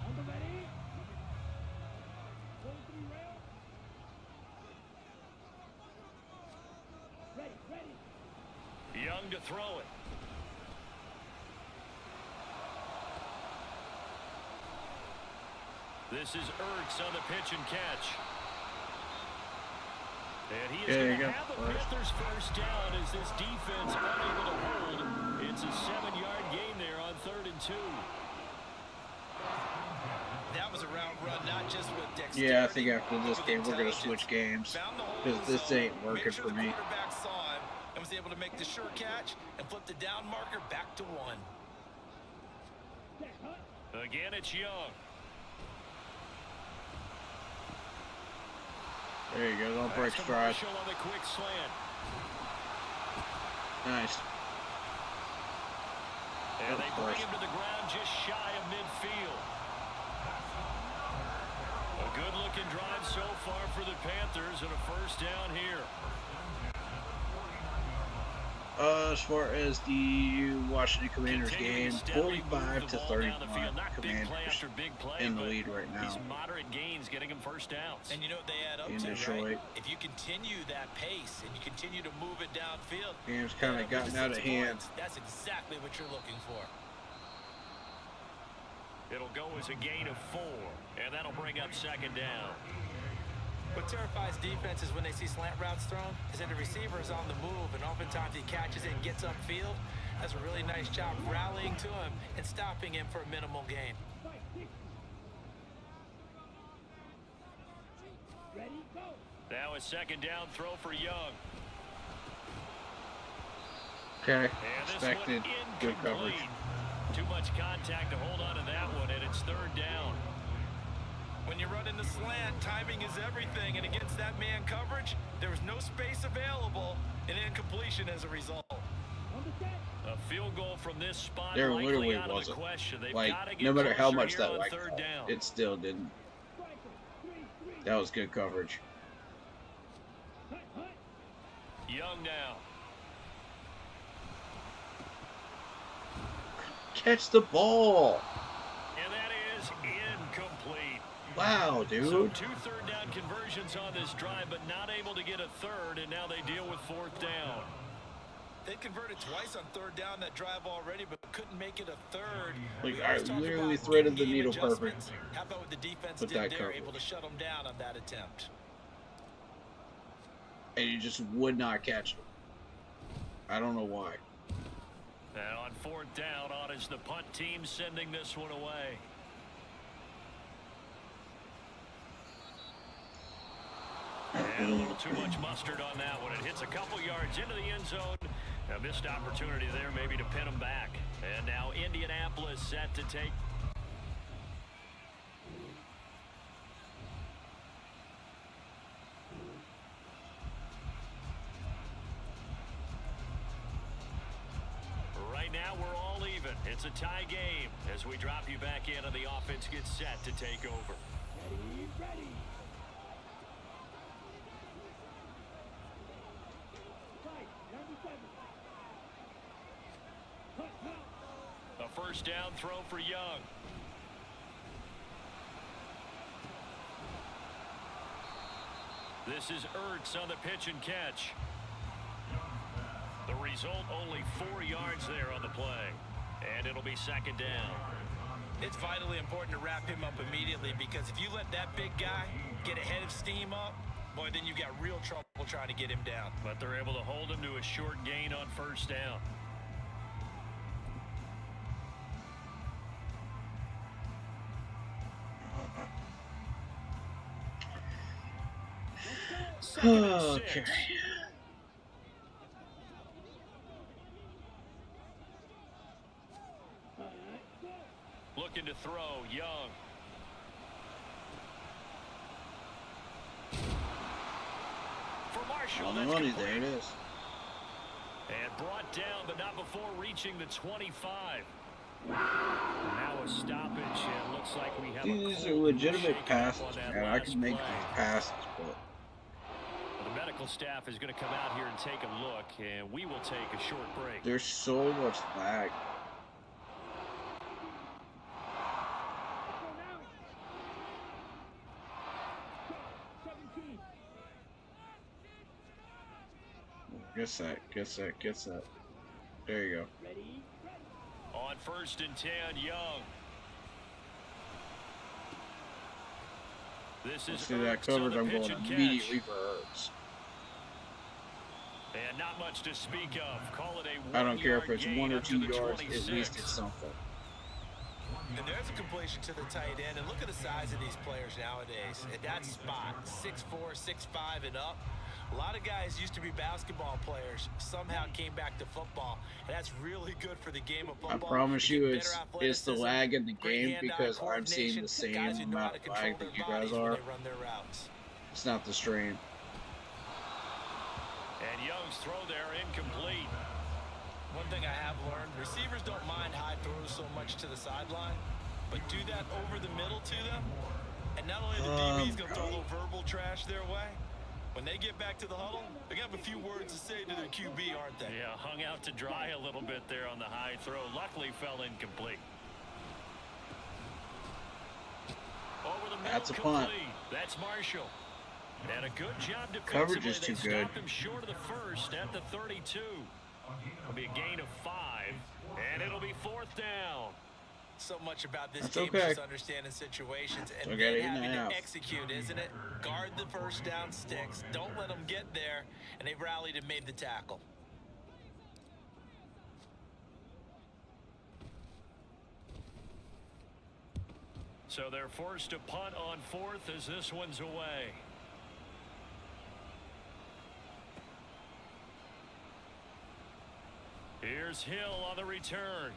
Speaker 5: On the ready. 43 rail. Ready, ready.
Speaker 3: Young to throw it. This is Ertz on the pitch and catch. And he is going to have the Panthers first down as this defense unable to hold. It's a 7-yard gain there on 3rd and 2.
Speaker 4: That was a round run, not just with dexterity.
Speaker 1: yeah, I think after this game we're gonna switch games because this ain't working for me.
Speaker 4: The quarterback saw him and was able to make the sure catch and flip the down marker back to 1.
Speaker 5: Set, cut.
Speaker 3: Again, it's Young.
Speaker 1: There you go, don't break
Speaker 3: That's to
Speaker 1: stride.
Speaker 3: Marshall on the quick slant.
Speaker 1: Nice.
Speaker 3: And they bring him to the ground just shy of midfield. A good-looking drive so far for the Panthers and a first down here.
Speaker 1: As far as the Washington Commanders game, 45 to 31, Commanders in the lead right now.
Speaker 3: These moderate gains getting them first downs.
Speaker 4: And you know what they add up
Speaker 1: In
Speaker 4: to,
Speaker 1: Detroit.
Speaker 4: right? If you continue that pace and you continue to move it downfield,
Speaker 1: Game's kind of gotten out of hand.
Speaker 4: That's exactly what you're looking for.
Speaker 3: It'll go as a gain of 4, and that'll bring up 2nd down.
Speaker 4: What terrifies defenses when they see slant routes thrown is that the receiver is on the move, and oftentimes he catches it and gets upfield. Does a really nice job rallying to him and stopping him for a minimal gain.
Speaker 5: Fight, 60. Ready, go.
Speaker 3: Now a 2nd down throw for Young.
Speaker 1: Okay,
Speaker 3: And this
Speaker 1: expected.
Speaker 3: one
Speaker 1: Good coverage.
Speaker 3: incomplete. Too much contact to hold on to that one, and it's 3rd down.
Speaker 4: When you're running the slant, timing is everything, and against that man coverage, there was no space available, and incompletion as a result.
Speaker 5: On the set.
Speaker 3: A field goal from this spot
Speaker 1: There
Speaker 3: likely
Speaker 1: literally
Speaker 3: out of the
Speaker 1: wasn't.
Speaker 3: question. They've
Speaker 1: Like,
Speaker 3: got to get
Speaker 1: no matter how
Speaker 3: closer
Speaker 1: much
Speaker 3: here
Speaker 1: that
Speaker 3: on
Speaker 1: like
Speaker 3: 3rd down.
Speaker 1: it still didn't.
Speaker 5: Striker, 3-3.
Speaker 1: That was good coverage.
Speaker 5: Cut, cut.
Speaker 3: Young now.
Speaker 1: Catch the ball!
Speaker 3: And that is incomplete.
Speaker 1: Wow,
Speaker 3: So
Speaker 1: dude.
Speaker 3: 2 third down conversions on this drive, but not able to get a 3rd, and now they deal with 4th down.
Speaker 4: They converted twice on 3rd down that drive already, but couldn't make it a 3rd.
Speaker 1: Like,
Speaker 4: We
Speaker 1: I
Speaker 4: always talk
Speaker 1: literally
Speaker 4: about
Speaker 1: threaded the
Speaker 4: game
Speaker 1: needle
Speaker 4: adjustments.
Speaker 1: perfect
Speaker 4: How about what the defense
Speaker 1: with
Speaker 4: did
Speaker 1: that
Speaker 4: there,
Speaker 1: coverage.
Speaker 4: able to shut them down on that attempt?
Speaker 1: And you just would not catch it. I don't know why.
Speaker 3: And on 4th down, on is the punt team sending this one away. And a little too much mustard on that one. It hits a couple yards into the end zone. A missed opportunity there maybe to pin them back. And now Indianapolis set to take. Right now we're all even. It's a tie game as we drop you back in and the offense gets set to take over.
Speaker 5: Ready, ready. Fight, 97. Cut, cut.
Speaker 3: A first down throw for Young. This is Ertz on the pitch and catch. The result, only 4 yards there on the play. And it'll be 2nd down.
Speaker 4: It's vitally important to wrap him up immediately, because if you let that big guy get ahead of steam up, boy, then you got real trouble trying to get him down.
Speaker 3: But they're able to hold him to a short gain on first down. Second and 6.
Speaker 1: Okay.
Speaker 3: Looking to throw, Young. For Marshall,
Speaker 1: On the
Speaker 3: that's
Speaker 1: money,
Speaker 3: complete.
Speaker 1: there it is.
Speaker 3: And brought down, but not before reaching the 25. Now a stoppage, and looks like we have
Speaker 1: These
Speaker 3: a
Speaker 1: are
Speaker 3: cold
Speaker 1: legitimate
Speaker 3: shaking up
Speaker 1: passes,
Speaker 3: on that
Speaker 1: man. I
Speaker 3: last
Speaker 1: can make
Speaker 3: play.
Speaker 1: these passes, but
Speaker 3: The medical staff is going to come out here and take a look, and we will take a short break.
Speaker 1: there's so much lag.
Speaker 5: Go now. 17.
Speaker 1: Gets that. There you go.
Speaker 5: Ready?
Speaker 3: On 1st and 10, Young. This is
Speaker 1: See that
Speaker 3: Ertz on
Speaker 1: covered,
Speaker 3: the
Speaker 1: I'm
Speaker 3: pitch
Speaker 1: going
Speaker 3: and catch.
Speaker 1: immediately for Ertz.
Speaker 3: And not much to speak of. Call it a
Speaker 1: I don't care if
Speaker 3: 1-yard
Speaker 1: it's
Speaker 3: gain
Speaker 1: 1 or
Speaker 3: up to
Speaker 1: 2
Speaker 3: the
Speaker 1: yards,
Speaker 3: 26.
Speaker 1: at least it's something.
Speaker 4: And there's a completion to the tight end. And look at the size of these players nowadays. At that spot, 6'4", 6'5", and up. A lot of guys used to be basketball players, somehow came back to football. And that's really good for the game of
Speaker 1: I
Speaker 4: football.
Speaker 1: promise
Speaker 4: You
Speaker 1: you
Speaker 4: get
Speaker 1: it's
Speaker 4: better
Speaker 1: the
Speaker 4: athleticism,
Speaker 1: lag in the
Speaker 4: great
Speaker 1: game
Speaker 4: hand-eye
Speaker 1: because I'm seeing the
Speaker 4: coordination,
Speaker 1: same
Speaker 4: guys who know how
Speaker 1: amount
Speaker 4: to
Speaker 1: of
Speaker 4: control
Speaker 1: lag
Speaker 4: their
Speaker 1: that you
Speaker 4: bodies
Speaker 1: guys
Speaker 4: when
Speaker 1: are.
Speaker 4: they run their routes.
Speaker 1: It's not the stream.
Speaker 3: And Young's throw there incomplete.
Speaker 4: One thing I have learned, receivers don't mind high throws so much to the sideline, but do that over the middle to them, and not only the DB's going to throw a little verbal trash their way, when they get back to the huddle, they're going to have a few words to say to their QB, aren't they?
Speaker 3: Yeah, hung out to dry a little bit there on the high throw. Luckily fell incomplete. Over the middle,
Speaker 1: That's a punt.
Speaker 3: complete. That's Marshall. And a good job defensively.
Speaker 1: Coverage is too
Speaker 3: They
Speaker 1: good.
Speaker 3: stopped him short of the first at the 32. It'll be a gain of 5, and it'll be 4th down.
Speaker 4: So much about this
Speaker 1: That's
Speaker 4: game
Speaker 1: okay.
Speaker 4: is just understanding situations and
Speaker 1: Okay,
Speaker 4: then
Speaker 1: 8
Speaker 4: having
Speaker 1: and a half.
Speaker 4: to execute, isn't it? Guard the first down sticks. Don't let them get there, and they rallied and made the tackle.
Speaker 3: So they're forced to punt on 4th as this one's away. Here's Hill on the return.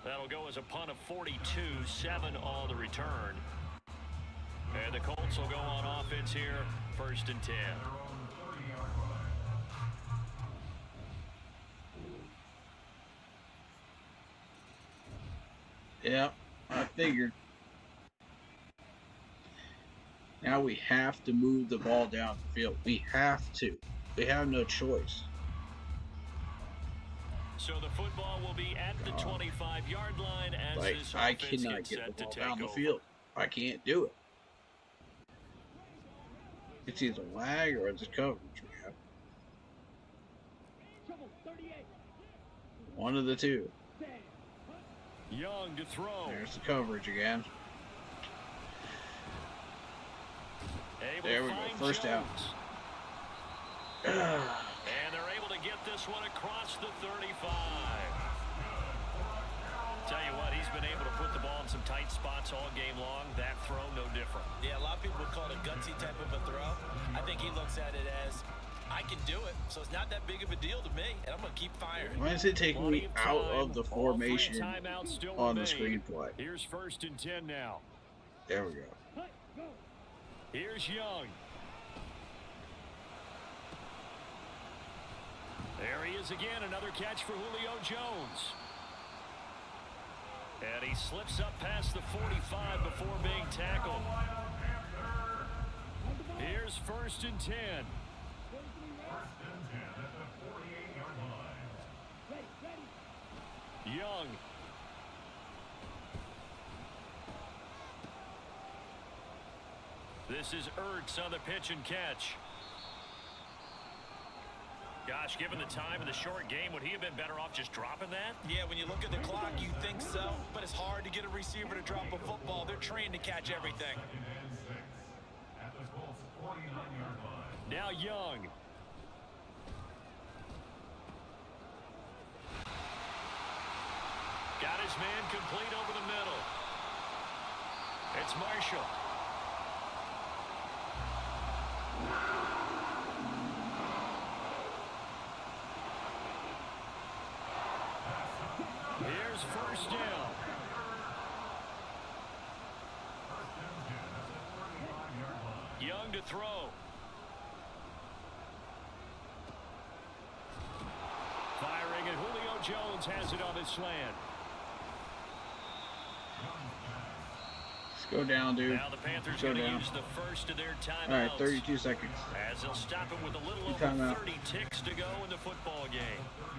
Speaker 3: That'll go as a punt of 42, 7 on the return. And the Colts will go on offense here, 1st and 10.
Speaker 1: Yeah, I figured. Now we have to move the ball down the field. We have to. We have no choice.
Speaker 3: So the football will be at the 25-yard line as
Speaker 1: Like,
Speaker 3: this
Speaker 1: I
Speaker 3: offense
Speaker 1: cannot
Speaker 3: gets
Speaker 1: get
Speaker 3: set
Speaker 1: the
Speaker 3: to
Speaker 1: ball
Speaker 3: take
Speaker 1: down the
Speaker 3: over.
Speaker 1: field. I can't do it. It's either lag or it's coverage, man.
Speaker 5: Trouble. 38.
Speaker 1: One of the two.
Speaker 3: Young to throw.
Speaker 1: There's the coverage again.
Speaker 3: Able
Speaker 1: There
Speaker 3: to
Speaker 1: we go,
Speaker 3: find
Speaker 1: first down.
Speaker 3: Jones. And they're able to get this one across the 35. Tell you what, he's been able to put the ball in some tight spots all game long. That throw, no different.
Speaker 4: Yeah, a lot of people would call it a gutsy type of a throw. I think he looks at it as, I can do it, so it's not that big of a deal to me, and I'm going to keep firing.
Speaker 1: Why is it taking me out of the
Speaker 3: All three
Speaker 1: formation
Speaker 3: timeouts still
Speaker 1: on the
Speaker 3: remain.
Speaker 1: screenplay?
Speaker 3: Here's 1st and 10 now.
Speaker 1: There we go.
Speaker 5: Hut. Go.
Speaker 3: Here's Young. There he is again, another catch for Julio Jones. And he slips up past the 45 before being tackled. Here's 1st and 10.
Speaker 5: Ready. Ready.
Speaker 3: Young. This is Ertz on the pitch and catch. Gosh, given the time of the short game, would he have been better off just dropping that?
Speaker 4: Yeah, when you look at the clock, you think so, but it's hard to get a receiver to drop a football. They're trained to catch everything.
Speaker 3: Now Young. Got his man complete over the middle. It's Marshall. Here's first down. Young to throw. Firing, and Julio Jones has it on his slant.
Speaker 1: Let's go down, dude.
Speaker 3: Now the Panthers
Speaker 1: Go
Speaker 3: going to
Speaker 1: down.
Speaker 3: use the first of their timeouts.
Speaker 1: All right, 32 seconds.
Speaker 3: As they'll stop it with a little over
Speaker 1: Timeout.
Speaker 3: 30 ticks to go in the football game.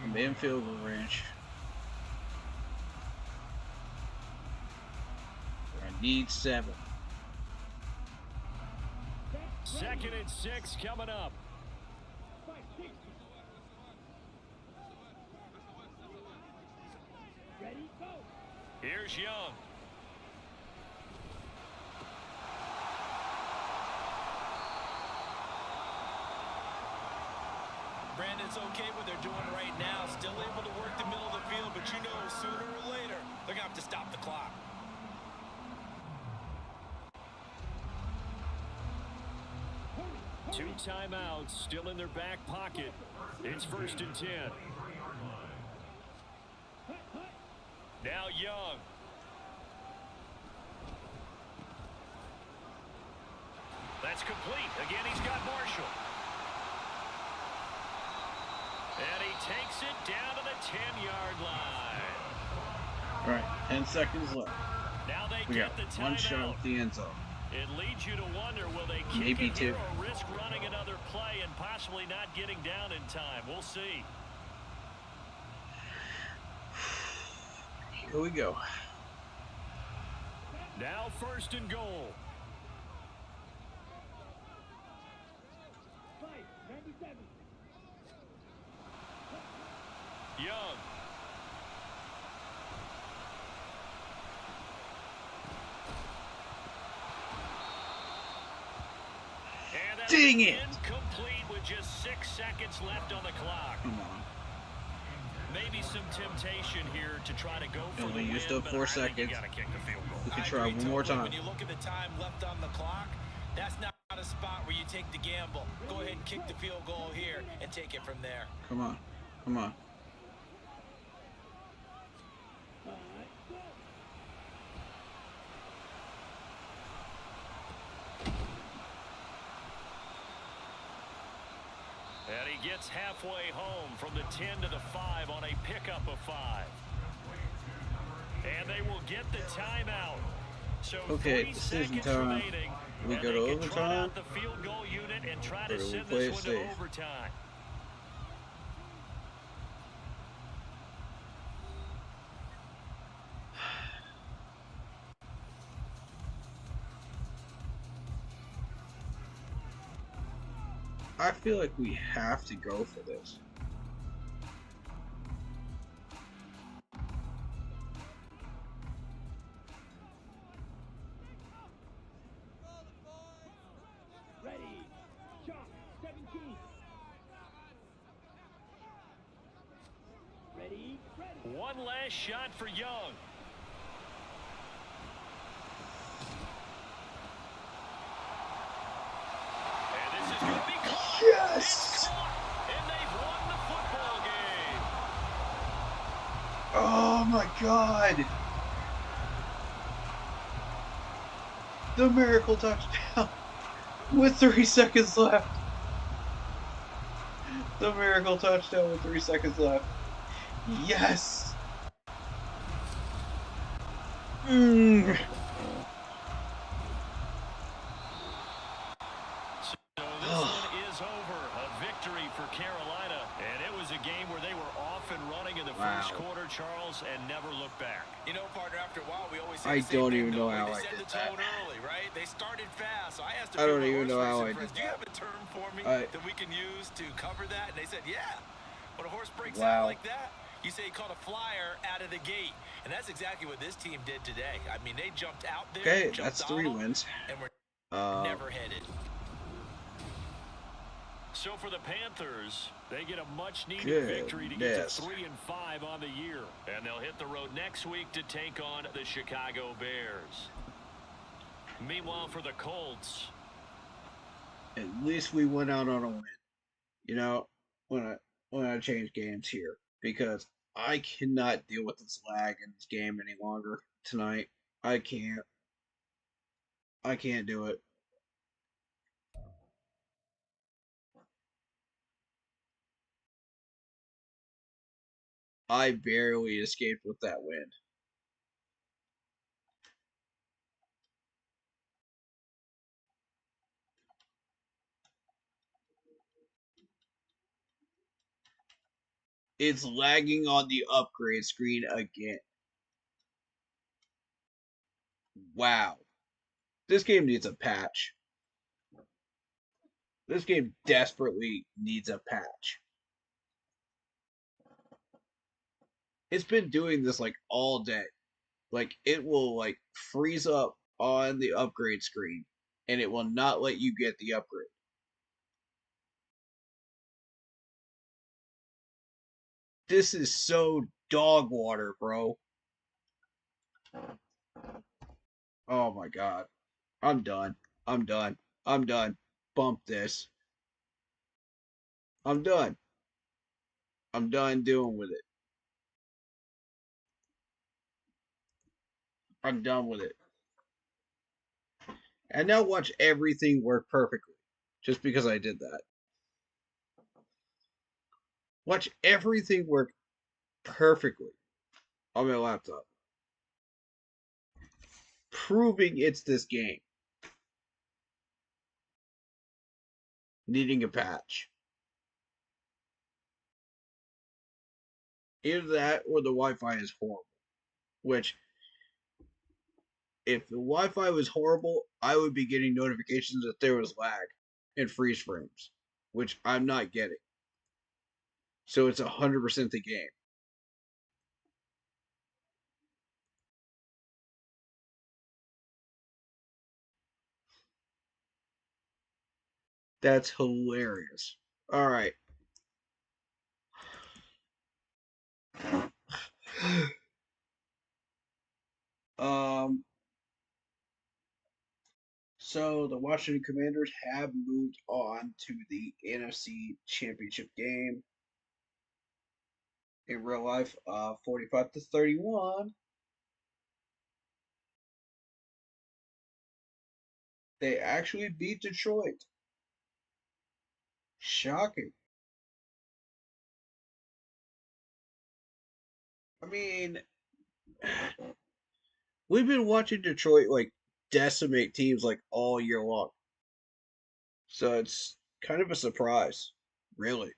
Speaker 1: I'm in field goal range. I need 7.
Speaker 3: Second and 6 coming up.
Speaker 5: 560. Ready, go.
Speaker 3: Here's Young.
Speaker 4: Brandon, it's okay what they're doing right now. Still able to work the middle of the field, but you know sooner or later, they're going to have to stop the clock.
Speaker 3: Two timeouts still in their back pocket. It's first and 10. Now Young. That's complete. Again, he's got Marshall. And he takes it down to the 10-yard line.
Speaker 1: All right, 10 seconds left.
Speaker 3: Now they
Speaker 1: We got
Speaker 3: get the
Speaker 1: one shot
Speaker 3: timeout.
Speaker 1: at the end zone.
Speaker 3: It leads you to wonder, will they kick
Speaker 1: Maybe
Speaker 3: it here
Speaker 1: two.
Speaker 3: or risk running another play and possibly not getting down in time? We'll see.
Speaker 1: Here we go.
Speaker 3: Now first and goal.
Speaker 5: 597.
Speaker 3: Young. And that's
Speaker 1: Dang it!
Speaker 3: incomplete with just 6 seconds left on the clock.
Speaker 1: Come on.
Speaker 3: Maybe some temptation here to try to go for
Speaker 1: Only
Speaker 3: the
Speaker 1: used
Speaker 3: win,
Speaker 1: up
Speaker 3: but
Speaker 1: 4
Speaker 3: I think
Speaker 1: seconds.
Speaker 3: you got to kick the field goal.
Speaker 1: We can
Speaker 4: I
Speaker 1: try
Speaker 4: agree
Speaker 1: one more
Speaker 4: totally.
Speaker 1: time.
Speaker 4: When you look at the time left on the clock, that's not a spot where you take the gamble. Go ahead and kick the field goal here and take it from there.
Speaker 1: Come on. Come on.
Speaker 5: 5, go.
Speaker 3: And he gets halfway home from the 10 to the 5 on a pickup of 5. And they will get the timeout. So
Speaker 1: Okay,
Speaker 3: 3
Speaker 1: decision
Speaker 3: seconds
Speaker 1: time.
Speaker 3: remaining.
Speaker 1: We
Speaker 3: and
Speaker 1: go
Speaker 3: they
Speaker 1: to
Speaker 3: can trot
Speaker 1: overtime?
Speaker 3: out the field goal unit and try
Speaker 1: Or
Speaker 3: to
Speaker 1: do we
Speaker 3: send
Speaker 1: play
Speaker 3: this
Speaker 1: it
Speaker 3: one to
Speaker 1: safe?
Speaker 3: overtime.
Speaker 1: I feel like we have to go for this.
Speaker 5: Ready, shot, 17. Ready, ready.
Speaker 3: One last shot for Young. And this is going to be caught.
Speaker 1: Yes!
Speaker 3: It's caught. And they've won the football game.
Speaker 1: Oh my god! The miracle touchdown with 3 seconds left. The miracle touchdown with 3 seconds left. Yes! Mm.
Speaker 3: So this one is over. A victory for Carolina. And it was a game where they were off and running in the first
Speaker 1: Wow.
Speaker 3: quarter, Charles, and never looked back.
Speaker 4: You know, partner, after a while, we always say
Speaker 1: I
Speaker 4: the same
Speaker 1: don't
Speaker 4: thing,
Speaker 1: even know
Speaker 4: don't we?
Speaker 1: how
Speaker 4: They
Speaker 1: I
Speaker 4: set
Speaker 1: did
Speaker 4: the tone
Speaker 1: that.
Speaker 4: early, right? They started fast. So I asked a
Speaker 1: I
Speaker 4: few
Speaker 1: don't
Speaker 4: of my
Speaker 1: even know
Speaker 4: horse
Speaker 1: how
Speaker 4: racing
Speaker 1: I
Speaker 4: friends,
Speaker 1: did
Speaker 4: do you
Speaker 1: that.
Speaker 4: have a term for me
Speaker 1: I-
Speaker 4: that we can use to cover that? And they said, yeah. When a horse breaks
Speaker 1: Wow.
Speaker 4: out like that, you say he caught a flyer out of the gate. And that's exactly what this team did today. I mean, they jumped out there,
Speaker 1: Okay,
Speaker 4: jumped
Speaker 1: that's
Speaker 4: on
Speaker 1: 3
Speaker 4: them,
Speaker 1: wins.
Speaker 4: and were
Speaker 1: Uh,
Speaker 4: never headed.
Speaker 3: So for the Panthers, they get a much-needed
Speaker 1: Good
Speaker 3: victory to get
Speaker 1: desk.
Speaker 3: to 3-5 on the year. And they'll hit the road next week to take on the Chicago Bears. Meanwhile, for the Colts,
Speaker 1: At least we went out on a win. You know, when I change games here because I cannot deal with this lag in this game any longer tonight. I can't. I can't do it. I barely escaped with that win. It's lagging on the upgrade screen again. Wow. This game needs a patch. This game desperately needs a patch. It's been doing this like all day. Like it will like freeze up on the upgrade screen and it will not let you get the upgrade. This is so dog water, bro. Oh my god. I'm done. I'm done. I'm done. Bump this. I'm done. I'm done dealing with it. I'm done with it. And now watch everything work perfectly. Just because I did that. Watch everything work perfectly on my laptop. Proving it's this game. Needing a patch. Either that or the Wi-Fi is horrible. Which, if the Wi-Fi was horrible, I would be getting notifications that there was lag and freeze frames, which I'm not getting. So it's 100% the game. That's hilarious. All right. um. So the Washington Commanders have moved on to the NFC Championship game in real life, 45-31. They actually beat Detroit. Shocking. I mean, we've been watching Detroit like decimate teams like all year long. So it's kind of a surprise, really.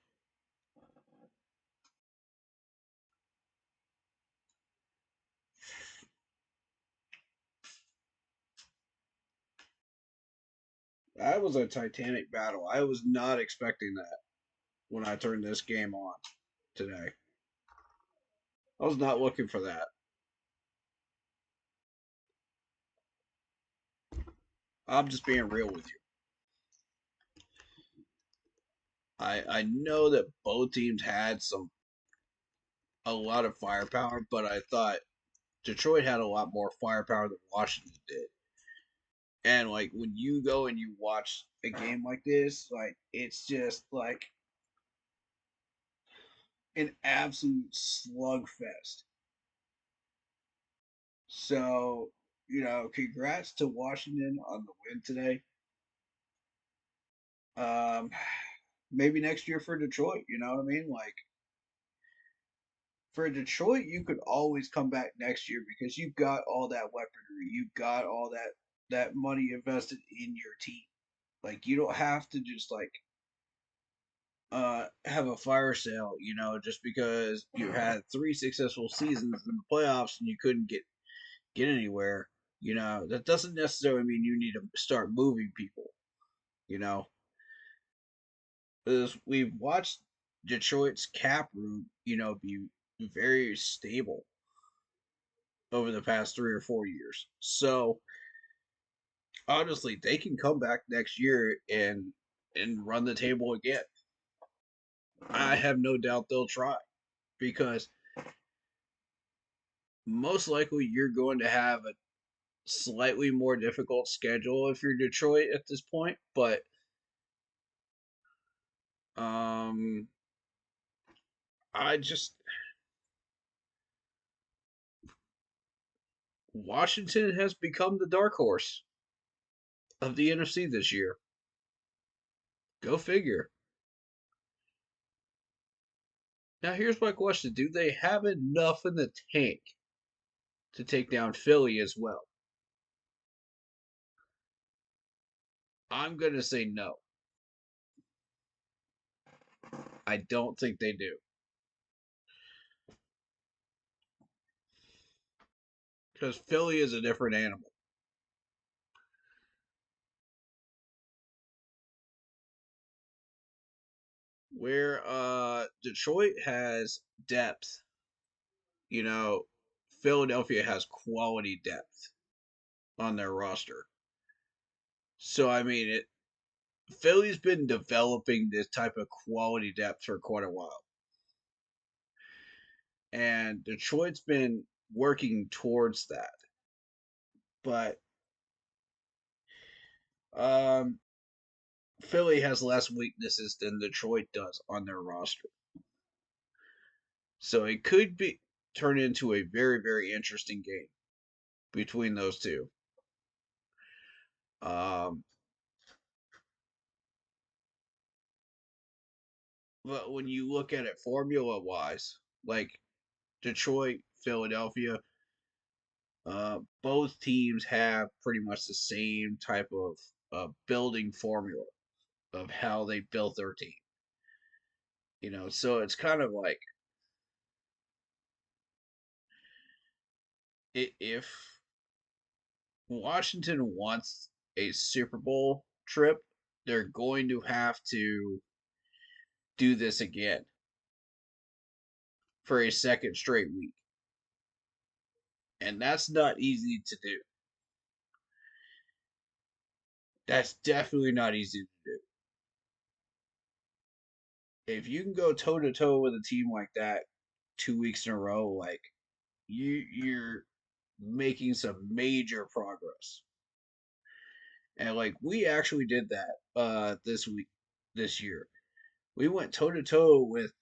Speaker 1: That was a titanic battle. I was not expecting that when I turned this game on today. I was not looking for that. I'm just being real with you. I know that both teams had a lot of firepower, but I thought Detroit had a lot more firepower than Washington did. And like when you go and you watch a game like this, like it's just like an absolute slugfest. So, congrats to Washington on the win today. Um, maybe next year for Detroit, you know what I mean? Like for Detroit, you could always come back next year because you've got all that weaponry, you've got all that money invested in your team. Like you don't have to just like have a fire sale, just because you had three successful seasons in the playoffs and you couldn't get anywhere. That doesn't necessarily mean you need to start moving people. You know, as we've watched Detroit's cap room, be very stable over the past 3 or 4 years. So honestly, they can come back next year and run the table again. I have no doubt they'll try because most likely you're going to have slightly more difficult schedule if you're Detroit at this point, but um, I just Washington has become the dark horse of the NFC this year. Go figure. Now, here's my question: do they have enough in the tank to take down Philly as well? I'm gonna say no. I don't think they do. Because Philly is a different animal. Where Detroit has depth, you know, Philadelphia has quality depth on their roster. So I mean, Philly's been developing this type of quality depth for quite a while, and Detroit's been working towards that. But um, Philly has less weaknesses than Detroit does on their roster, so it could be turn into a very very interesting game between those two. Um, but when you look at it formula wise, like Detroit, Philadelphia, both teams have pretty much the same type of building formula of how they built their team. So it's kind of like if Washington wants a Super Bowl trip, they're going to have to do this again for a second straight week. And that's not easy to do. That's definitely not easy to do. If you can go toe to toe with a team like that 2 weeks in a row, like you're making some major progress. And like we actually did that this year. We went toe to toe with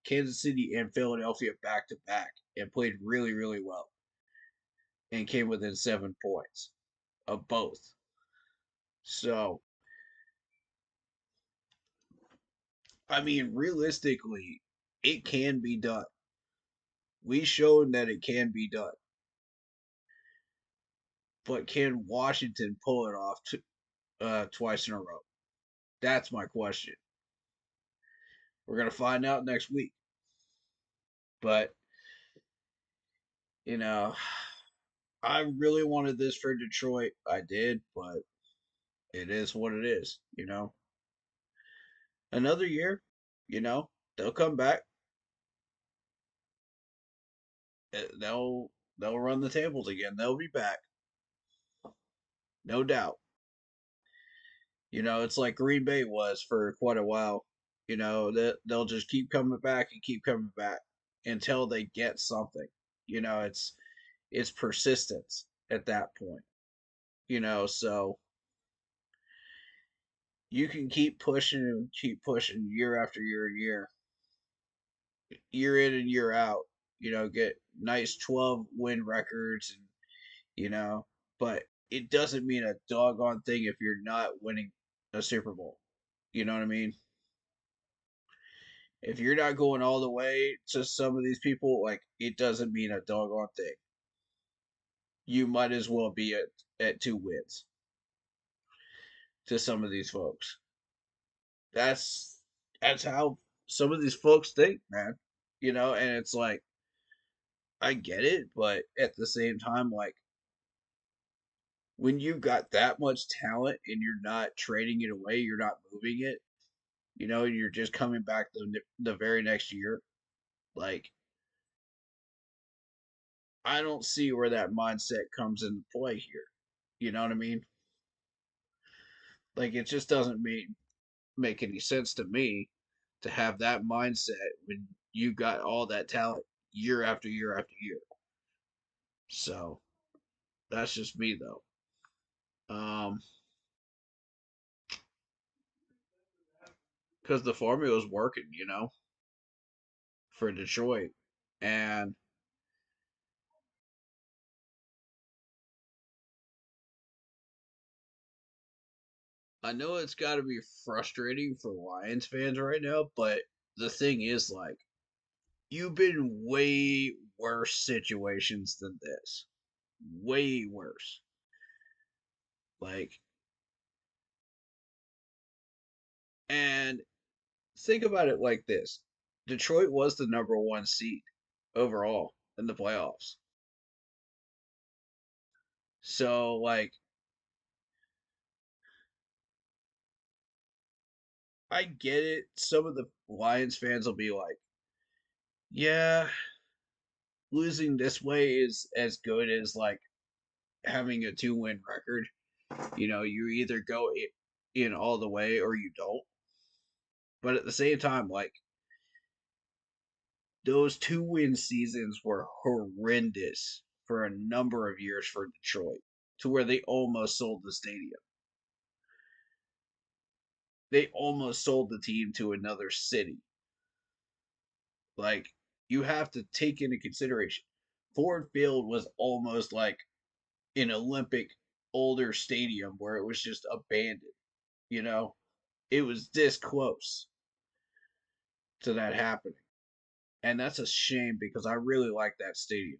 Speaker 1: Kansas City and Philadelphia back to back and played really, really well and came within 7 points of both. So I mean realistically, it can be done. We showed that it can be done. But can Washington pull it off twice in a row? That's my question. We're gonna find out next week. But you know, I really wanted this for Detroit. I did, but it is what it is. Another year, they'll come back. They'll run the tables again. They'll be back, no doubt. It's like Green Bay was for quite a while. They'll just keep coming back and keep coming back until they get something. It's persistence at that point. So you can keep pushing and keep pushing year after year and year in and year out. Get nice 12-win records and but it doesn't mean a doggone thing if you're not winning a Super Bowl. You know what I mean? If you're not going all the way to some of these people, like it doesn't mean a doggone thing. You might as well be at 2 wins to some of these folks. That's that's how some of these folks think, man. And it's like I get it, but at the same time, like when you've got that much talent and you're not trading it away, you're not moving it, you're just coming back the very next year. Like I don't see where that mindset comes into play here. You know what I mean? Like it just doesn't make any sense to me to have that mindset when you got all that talent year after year after year. So That's just me though. Um, because the formula is working, for Detroit, and I know it's got to be frustrating for Lions fans right now, but the thing is, like, you've been in way worse situations than this. Way worse. Like, and think about it like this: Detroit was the number one seed overall in the playoffs. So, like, I get it. Some of the Lions fans will be like, yeah, losing this way is as good as, like, having a 2-win record. You either go in all the way or you don't. But at the same time, like, those 2-win seasons were horrendous for a number of years for Detroit, to where they almost sold the stadium. They almost sold the team to another city. Like, you have to take into consideration, Ford Field was almost like an Olympic older stadium where it was just abandoned. You know, it was this close to that happening. And that's a shame because I really like that stadium.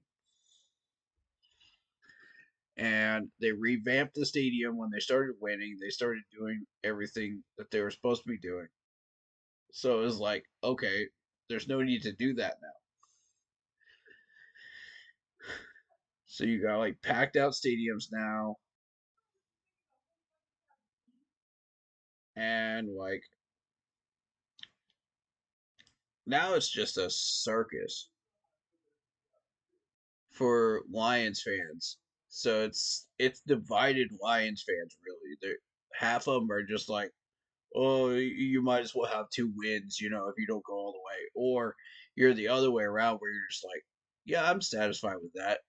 Speaker 1: And they revamped the stadium when they started winning. They started doing everything that they were supposed to be doing. So it was like, okay, there's no need to do that now. So you got like packed out stadiums now, and like now it's just a circus for Lions fans. So it's divided Lions fans really. They're half of them are just like, oh, you might as well have 2 wins, if you don't go all the way. Or you're the other way around where you're just like, yeah, I'm satisfied with that.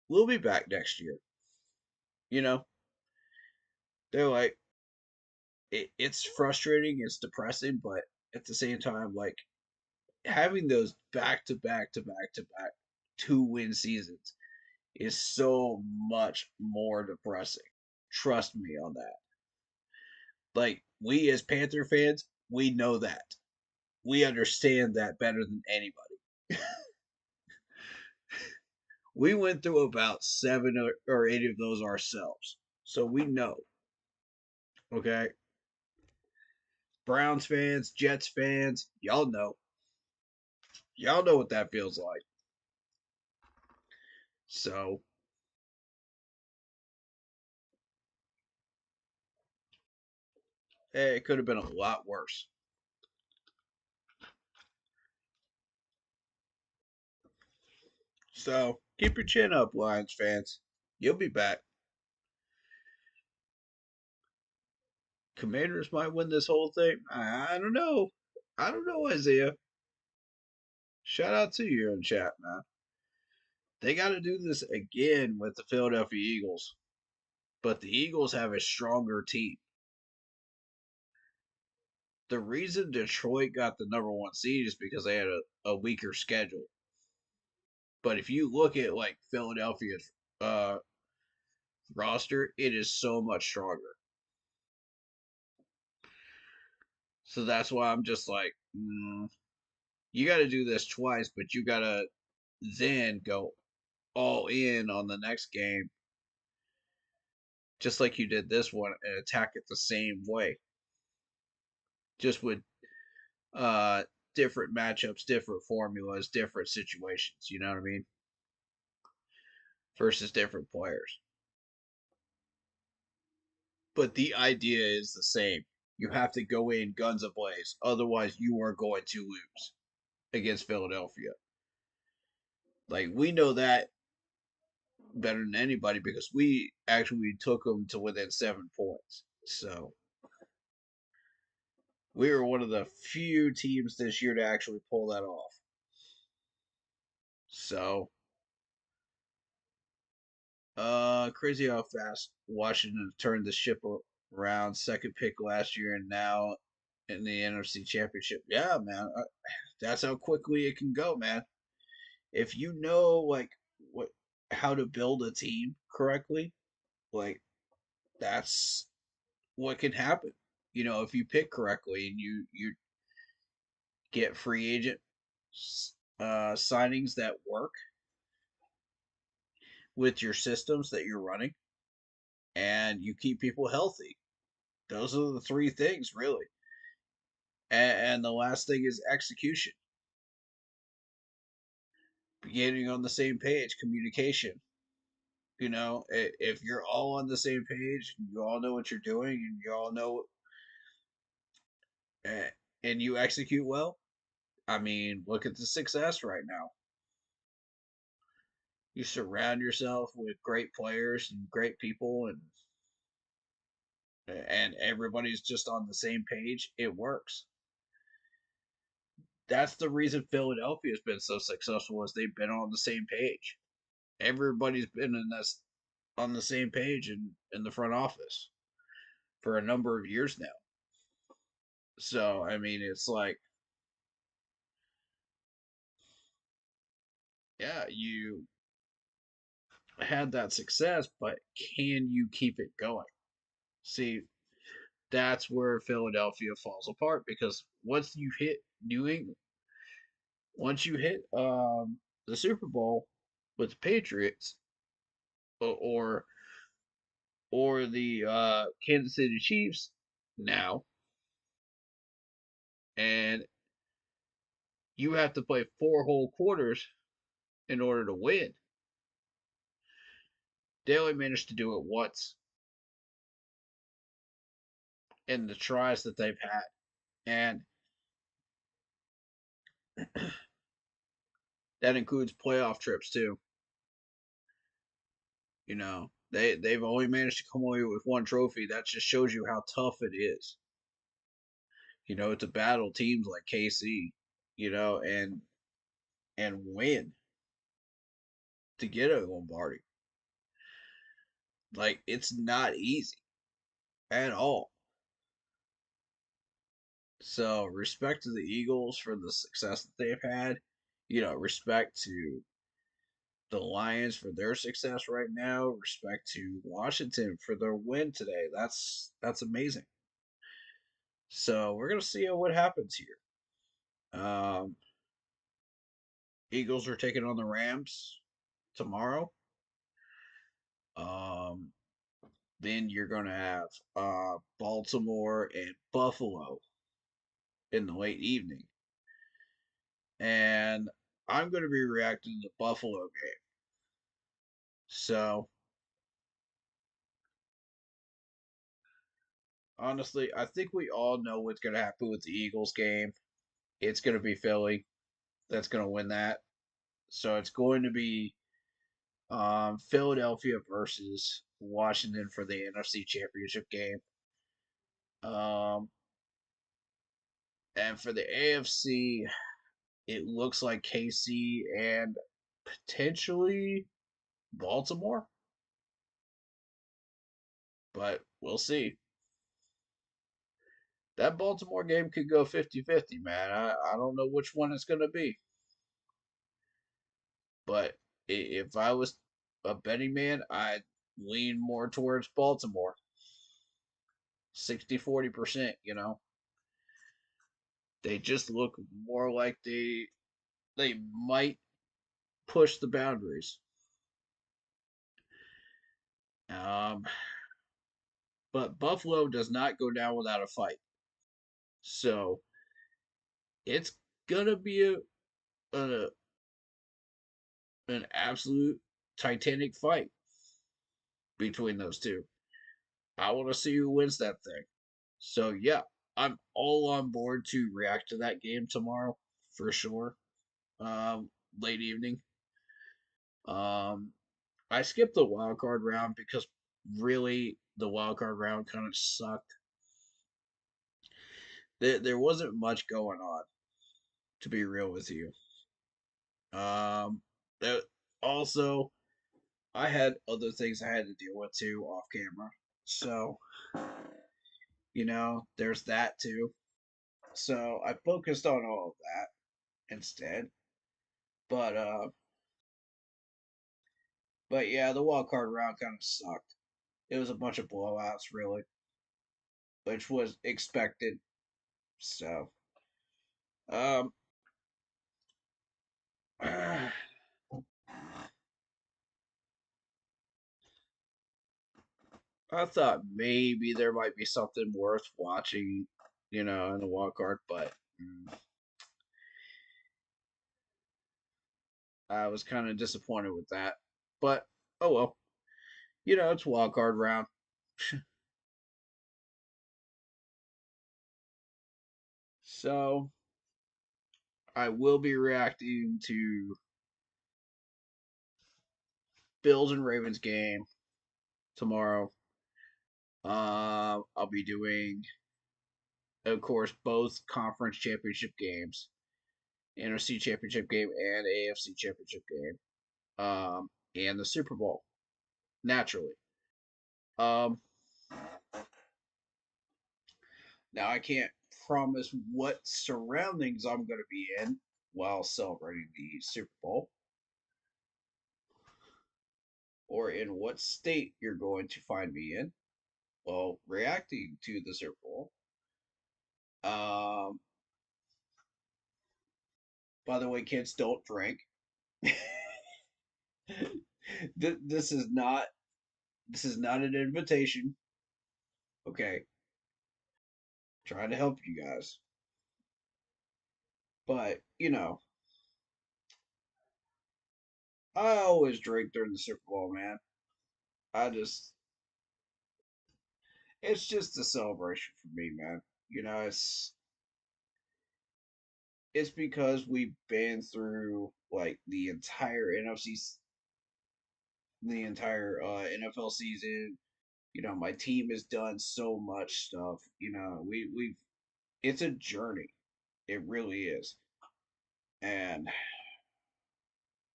Speaker 1: We'll be back next year. You know, they're like, it's frustrating, it's depressing, but at the same time, like, having those back to back to back to back 2-win seasons is so much more depressing. Trust me on that. Like, we as Panther fans, we know that. We understand that better than anybody. We went through about 7 or 8 of those ourselves. So we know. Okay. Browns fans, Jets fans, y'all know. Y'all know what that feels like. So, hey, it could have been a lot worse. So, keep your chin up, Lions fans. You'll be back. Commanders might win this whole thing. I don't know. I don't know, Isaiah. Shout out to you in chat, man. They got to do this again with the Philadelphia Eagles. But the Eagles have a stronger team. The reason Detroit got the number one seed is because they had a weaker schedule. But if you look at like Philadelphia's roster, it is so much stronger. So that's why I'm just like, you got to do this twice, but you got to then go all in on the next game, just like you did this one, and attack it the same way, just with uh different matchups, different formulas, different situations. You know what I mean? Versus different players. But the idea is the same. You have to go in guns ablaze, otherwise you are going to lose against Philadelphia. Like, we know that better than anybody because we actually took them to within 7 points. So we were one of the few teams this year to actually pull that off. So Crazy how fast Washington turned the ship around. Second pick last year, and now in the NFC Championship. Yeah, man, that's how quickly it can go, man. If you know like what how to build a team correctly, like that's what can happen. If you pick correctly and you get free agent signings that work with your systems that you're running, and you keep people healthy. Those are the three things, really. And the last thing is execution. Getting on the same page, communication. If you're all on the same page, you all know what you're doing, and you all know, eh, and you execute well. I mean, look at the success right now. You surround yourself with great players and great people, and everybody's just on the same page. It works. That's the reason Philadelphia's been so successful, is they've been on the same page. Everybody's been in this on the same page in the front office for a number of years now. So I mean, it's like, yeah, you had that success, but can you keep it going? See, that's where Philadelphia falls apart, because New England, once you hit the Super Bowl with the Patriots, or the Kansas City Chiefs now, and you have to play four whole quarters in order to win. They only managed to do it once in the tries that they've had, and that includes playoff trips too. They've only managed to come away with one trophy. That just shows you how tough it is. To battle teams like KC, and win to get a Lombardi. Like, it's not easy at all. So respect to the Eagles for the success that they've had. Respect to the Lions for their success right now. Respect to Washington for their win today. That's amazing. So we're gonna see what happens here. Eagles are taking on the Rams tomorrow. Um, then you're gonna have Baltimore and Buffalo in the late evening, and I'm gonna be reacting to the Buffalo game. So honestly, I think we all know what's gonna happen with the Eagles game. It's gonna be Philly that's gonna win that. So it's going to be Philadelphia versus Washington for the NFC Championship game. Um, and for the AFC, it looks like KC and potentially Baltimore, but we'll see. That Baltimore game could go 50-50, man. I don't know which one it's going to be. But if I was a betting man, I'd lean more towards Baltimore. 60-40%. They just look more like they might push the boundaries. Um, but Buffalo does not go down without a fight. So it's gonna be a an absolute titanic fight between those two. I want to see who wins that thing. So yeah, I'm all on board to react to that game tomorrow for sure. Um, Late evening. Um, I skipped the wild card round because really the wild card round kind of sucked. There wasn't much going on, to be real with you. Um, that also I had other things I had to deal with too off camera. So, there's that too. So I focused on all of that instead. But yeah, the wild card round kind of sucked. It was a bunch of blowouts, really, which was expected. So, um, I thought maybe there might be something worth watching, in the wild card, but I was kind of disappointed with that. But oh well, it's wild card round. So I will be reacting to Bills and Ravens game tomorrow. I'll be doing, of course, both conference championship games, NFC championship game and AFC championship game, and the Super Bowl. Naturally. Um, Now I can't promise what surroundings I'm going to be in while celebrating the Super Bowl, or in what state you're going to find me in while reacting to the Super Bowl. Um, by the way, kids, don't drink. this is not an invitation. Okay, trying to help you guys, but I always drink during the Super Bowl, man. I just it's just a celebration for me, man. It's because we've been through like the entire NFL season. My team has done so much stuff. We've it's a journey. It really is. And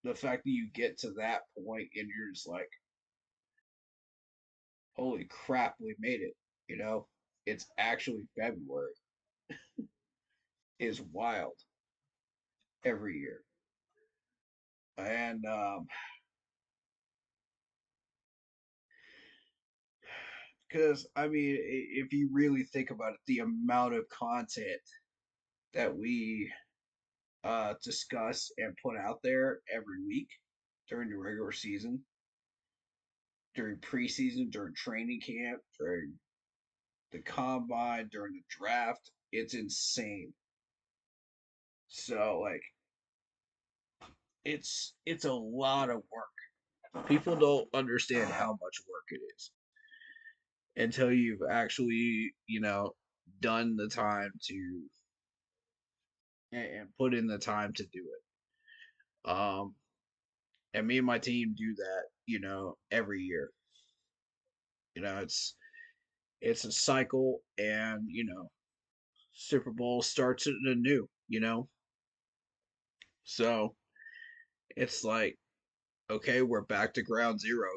Speaker 1: the fact that you get to that point and you're just like, holy crap, we made it. You know, it's actually February is wild every year. And because I mean, if you really think about it, the amount of content that we discuss and put out there every week during the regular season, during preseason, during training camp, during the combine, during the draft, it's insane. So like it's a lot of work. People don't understand how much work it is until you've actually, done the time to and put in the time to do it. And me and my team do that, every year. It's a cycle, and Super Bowl starts it anew. So it's like, okay, we're back to ground zero.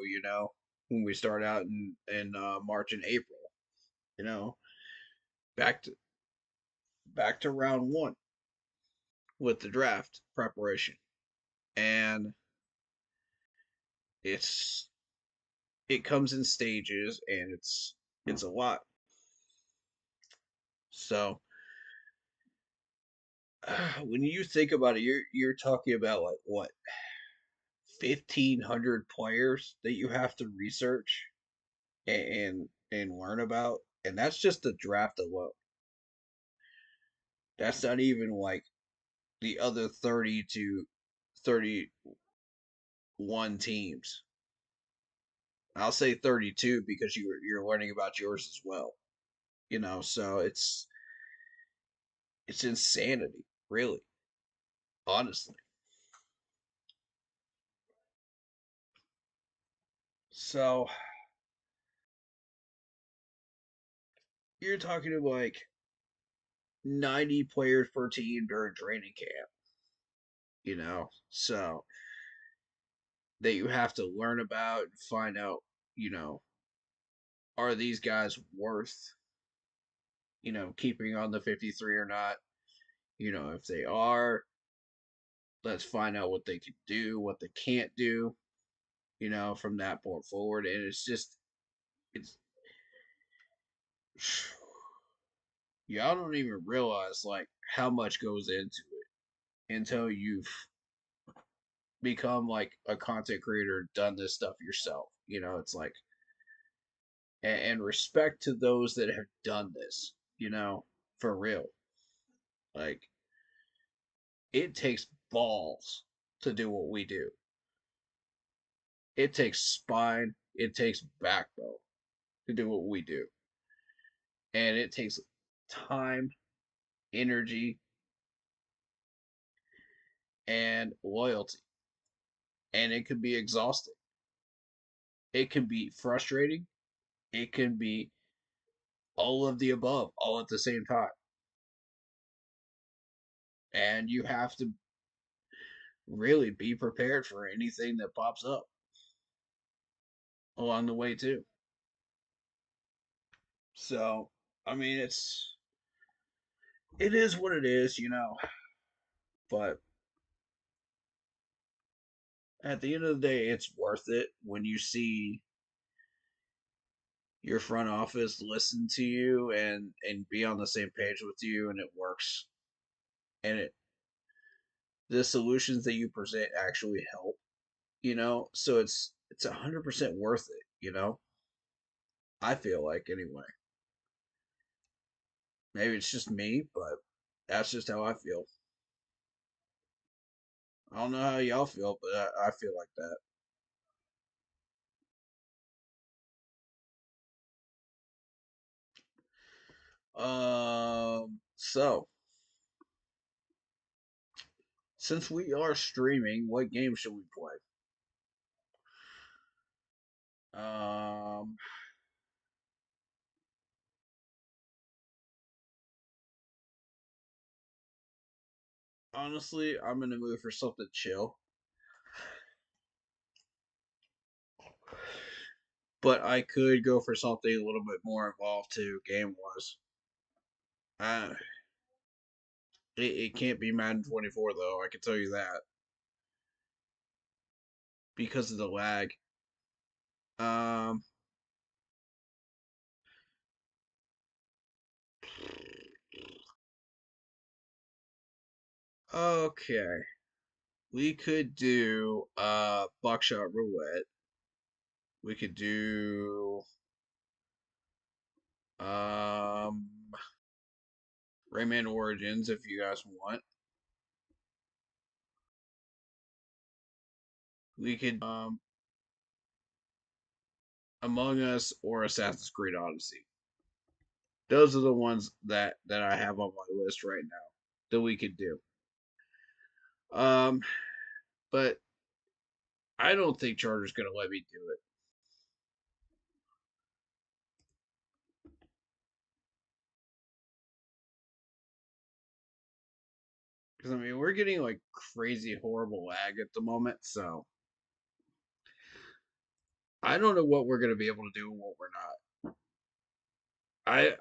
Speaker 1: When we start out in March and April, you know, back to round one with the draft preparation, and it's it comes in stages, and it's a lot. So when you think about it, you're talking about like what 1,500 players that you have to research and learn about, and that's just the draft alone. That's not even like the other 30 to 31 teams. I'll say 32 because you're learning about yours as well. So it's insanity, really, honestly. So you're talking to like 90 players per team during training camp. So that you have to learn about and find out, you know, are these guys worth, keeping on the 53 or not? If they are, let's find out what they can do, what they can't do, from that point forward. And it's, y'all don't even realize like how much goes into it until you've become like a content creator, done this stuff yourself. It's like, and respect to those that have done this, for real. Like, it takes balls to do what we do. It takes spine, it takes backbone to do what we do. And it takes time, energy, and loyalty. And it can be exhausting. It can be frustrating. It can be all of the above, all at the same time. And you have to really be prepared for anything that pops up along the way, too. So, I mean, it is what it is, but at the end of the day, it's worth it when you see your front office listen to you and be on the same page with you, and it works, and the solutions that you present actually help, so it's 100% worth it, I feel like, anyway. Maybe it's just me, but that's just how I feel. I don't know how y'all feel, but I feel like that. So since we are streaming, what game should we play? Um, Honestly, I'm in the mood for something chill, but I could go for something a little bit more involved too, game wise. Uh, it can't be Madden 24 though. I can tell you that because of the lag. Um, okay, we could do buckshot roulette. We could do um Rayman Origins if you guys want. We could Among Us or Assassin's Creed Odyssey. Those are the ones that I have on my list right now that we could do. Um, but I don't think Charter's gonna let me do it because I mean we're getting like crazy horrible lag at the moment, so I don't know what we're gonna be able to do and what we're not.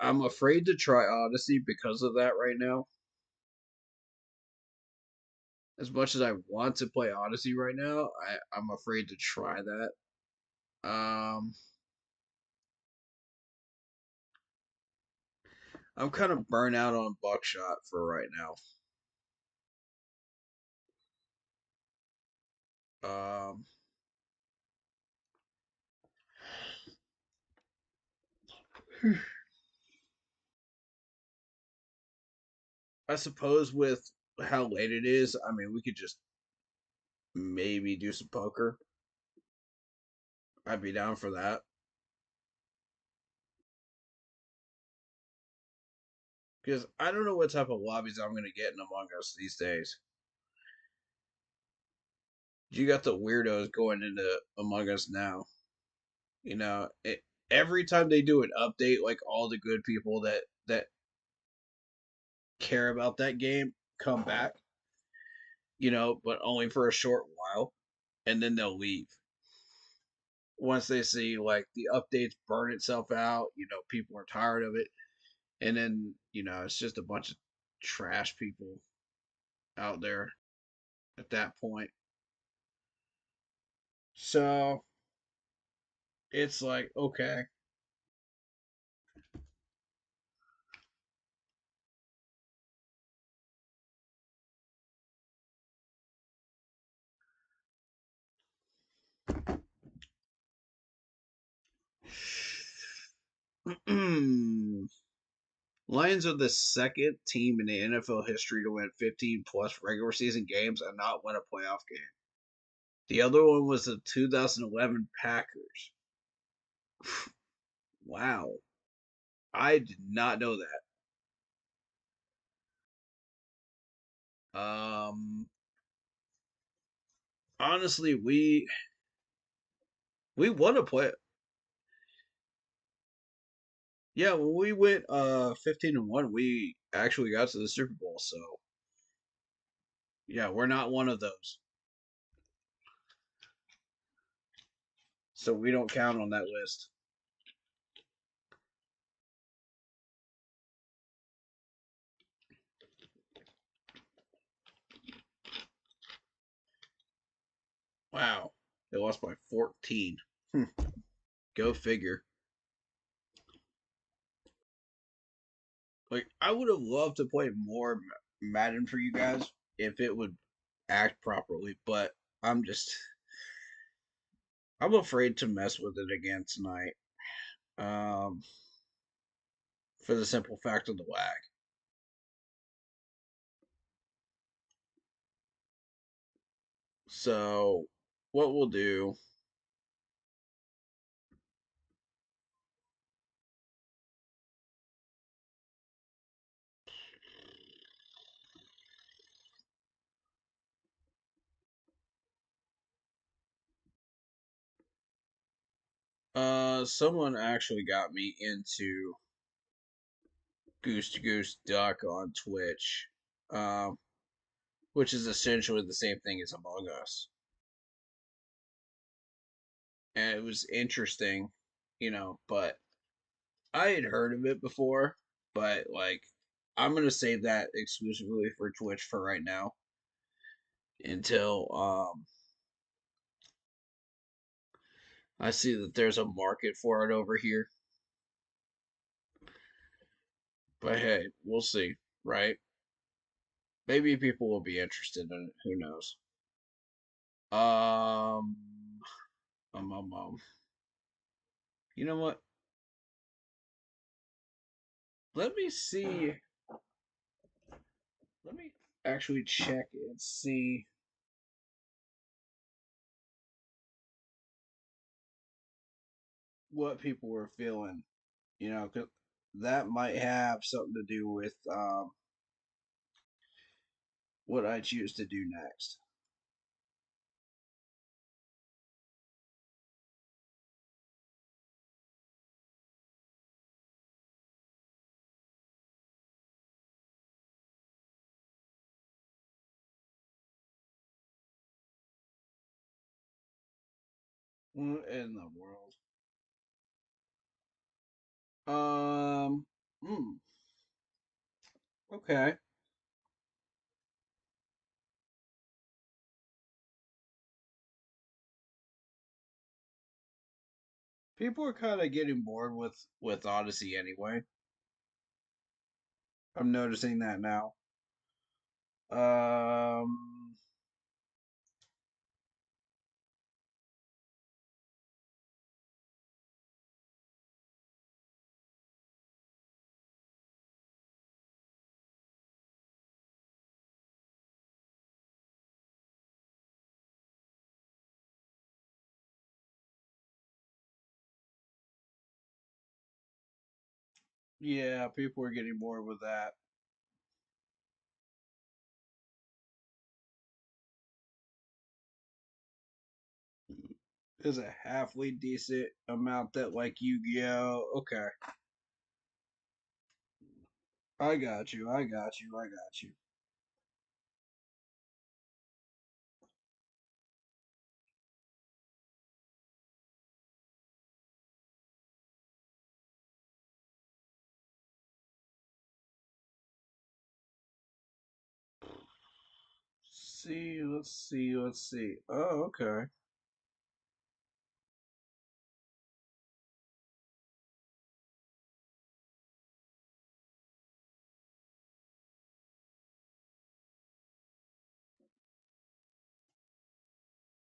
Speaker 1: I'm afraid to try Odyssey because of that right now. As much as I want to play Odyssey right now, I'm afraid to try that. Um, I'm kind of burnt out on Buckshot for right now. Um, I suppose with how late it is, I mean, we could just maybe do some poker. I'd be down for that. Because I don't know what type of lobbies I'm going to get in Among Us these days. You got the weirdos going into Among Us now. Every time they do an update, like all the good people that care about that game come back, but only for a short while. and then they'll leave. Once they see like the updates burn itself out, people are tired of it, and then it's just a bunch of trash people out there at that point. So it's like, okay. Lions are the second team in the NFL history to win 15 plus regular season games and not win a playoff game. The other one was the 2011 Packers. Wow. I did not know that. Honestly, we won a play. Yeah, when we went 15-1, we actually got to the Super Bowl, so yeah, we're not one of those. So we don't count on that list. Wow. They lost by 14. Go figure. Like, I would have loved to play more Madden for you guys if it would act properly, but I'm just I'm afraid to mess with it again tonight. Um, for the simple fact of the lag. So, what we'll do? Someone actually got me into Goose to Goose Duck on Twitch, um, which is essentially the same thing as Among Us, and it was interesting, but I had heard of it before, but like I'm gonna save that exclusively for Twitch for right now until I see that there's a market for it over here. But hey, we'll see, right? Maybe people will be interested in it. Who knows? Um, um, um, um. You know what? Let me see. Let me actually check and see what people were feeling. 'Cause that might have something to do with what I choose to do next. What in the world? Um, hmm, okay. People are kind of getting bored with Odyssey anyway. I'm noticing that now. Um, yeah, people are getting bored with that. There's a halfway decent amount that like Yu-Gi-Oh. Okay, I got you. I got you. I got you. let's see. Oh, okay.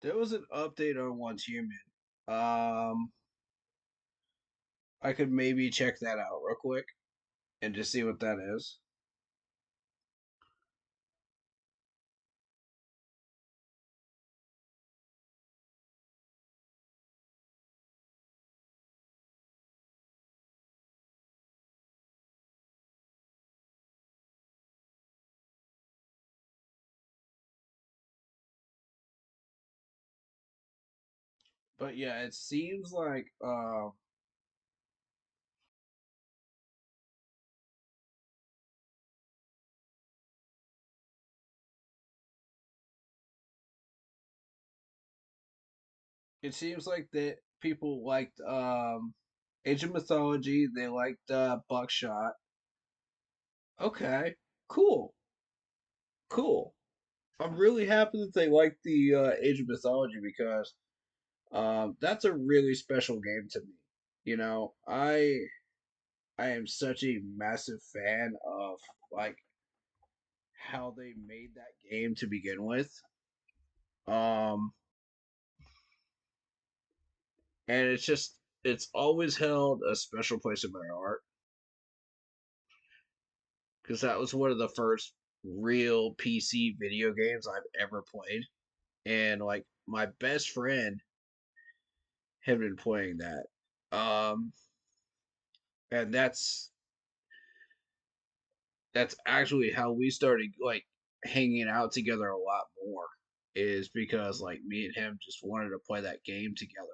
Speaker 1: There was an update on Once Human. Um, I could maybe check that out real quick and just see what that is. But yeah, it seems like that people liked Age of Mythology. They liked Buckshot. Okay, cool, cool. I'm really happy that they liked the Age of Mythology because that's a really special game to me. You know, I am such a massive fan of like how they made that game to begin with. Um, and it's always held a special place in my heart because that was one of the first real PC video games I've ever played, and like my best friend had been playing that. Um, and that's actually how we started like hanging out together a lot more is because like me and him just wanted to play that game together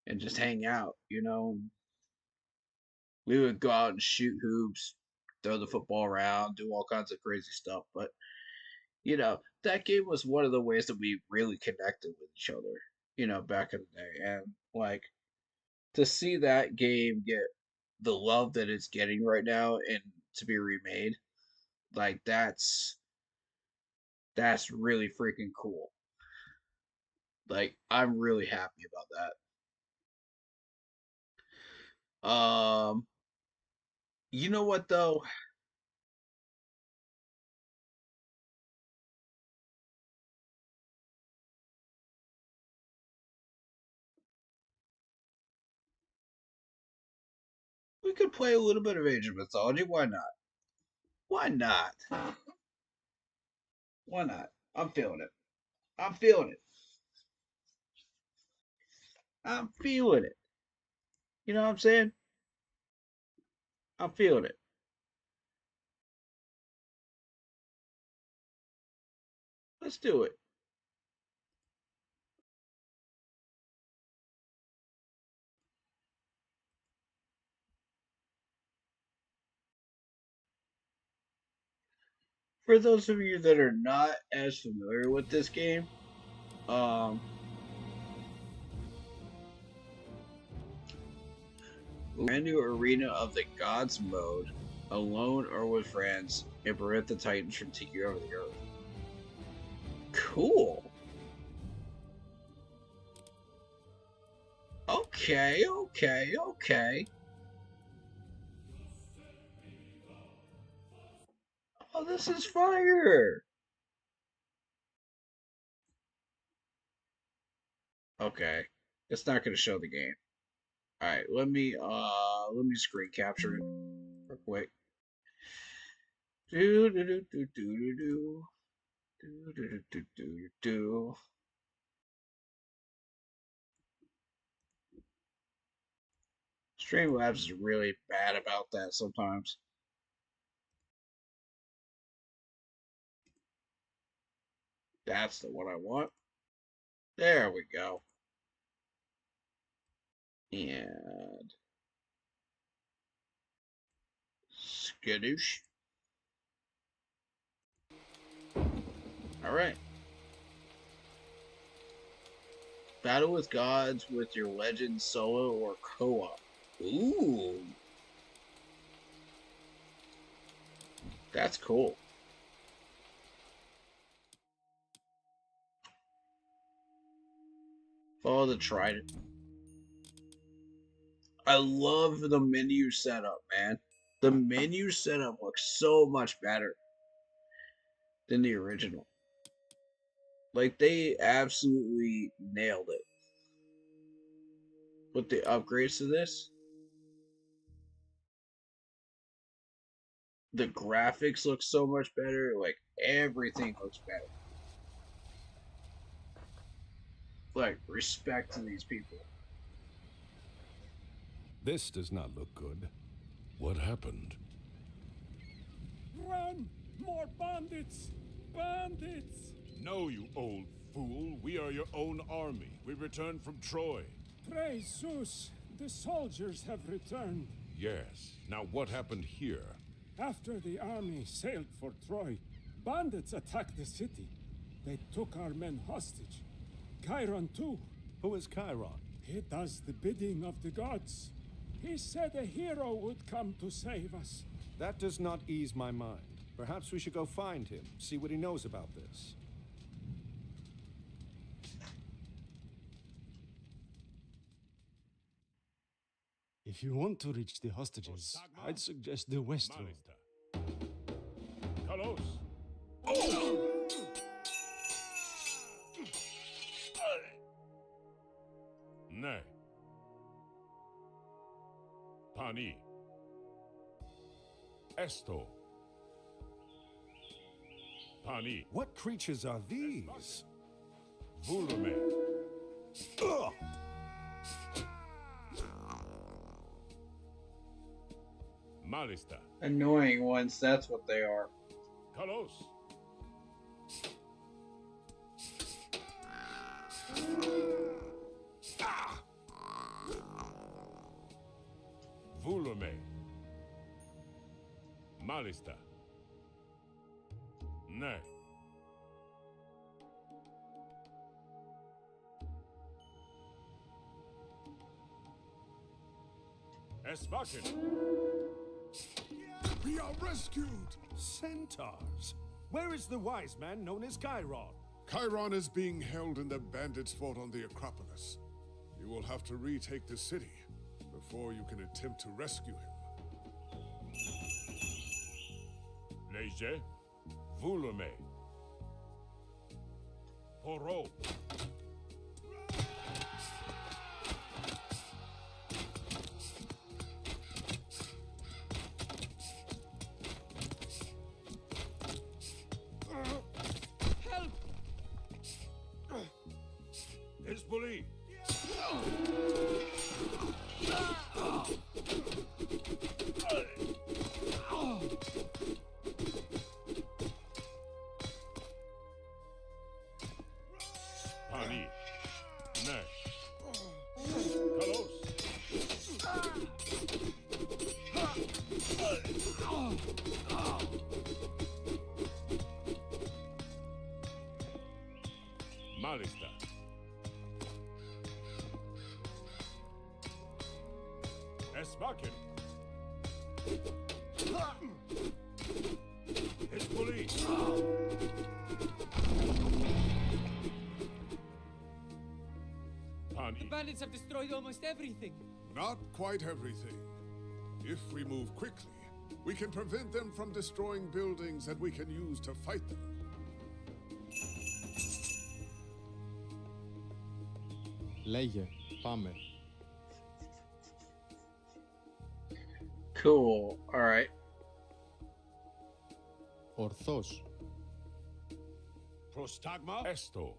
Speaker 1: and just hang out, you know. We would go out and shoot hoops, throw the football around, do all kinds of crazy stuff, but you know, that game was one of the ways that we really connected with each other, you know, back in the day. And like to see that game get the love that it's getting right now and to be remade, like that's really freaking cool. Like I'm really happy about that. You know what though? We could play a little bit of Age of Mythology. Why not? Why not? Why not? I'm feeling it. I'm feeling it. I'm feeling it. You know what I'm saying? I'm feeling it. Let's do it. For those of you that are not as familiar with this game, um, brand new Arena of the Gods mode, alone or with friends, and prevent the Titans from taking over the Earth. Cool. Okay, okay, okay. Oh, this is fire. Okay. It's not gonna show the game. Alright, let me screen capture it real quick. Do do do do do do do do do do do do. Streamlabs is really bad about that sometimes. That's the one I want. There we go. And skadoosh. Alright. Battle with gods with your legend solo or co-op. Ooh. That's cool. Follow the trident. I love the menu setup, man. The menu setup looks so much better than the original. Like, they absolutely nailed it with the upgrades to this. The graphics look so much better. Like, everything looks better. Like, respect to these people.
Speaker 6: This does not look good. What happened?
Speaker 5: Run! More bandits! Bandits!
Speaker 6: No, you old fool. We are your own army. We returned from Troy.
Speaker 5: Praise Zeus! The soldiers have returned.
Speaker 6: Yes. Now what happened here?
Speaker 5: After the army sailed for Troy, bandits attacked the city. They took our men hostage. Chiron too.
Speaker 6: Who is Chiron?
Speaker 5: He does the bidding of the gods. He said a hero would come to save us.
Speaker 7: That does not ease my mind. Perhaps we should go find him, see what he knows about this.
Speaker 8: If you want to reach the hostages, I'd suggest the West Road.
Speaker 6: Kalos! Ne. Pani. Esto. Pani.
Speaker 7: What creatures are these?
Speaker 6: Volume. Malista.
Speaker 1: Annoying ones, that's what they are.
Speaker 6: Kalos. Volume. Malista. Ne. Esbaken.
Speaker 7: We are rescued! Centaurs! Where is the wise man known as Chiron?
Speaker 9: Chiron is being held in the bandits' fort on the Acropolis. You will have to retake the city before you can attempt to rescue him.
Speaker 6: Leje. Volume. Poro. Hezbollah. Pani. Ne. Kalos. Malista. Esbaken. Hezbollah. Pani.
Speaker 10: Bandits have destroyed almost everything.
Speaker 9: Not quite everything. If we move quickly, we can prevent them from destroying buildings that we can use to fight them.
Speaker 8: Λέγε, πάμε.
Speaker 1: Cool. Alright.
Speaker 8: Ορθώς.
Speaker 6: Prostagma. Esto.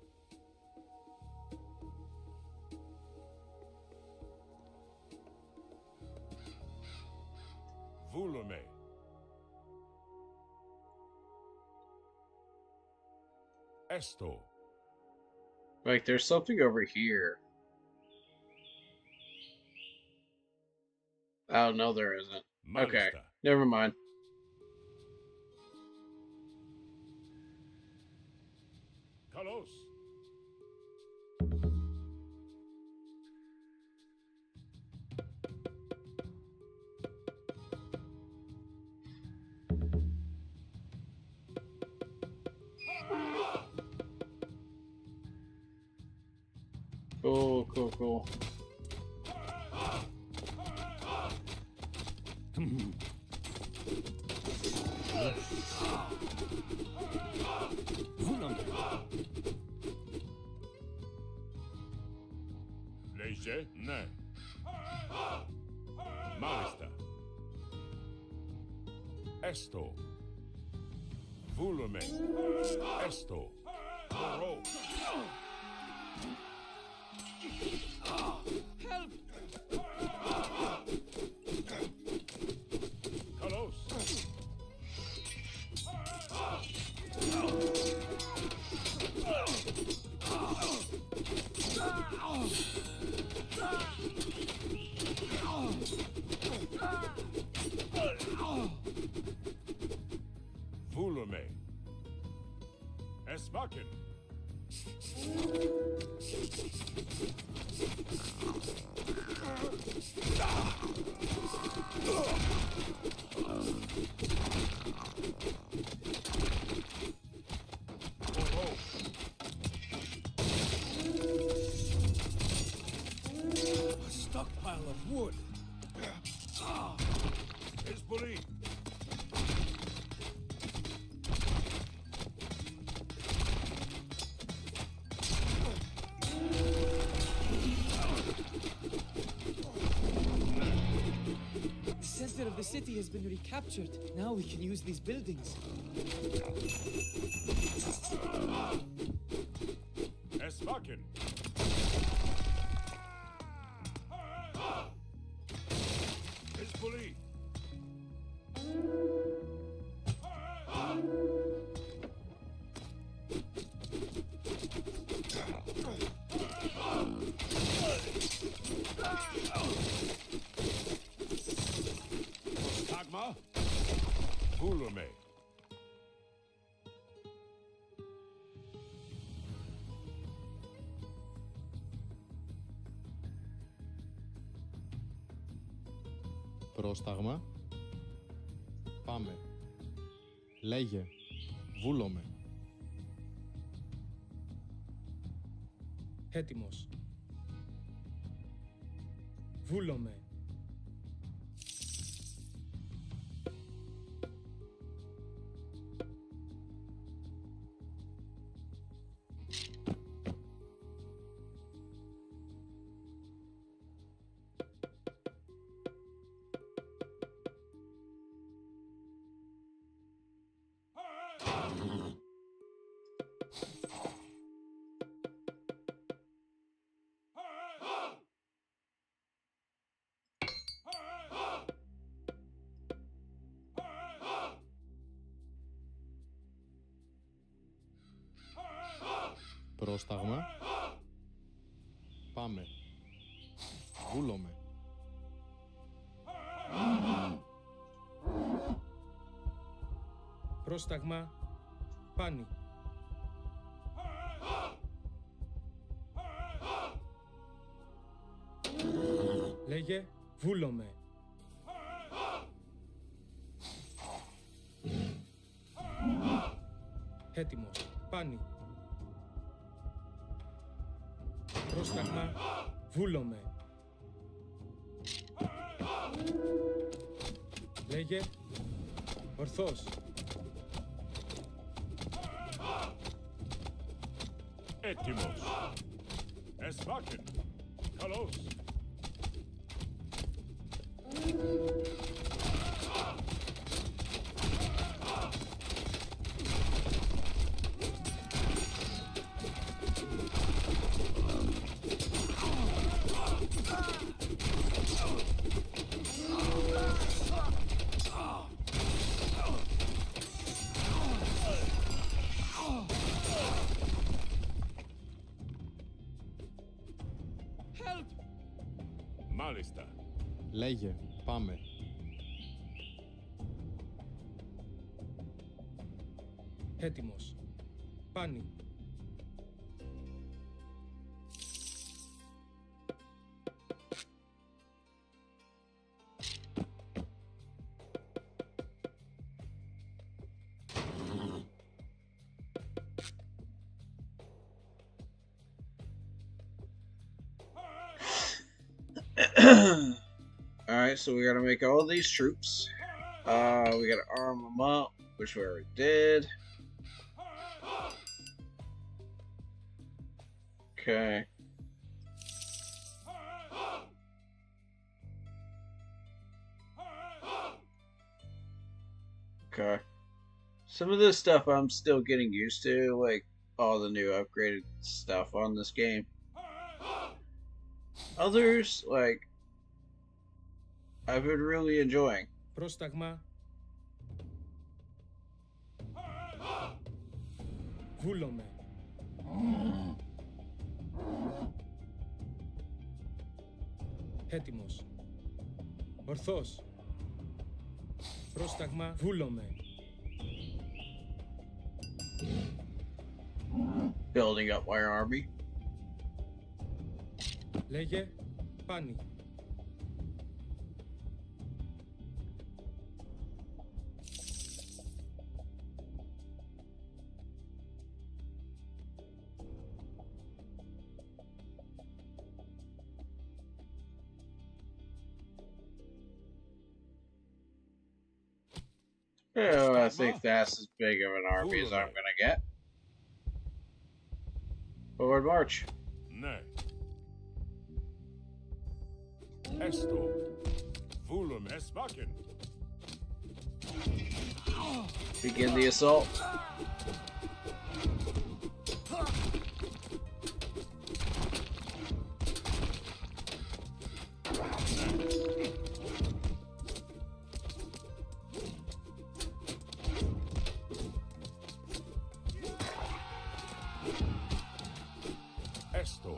Speaker 6: Volume. Esto.
Speaker 1: Like, there's something over here. Oh, no, there isn't. Okay,
Speaker 6: Malista.
Speaker 1: never mind.
Speaker 6: Kalos.
Speaker 1: Cool, cool, cool.
Speaker 6: Leže? Ne. Malista. Esto. Volume. Esto. Oro.
Speaker 10: Help!
Speaker 6: Kalos. Volume. Esmaken.
Speaker 7: A stockpile of wood.
Speaker 6: Hezbollah.
Speaker 10: The center of the city has been recaptured. Now we can use these buildings.
Speaker 6: Esmaken. Hezbollah. Tagma. Volume.
Speaker 11: Πρόσταγμα. Πάμε. Λέγε. Βούλομαι.
Speaker 10: Έτοιμος. Βούλομαι.
Speaker 11: Πρόσταγμα. Πάμε. Βούλομαι.
Speaker 10: Πρόσταγμα. Πάνι. Λέγε. Βούλομαι. Έτοιμος. Πάνι. Πρόσταγμα. Βούλομαι. Λέγε. Ορθός.
Speaker 6: Έτοιμος. Εσβάκεν. Καλώς.
Speaker 10: Help!
Speaker 6: Μάλιστα.
Speaker 11: Λέγε. Πάμε.
Speaker 10: Έτοιμος. Πάνι.
Speaker 1: Alright, so we gotta make all these troops. We gotta arm them up, which we already did. Okay. Okay. Some of this stuff I'm still getting used to, like all the new upgraded stuff on this game. Others, like, I've been really enjoying.
Speaker 10: Πρόσταγμα. Βούλομαι. Έτοιμος. Ορθός. Πρόσταγμα. Βούλομαι.
Speaker 1: Building up my army.
Speaker 10: Λέγε. Πάνι.
Speaker 1: Oh, I think that's as big of an army as I'm gonna get. Forward march.
Speaker 6: Ναι. Esto. Vulum Esbaken.
Speaker 1: Begin the assault.
Speaker 6: Esto.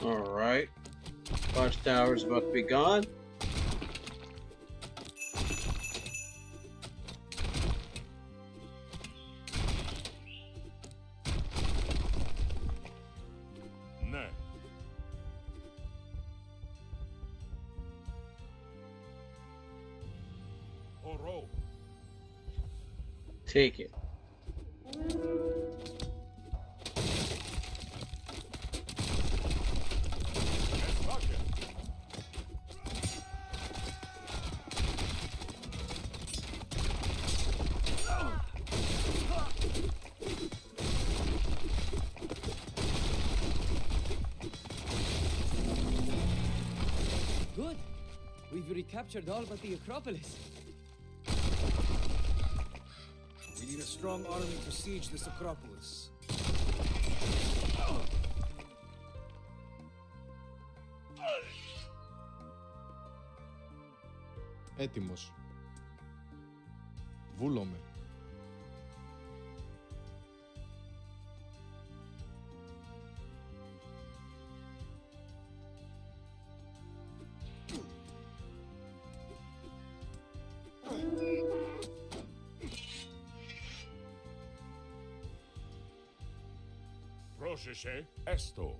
Speaker 1: Alright. Watchtower's about to be gone.
Speaker 6: Ναι. Oro.
Speaker 1: Take it.
Speaker 6: Esbaken.
Speaker 10: Good. We've recaptured all but the Acropolis.
Speaker 7: We need a strong army to siege this Acropolis.
Speaker 11: Έτοιμος. Βούλομαι.
Speaker 6: Πρόσεχε. Esto.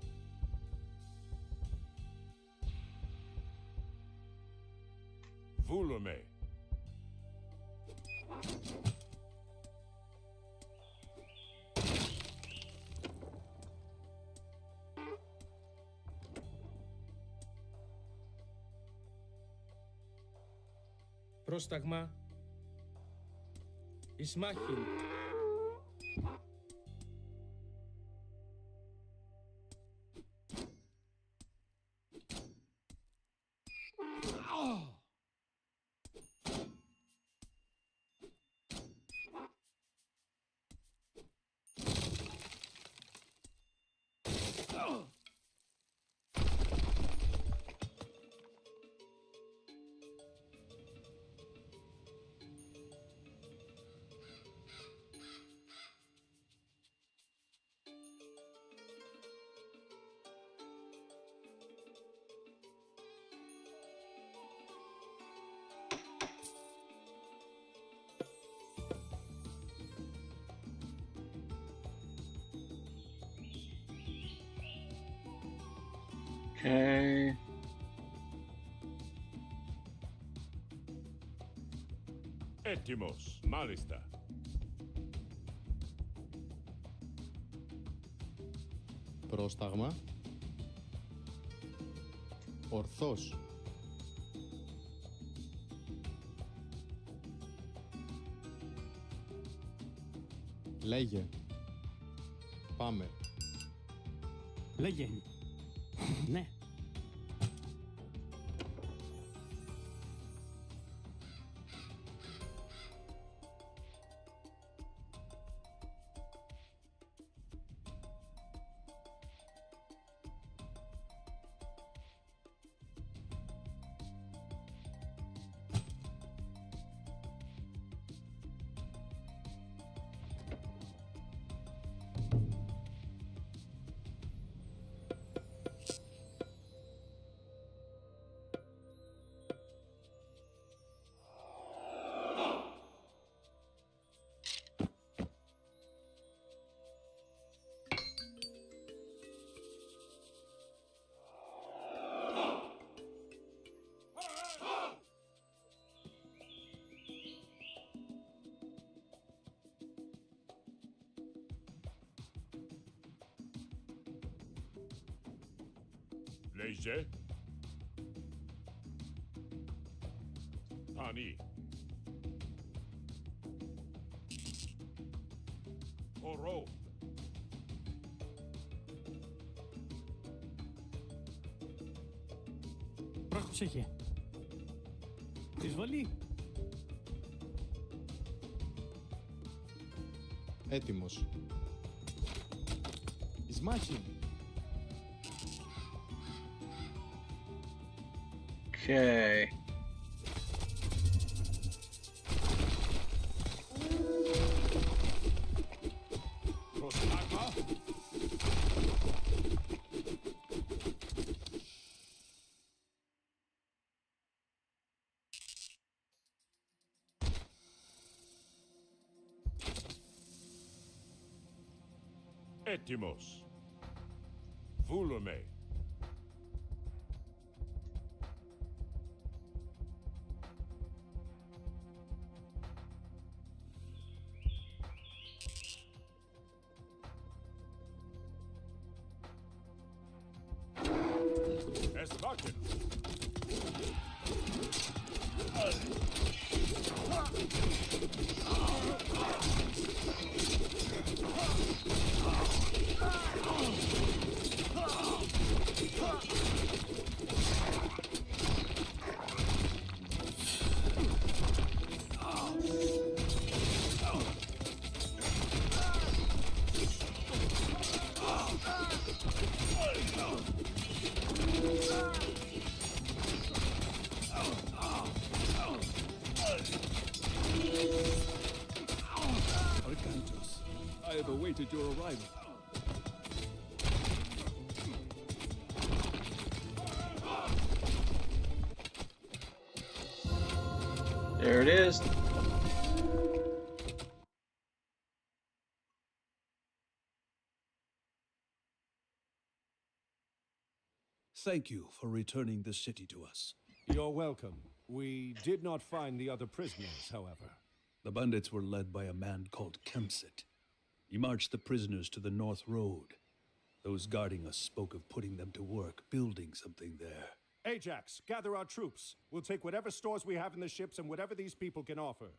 Speaker 6: Vulum.
Speaker 10: Πρόσταγμα. Ισμάχιν.
Speaker 1: Okay.
Speaker 6: Έτοιμος, μάλιστα.
Speaker 11: Πρόσταγμα. Ορθός. Λέγε. Πάμε.
Speaker 5: Λέγε. Ναι.
Speaker 6: Λέγε. Pani. Ορό.
Speaker 5: Πρόσεχε. Εισβολή.
Speaker 11: Έτοιμος. Εις μάχη.
Speaker 1: Okay.
Speaker 6: Πρόσταγμα. Έτοιμος. Βούλομαι. Εσβάκεν.
Speaker 5: Arcantos, I have awaited your arrival.
Speaker 1: There it is.
Speaker 7: Thank you for returning the city to us. You're welcome. We did not find the other prisoners, however. The bandits were led by a man called Kempsit. He marched the prisoners to the North Road. Those guarding us spoke of putting them to work, building something there. Ajax, gather our troops. We'll take whatever stores we have in the ships and whatever these people can offer.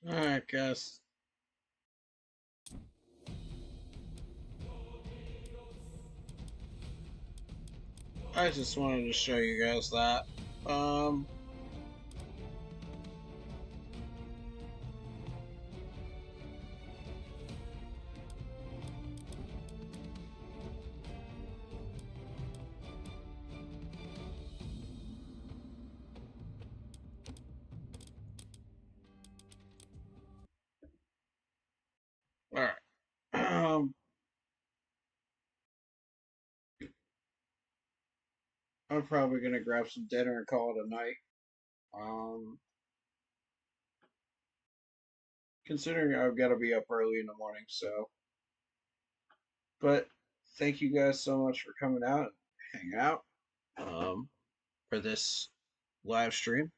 Speaker 1: Alright, guys. I just wanted to show you guys that. Alright. I'm probably gonna grab some dinner and call it a night. Considering I've got to be up early in the morning, so. But thank you guys so much for coming out and hanging out for this live stream.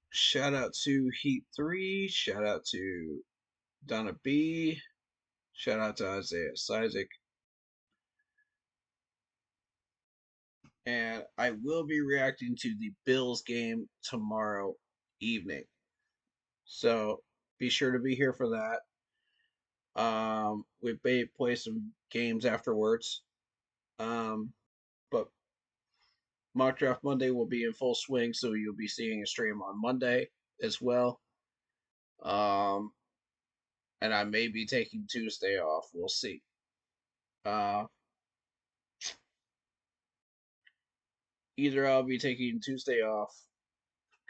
Speaker 1: Shout out to Heat3, shout out to Donna B, shout out to Isaiah Sizik. And I will be reacting to the Bills game tomorrow evening. So be sure to be here for that. We may play some games afterwards. But Mock Draft Monday will be in full swing, so you'll be seeing a stream on Monday as well. And I may be taking Tuesday off. We'll see. Either I'll be taking Tuesday off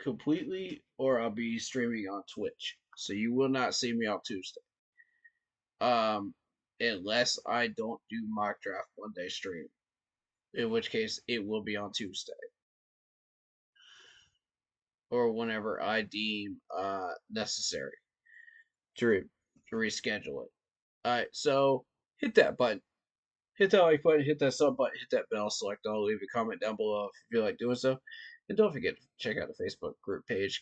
Speaker 1: completely, or I'll be streaming on Twitch. So you will not see me on Tuesday. Unless I don't do Mock Draft Monday stream, in which case it will be on Tuesday. Or whenever I deem necessary to reschedule it. Alright, so hit that button. Hit that like button, hit that sub button, hit that bell, select all, leave a comment down below if you feel like doing so. And don't forget to check out the Facebook group page.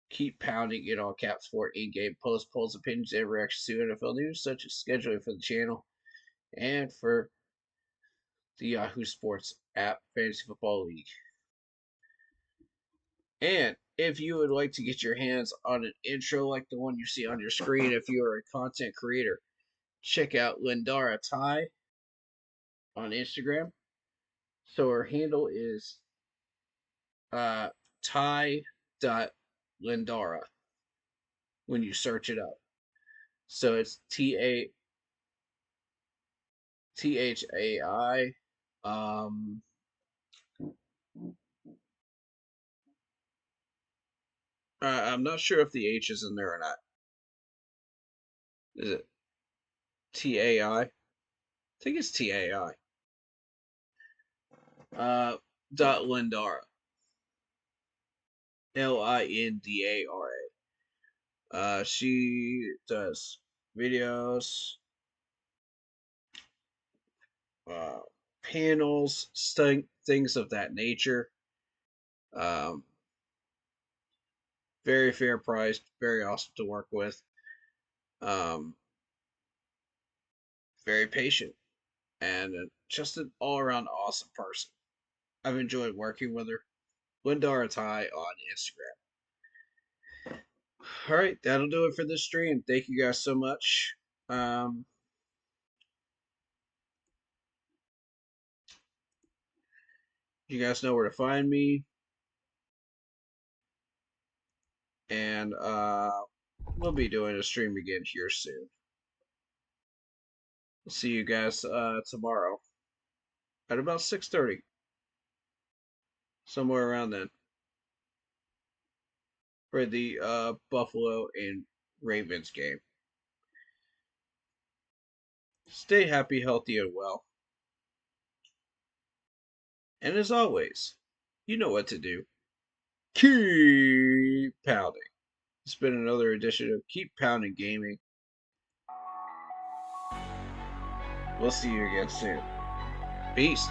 Speaker 1: Keep pounding in all caps for in-game posts, polls, opinions, and reactions to NFL news, such as scheduling for the channel and for the Yahoo Sports app Fantasy Football League. And if you would like to get your hands on an intro like the one you see on your screen, if you are a content creator, check out Lindara Ty on Instagram. So her handle is Ty.Lindara when you search it up. So it's THAI. I'm not sure if the H is in there or not. Is it TAI? I think it's TAI. Dot Lindara. Lindara. She does videos, panels, things of that nature. Very fair priced, very awesome to work with. Very patient, and just an all-around awesome person. I've enjoyed working with her. Lindara Ty on Instagram. Alright, that'll do it for this stream. Thank you guys so much. You guys know where to find me. And we'll be doing a stream again here soon. We'll see you guys tomorrow at about 6:30. Somewhere around then. For the Buffalo and Ravens game. Stay happy, healthy, and well. And as always, you know what to do. Keep pounding. It's been another edition of Keep Pounding Gaming. We'll see you again soon. Peace.